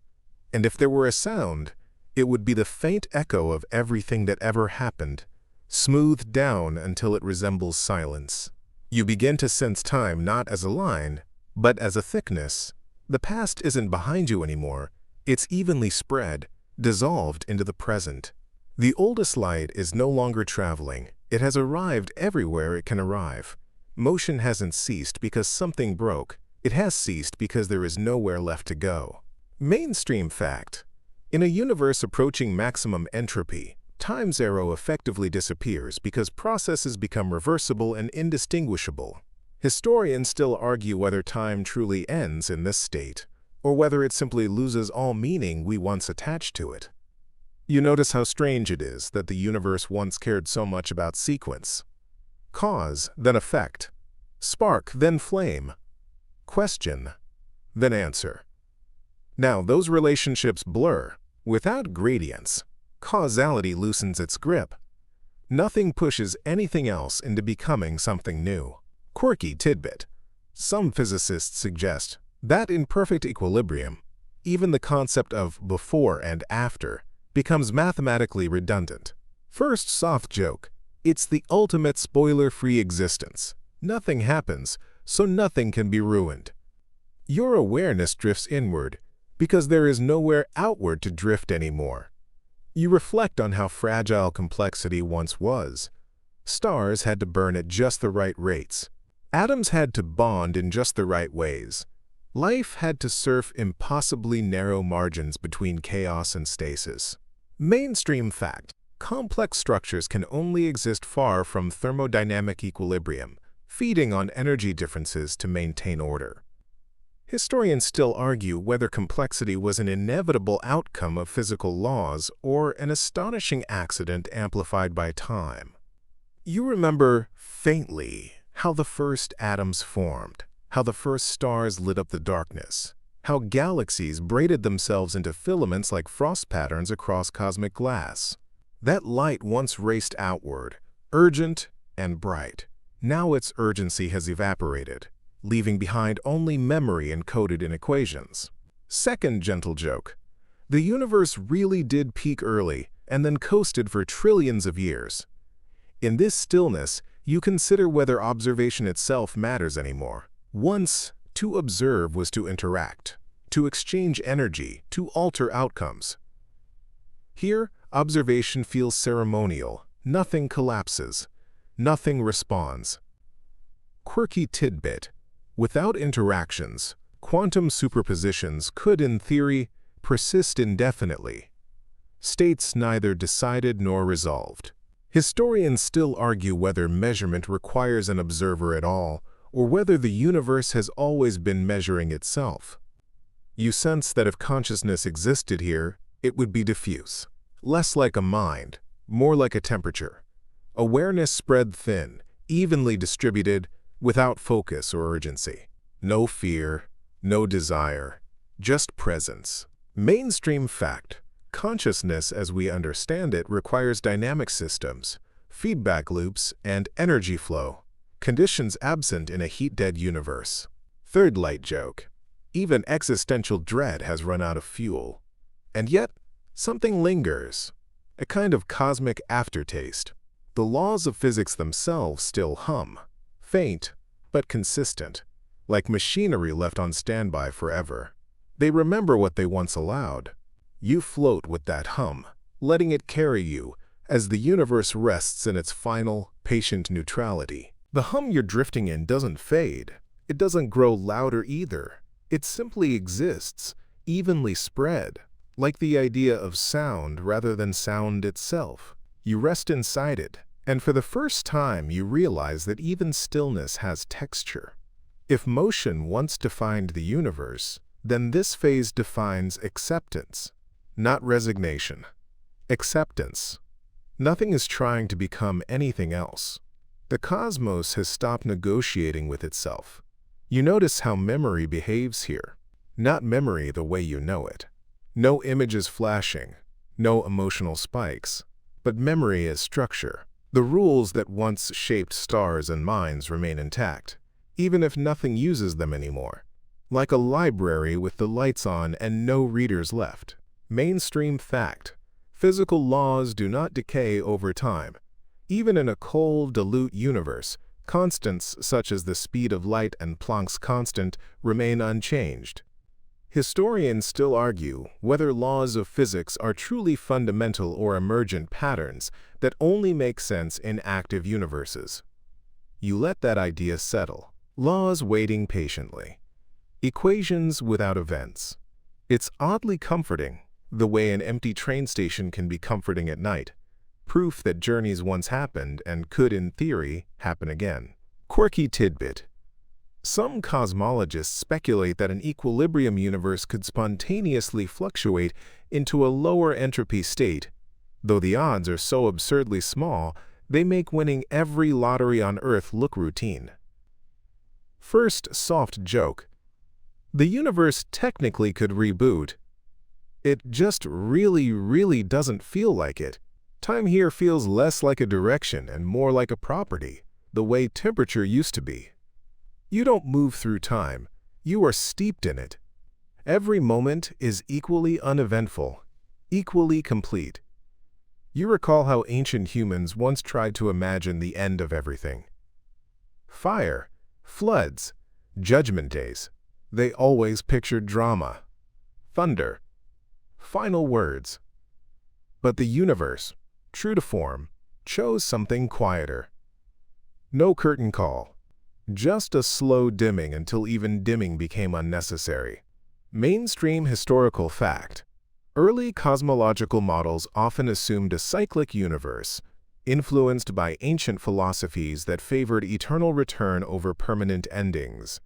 and if there were a sound, it would be the faint echo of everything that ever happened, smoothed down until it resembles silence. You begin to sense time not as a line, but as a thickness. The past isn't behind you anymore. It's evenly spread, dissolved into the present. The oldest light is no longer traveling. It has arrived everywhere it can arrive. Motion hasn't ceased because something broke. It has ceased because there is nowhere left to go. Mainstream fact. In a universe approaching maximum entropy, time zero effectively disappears because processes become reversible and indistinguishable. Historians still argue whether time truly ends in this state, or whether it simply loses all meaning we once attached to it. You notice how strange it is that the universe once cared so much about sequence. Cause, then effect. Spark, then flame. Question, then answer. Now, those relationships blur. Without gradients, causality loosens its grip. Nothing pushes anything else into becoming something new. Quirky tidbit. Some physicists suggest that in perfect equilibrium, even the concept of before and after becomes mathematically redundant. First soft joke. It's the ultimate spoiler-free existence. Nothing happens, so nothing can be ruined. Your awareness drifts inward because there is nowhere outward to drift anymore. You reflect on how fragile complexity once was. Stars had to burn at just the right rates. Atoms had to bond in just the right ways. Life had to surf impossibly narrow margins between chaos and stasis. Mainstream fact. Complex structures can only exist far from thermodynamic equilibrium, feeding on energy differences to maintain order. Historians still argue whether complexity was an inevitable outcome of physical laws or an astonishing accident amplified by time. You remember, faintly, how the first atoms formed, how the first stars lit up the darkness, how galaxies braided themselves into filaments like frost patterns across cosmic glass. That light once raced outward, urgent and bright. Now its urgency has evaporated, leaving behind only memory encoded in equations. Second gentle joke. The universe really did peak early and then coasted for trillions of years. In this stillness, you consider whether observation itself matters anymore. Once, to observe was to interact, to exchange energy, to alter outcomes. Here, observation feels ceremonial. Nothing collapses. Nothing responds. Quirky tidbit. Without interactions, quantum superpositions could, in theory, persist indefinitely. States neither decided nor resolved. Historians still argue whether measurement requires an observer at all, or whether the universe has always been measuring itself. You sense that if consciousness existed here, it would be diffuse, less like a mind, more like a temperature. Awareness spread thin, evenly distributed, without focus or urgency. No fear, no desire, just presence. Mainstream fact. Consciousness as we understand it requires dynamic systems, feedback loops, and energy flow, conditions absent in a heat-dead universe. Third light joke. Even existential dread has run out of fuel. And yet, something lingers, a kind of cosmic aftertaste. The laws of physics themselves still hum, faint but consistent, like machinery left on standby forever. They remember what they once allowed. You float with that hum, letting it carry you as the universe rests in its final, patient neutrality. The hum you're drifting in doesn't fade. It doesn't grow louder either. It simply exists, evenly spread, like the idea of sound rather than sound itself. You rest inside it, and for the first time you realize that even stillness has texture. If motion once defined the universe, then this phase defines acceptance, not resignation. Acceptance. Nothing is trying to become anything else. The cosmos has stopped negotiating with itself. You notice how memory behaves here. Not memory the way you know it. No images flashing, no emotional spikes, but memory as structure. The rules that once shaped stars and minds remain intact, even if nothing uses them anymore. Like a library with the lights on and no readers left. Mainstream fact. Physical laws do not decay over time. Even in a cold, dilute universe, constants such as the speed of light and Planck's constant remain unchanged. Historians still argue whether laws of physics are truly fundamental or emergent patterns that only make sense in active universes. You let that idea settle. Laws waiting patiently. Equations without events. It's oddly comforting, the way an empty train station can be comforting at night. Proof that journeys once happened and could, in theory, happen again. Quirky tidbit. Some cosmologists speculate that an equilibrium universe could spontaneously fluctuate into a lower entropy state. Though the odds are so absurdly small, they make winning every lottery on Earth look routine. First soft joke. The universe technically could reboot. It just really doesn't feel like it. Time here feels less like a direction and more like a property, the way temperature used to be. You don't move through time, you are steeped in it. Every moment is equally uneventful, equally complete. You recall how ancient humans once tried to imagine the end of everything. Fire, floods, judgment days. They always pictured drama, thunder, final words. But the universe, true to form, chose something quieter. No curtain call, just a slow dimming until even dimming became unnecessary. Mainstream historical fact. Early cosmological models often assumed a cyclic universe, influenced by ancient philosophies that favored eternal return over permanent endings.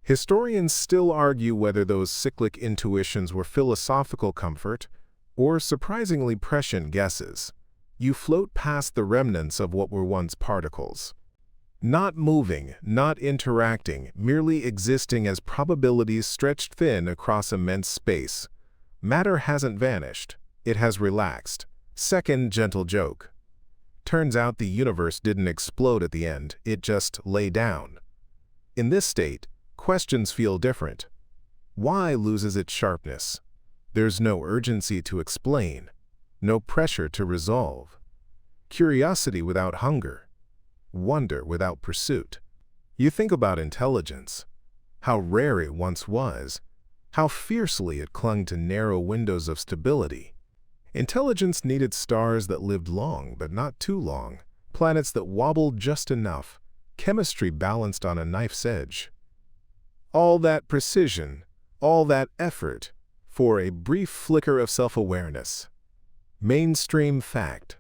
Historians still argue whether those cyclic intuitions were philosophical comfort or surprisingly prescient guesses. You float past the remnants of what were once particles. Not moving, not interacting, merely existing as probabilities stretched thin across immense space. Matter hasn't vanished, it has relaxed. Second gentle joke. Turns out the universe didn't explode at the end, it just lay down. In this state, questions feel different. Why loses its sharpness? There's no urgency to explain, no pressure to resolve. Curiosity without hunger, wonder without pursuit. You think about intelligence, how rare it once was, how fiercely it clung to narrow windows of stability. Intelligence needed stars that lived long but not too long, planets that wobbled just enough, chemistry balanced on a knife's edge. All that precision, all that effort, for a brief flicker of self-awareness. Mainstream fact.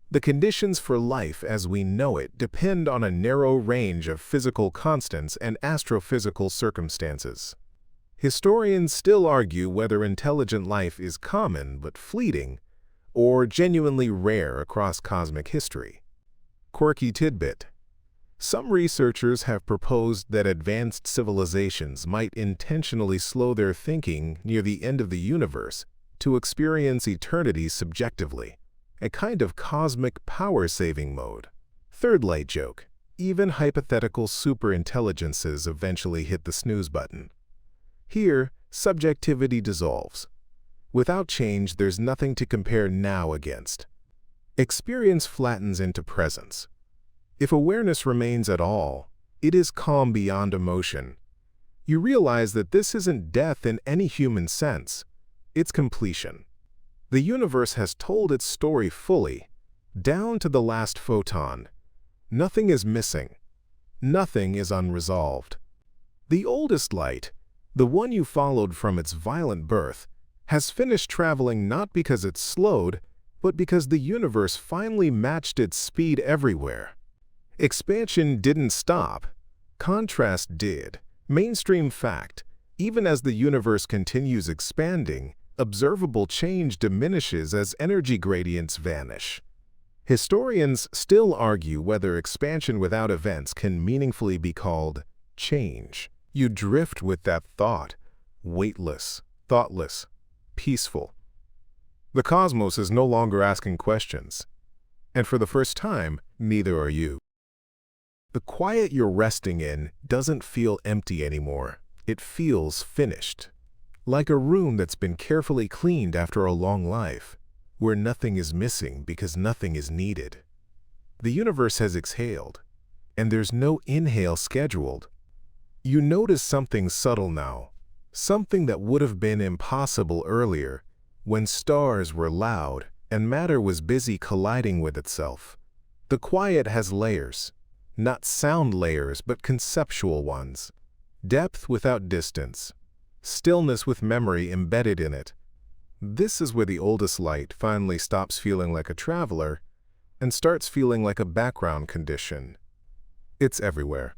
The conditions for life as we know it depend on a narrow range of physical constants and astrophysical circumstances. Historians still argue whether intelligent life is common but fleeting, or genuinely rare across cosmic history. Quirky tidbit. Some researchers have proposed that advanced civilizations might intentionally slow their thinking near the end of the universe to experience eternity subjectively, a kind of cosmic power-saving mode. Third light joke. Even hypothetical superintelligences eventually hit the snooze button. Here, subjectivity dissolves. Without change, there's nothing to compare now against. Experience flattens into presence. If awareness remains at all, it is calm beyond emotion. You realize that this isn't death in any human sense, it's completion. The universe has told its story fully, down to the last photon. Nothing is missing. Nothing is unresolved. The oldest light, the one you followed from its violent birth, has finished traveling not because it slowed, but because the universe finally matched its speed everywhere. Expansion didn't stop. Contrast did. Mainstream fact: even as the universe continues expanding, observable change diminishes as energy gradients vanish. Historians still argue whether expansion without events can meaningfully be called change. You drift with that thought, weightless, thoughtless, peaceful. The cosmos is no longer asking questions, and for the first time, neither are you. The quiet you're resting in doesn't feel empty anymore. It feels finished, like a room that's been carefully cleaned after a long life, where nothing is missing because nothing is needed. The universe has exhaled, and there's no inhale scheduled. You notice something subtle now, something that would have been impossible earlier, when stars were loud and matter was busy colliding with itself. The quiet has layers, not sound layers but conceptual ones. Depth without distance, stillness with memory embedded in it. This is where the oldest light finally stops feeling like a traveler and starts feeling like a background condition. It's everywhere,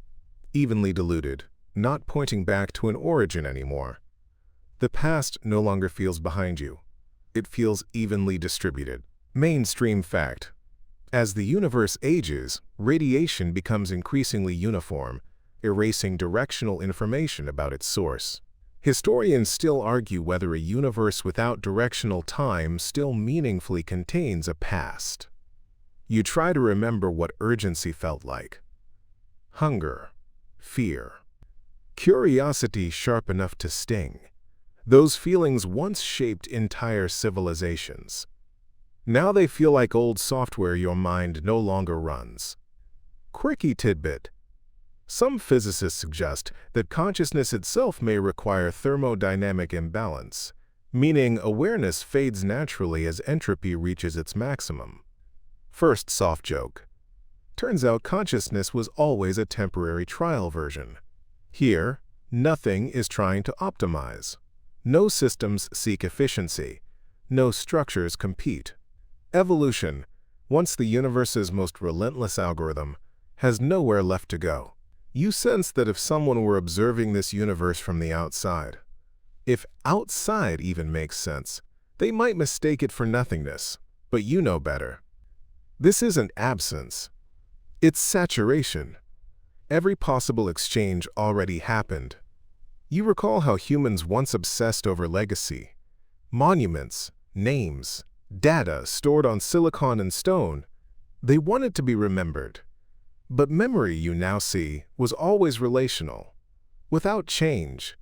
evenly diluted, not pointing back to an origin anymore. The past no longer feels behind you. It feels evenly distributed. Mainstream fact: as the universe ages, radiation becomes increasingly uniform, erasing directional information about its source. Historians still argue whether a universe without directional time still meaningfully contains a past. You try to remember what urgency felt like. Hunger, fear, curiosity sharp enough to sting. Those feelings once shaped entire civilizations. Now they feel like old software your mind no longer runs. Quirky tidbit: some physicists suggest that consciousness itself may require thermodynamic imbalance, meaning awareness fades naturally as entropy reaches its maximum. First soft joke: turns out consciousness was always a temporary trial version. Here, nothing is trying to optimize. No systems seek efficiency. No structures compete. Evolution, once the universe's most relentless algorithm, has nowhere left to go. You sense that if someone were observing this universe from the outside, if outside even makes sense, they might mistake it for nothingness, but you know better. This isn't absence. It's saturation. Every possible exchange already happened. You recall how humans once obsessed over legacy. Monuments, names, data stored on silicon and stone. They wanted to be remembered. But memory, you now see, was always relational. Without change,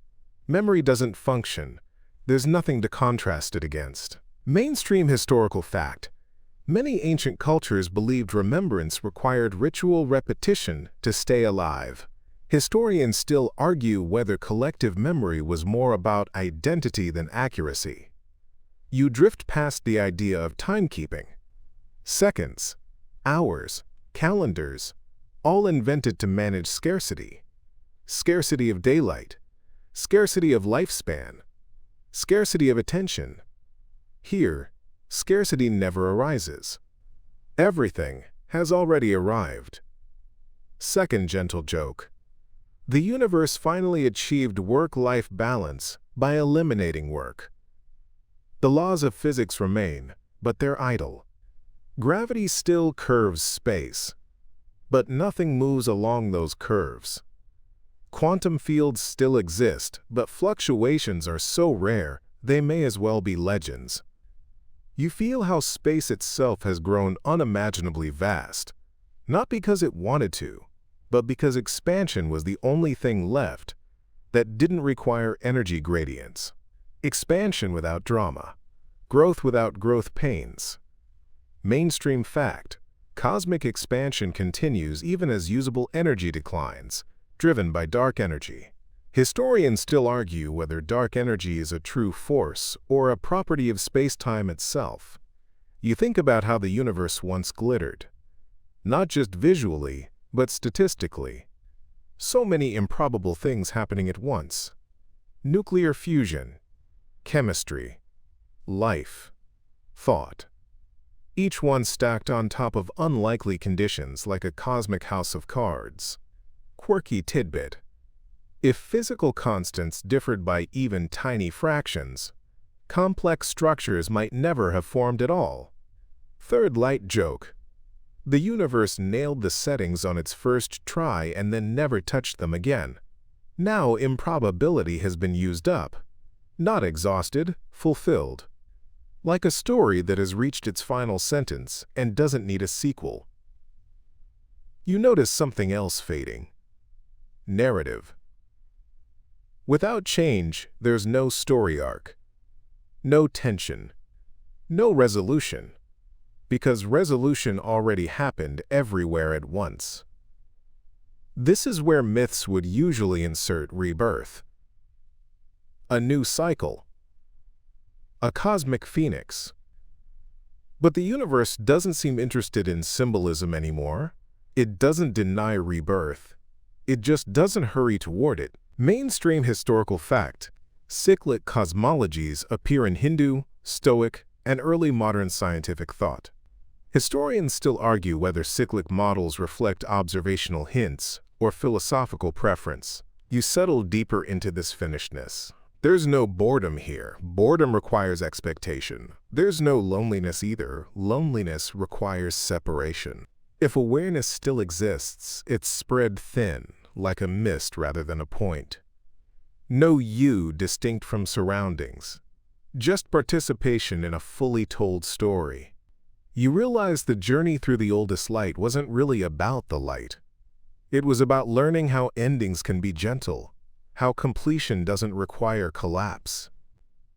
memory doesn't function. There's nothing to contrast it against. Mainstream historical fact: many ancient cultures believed remembrance required ritual repetition to stay alive. Historians still argue whether collective memory was more about identity than accuracy. You drift past the idea of timekeeping. Seconds, hours, calendars, all invented to manage scarcity. Scarcity of daylight, scarcity of lifespan, scarcity of attention. Here, scarcity never arises. Everything has already arrived. Second gentle joke: the universe finally achieved work-life balance by eliminating work. The laws of physics remain, but they're idle. Gravity still curves space, but nothing moves along those curves. Quantum fields still exist, but fluctuations are so rare they may as well be legends. You feel how space itself has grown unimaginably vast, not because it wanted to, but because expansion was the only thing left that didn't require energy gradients. Expansion without drama, growth without growth pains. Mainstream fact: cosmic expansion continues even as usable energy declines, driven by dark energy. Historians still argue whether dark energy is a true force or a property of space-time itself. You think about how the universe once glittered, not just visually, but statistically. So many improbable things happening at once. Nuclear fusion, chemistry, life, thought. Each one stacked on top of unlikely conditions like a cosmic house of cards. Quirky tidbit. If physical constants differed by even tiny fractions, complex structures might never have formed at all. Third light joke. The universe nailed the settings on its first try and then never touched them again. Now improbability has been used up. Not exhausted, fulfilled. Like a story that has reached its final sentence and doesn't need a sequel. You notice something else fading. Narrative. Without change, there's no story arc. No tension. No resolution. Because resolution already happened everywhere at once. This is where myths would usually insert rebirth. A new cycle. A cosmic phoenix. But the universe doesn't seem interested in symbolism anymore. It doesn't deny rebirth. It just doesn't hurry toward it. Mainstream historical fact. Cyclic cosmologies appear in Hindu, Stoic, and early modern scientific thought. Historians still argue whether cyclic models reflect observational hints or philosophical preference. You settle deeper into this finishedness. There's no boredom here. Boredom requires expectation. There's no loneliness either. Loneliness requires separation. If awareness still exists, it's spread thin, like a mist rather than a point. No you distinct from surroundings. Just participation in a fully told story. You realize the journey through the oldest light wasn't really about the light. It was about learning how endings can be gentle, how completion doesn't require collapse.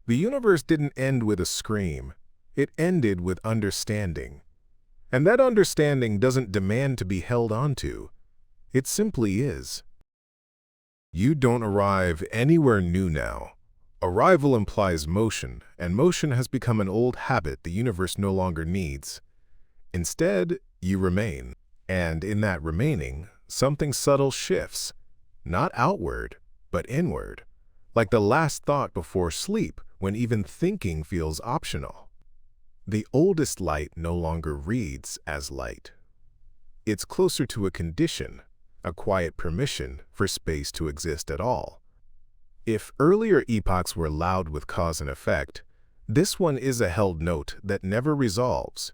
The universe didn't end with a scream. It ended with understanding. And that understanding doesn't demand to be held onto. It simply is. You don't arrive anywhere new now. Arrival implies motion, and motion has become an old habit the universe no longer needs. Instead, you remain. And in that remaining, something subtle shifts. Not outward, but inward. Like the last thought before sleep, when even thinking feels optional. The oldest light no longer reads as light. It's closer to a condition, a quiet permission for space to exist at all. If earlier epochs were loud with cause and effect, this one is a held note that never resolves,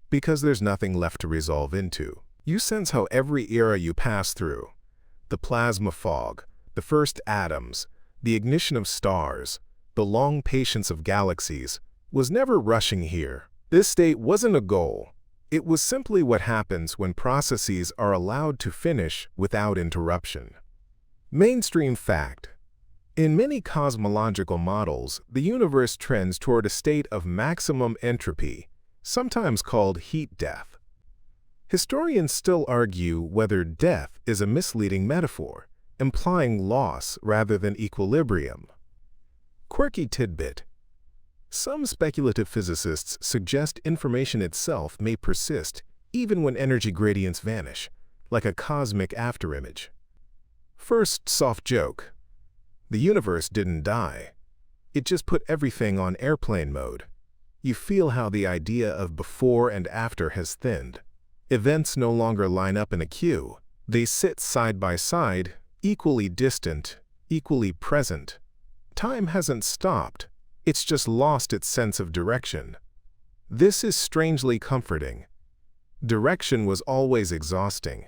because there's nothing left to resolve into. You sense how every era you pass through, the plasma fog, the first atoms, the ignition of stars, the long patience of galaxies, was never rushing here. This state wasn't a goal. It was simply what happens when processes are allowed to finish without interruption. Mainstream fact. In many cosmological models, the universe trends toward a state of maximum entropy, sometimes called heat death. Historians still argue whether death is a misleading metaphor, implying loss rather than equilibrium. Quirky tidbit. Some speculative physicists suggest information itself may persist even when energy gradients vanish, like a cosmic afterimage. First soft joke. The universe didn't die. It just put everything on airplane mode. You feel how the idea of before and after has thinned. Events no longer line up in a queue. They sit side by side, equally distant, equally present. Time hasn't stopped. It's just lost its sense of direction. This is strangely comforting. Direction was always exhausting.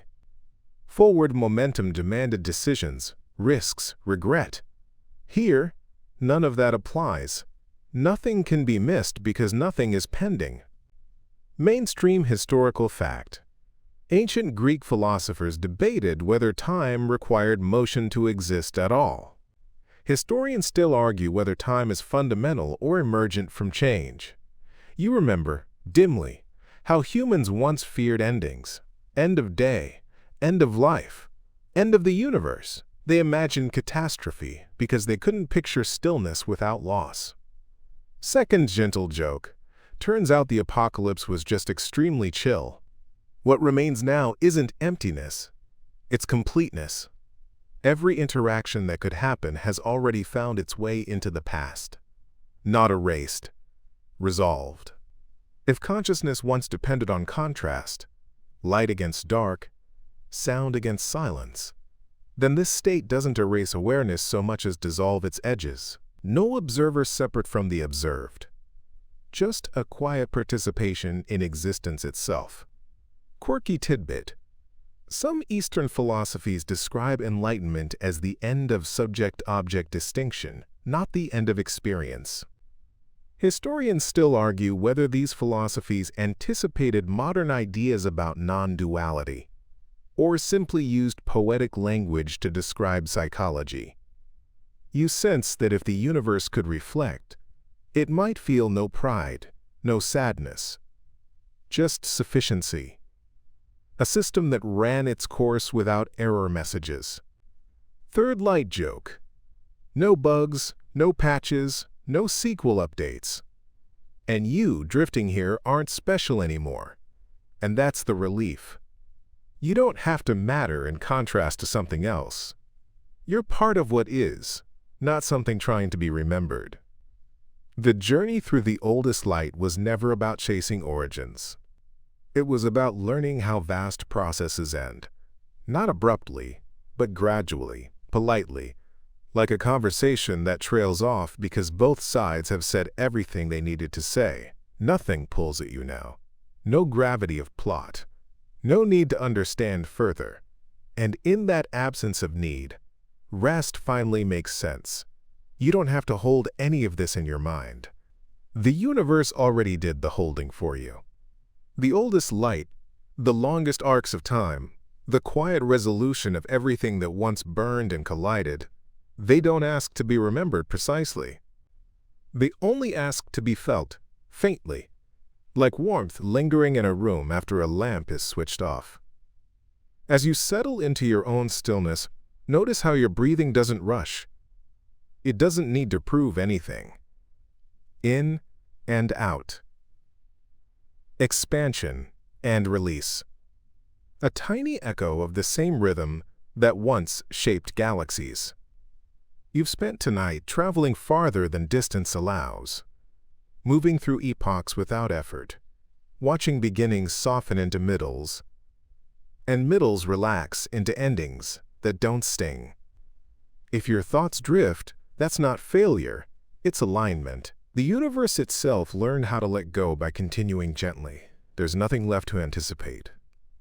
Forward momentum demanded decisions, risks, regret. Here, none of that applies. Nothing can be missed because nothing is pending. Mainstream historical fact. Ancient Greek philosophers debated whether time required motion to exist at all. Historians still argue whether time is fundamental or emergent from change. You remember, dimly, how humans once feared endings. End of day, end of life, end of the universe. They imagined catastrophe because they couldn't picture stillness without loss. Second gentle joke. Turns out the apocalypse was just extremely chill. What remains now isn't emptiness, it's completeness. Every interaction that could happen has already found its way into the past. Not erased, resolved. If consciousness once depended on contrast, light against dark, sound against silence, then this state doesn't erase awareness so much as dissolve its edges. No observer separate from the observed. Just a quiet participation in existence itself. Quirky tidbit. Some Eastern philosophies describe enlightenment as the end of subject-object distinction, not the end of experience. Historians still argue whether these philosophies anticipated modern ideas about non-duality, or simply used poetic language to describe psychology. You sense that if the universe could reflect, it might feel no pride, no sadness, just sufficiency. A system that ran its course without error messages. Third light joke. No bugs, no patches, no sequel updates. And you, drifting here, aren't special anymore. And that's the relief. You don't have to matter in contrast to something else. You're part of what is, not something trying to be remembered. The journey through the oldest light was never about chasing origins. It was about learning how vast processes end, not abruptly, but gradually, politely, like a conversation that trails off because both sides have said everything they needed to say. Nothing pulls at you now. No gravity of plot. No need to understand further. And in that absence of need, rest finally makes sense. You don't have to hold any of this in your mind. The universe already did the holding for you. The oldest light, the longest arcs of time, the quiet resolution of everything that once burned and collided, they don't ask to be remembered precisely. They only ask to be felt, faintly, like warmth lingering in a room after a lamp is switched off. As you settle into your own stillness, notice how your breathing doesn't rush. It doesn't need to prove anything. In and out. Expansion and release. A tiny echo of the same rhythm that once shaped galaxies. You've spent tonight traveling farther than distance allows, moving through epochs without effort, watching beginnings soften into middles, and middles relax into endings that don't sting. If your thoughts drift, that's not failure, it's alignment. The universe itself learned how to let go by continuing gently. There's nothing left to anticipate.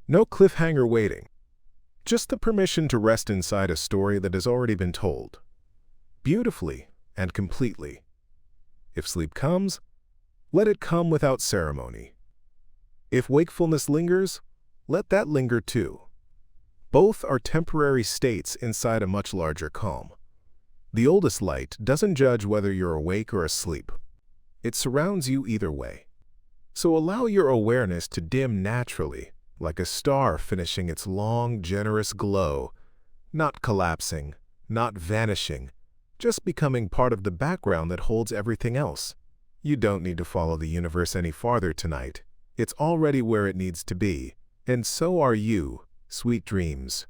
No cliffhanger waiting. Just the permission to rest inside a story that has already been told. Beautifully and completely. If sleep comes, let it come without ceremony. If wakefulness lingers, let that linger too. Both are temporary states inside a much larger calm. The oldest light doesn't judge whether you're awake or asleep. It surrounds you either way. So allow your awareness to dim naturally, like a star finishing its long, generous glow, not collapsing, not vanishing, just becoming part of the background that holds everything else. You don't need to follow the universe any farther tonight. It's already where it needs to be, and so are you. Sweet dreams.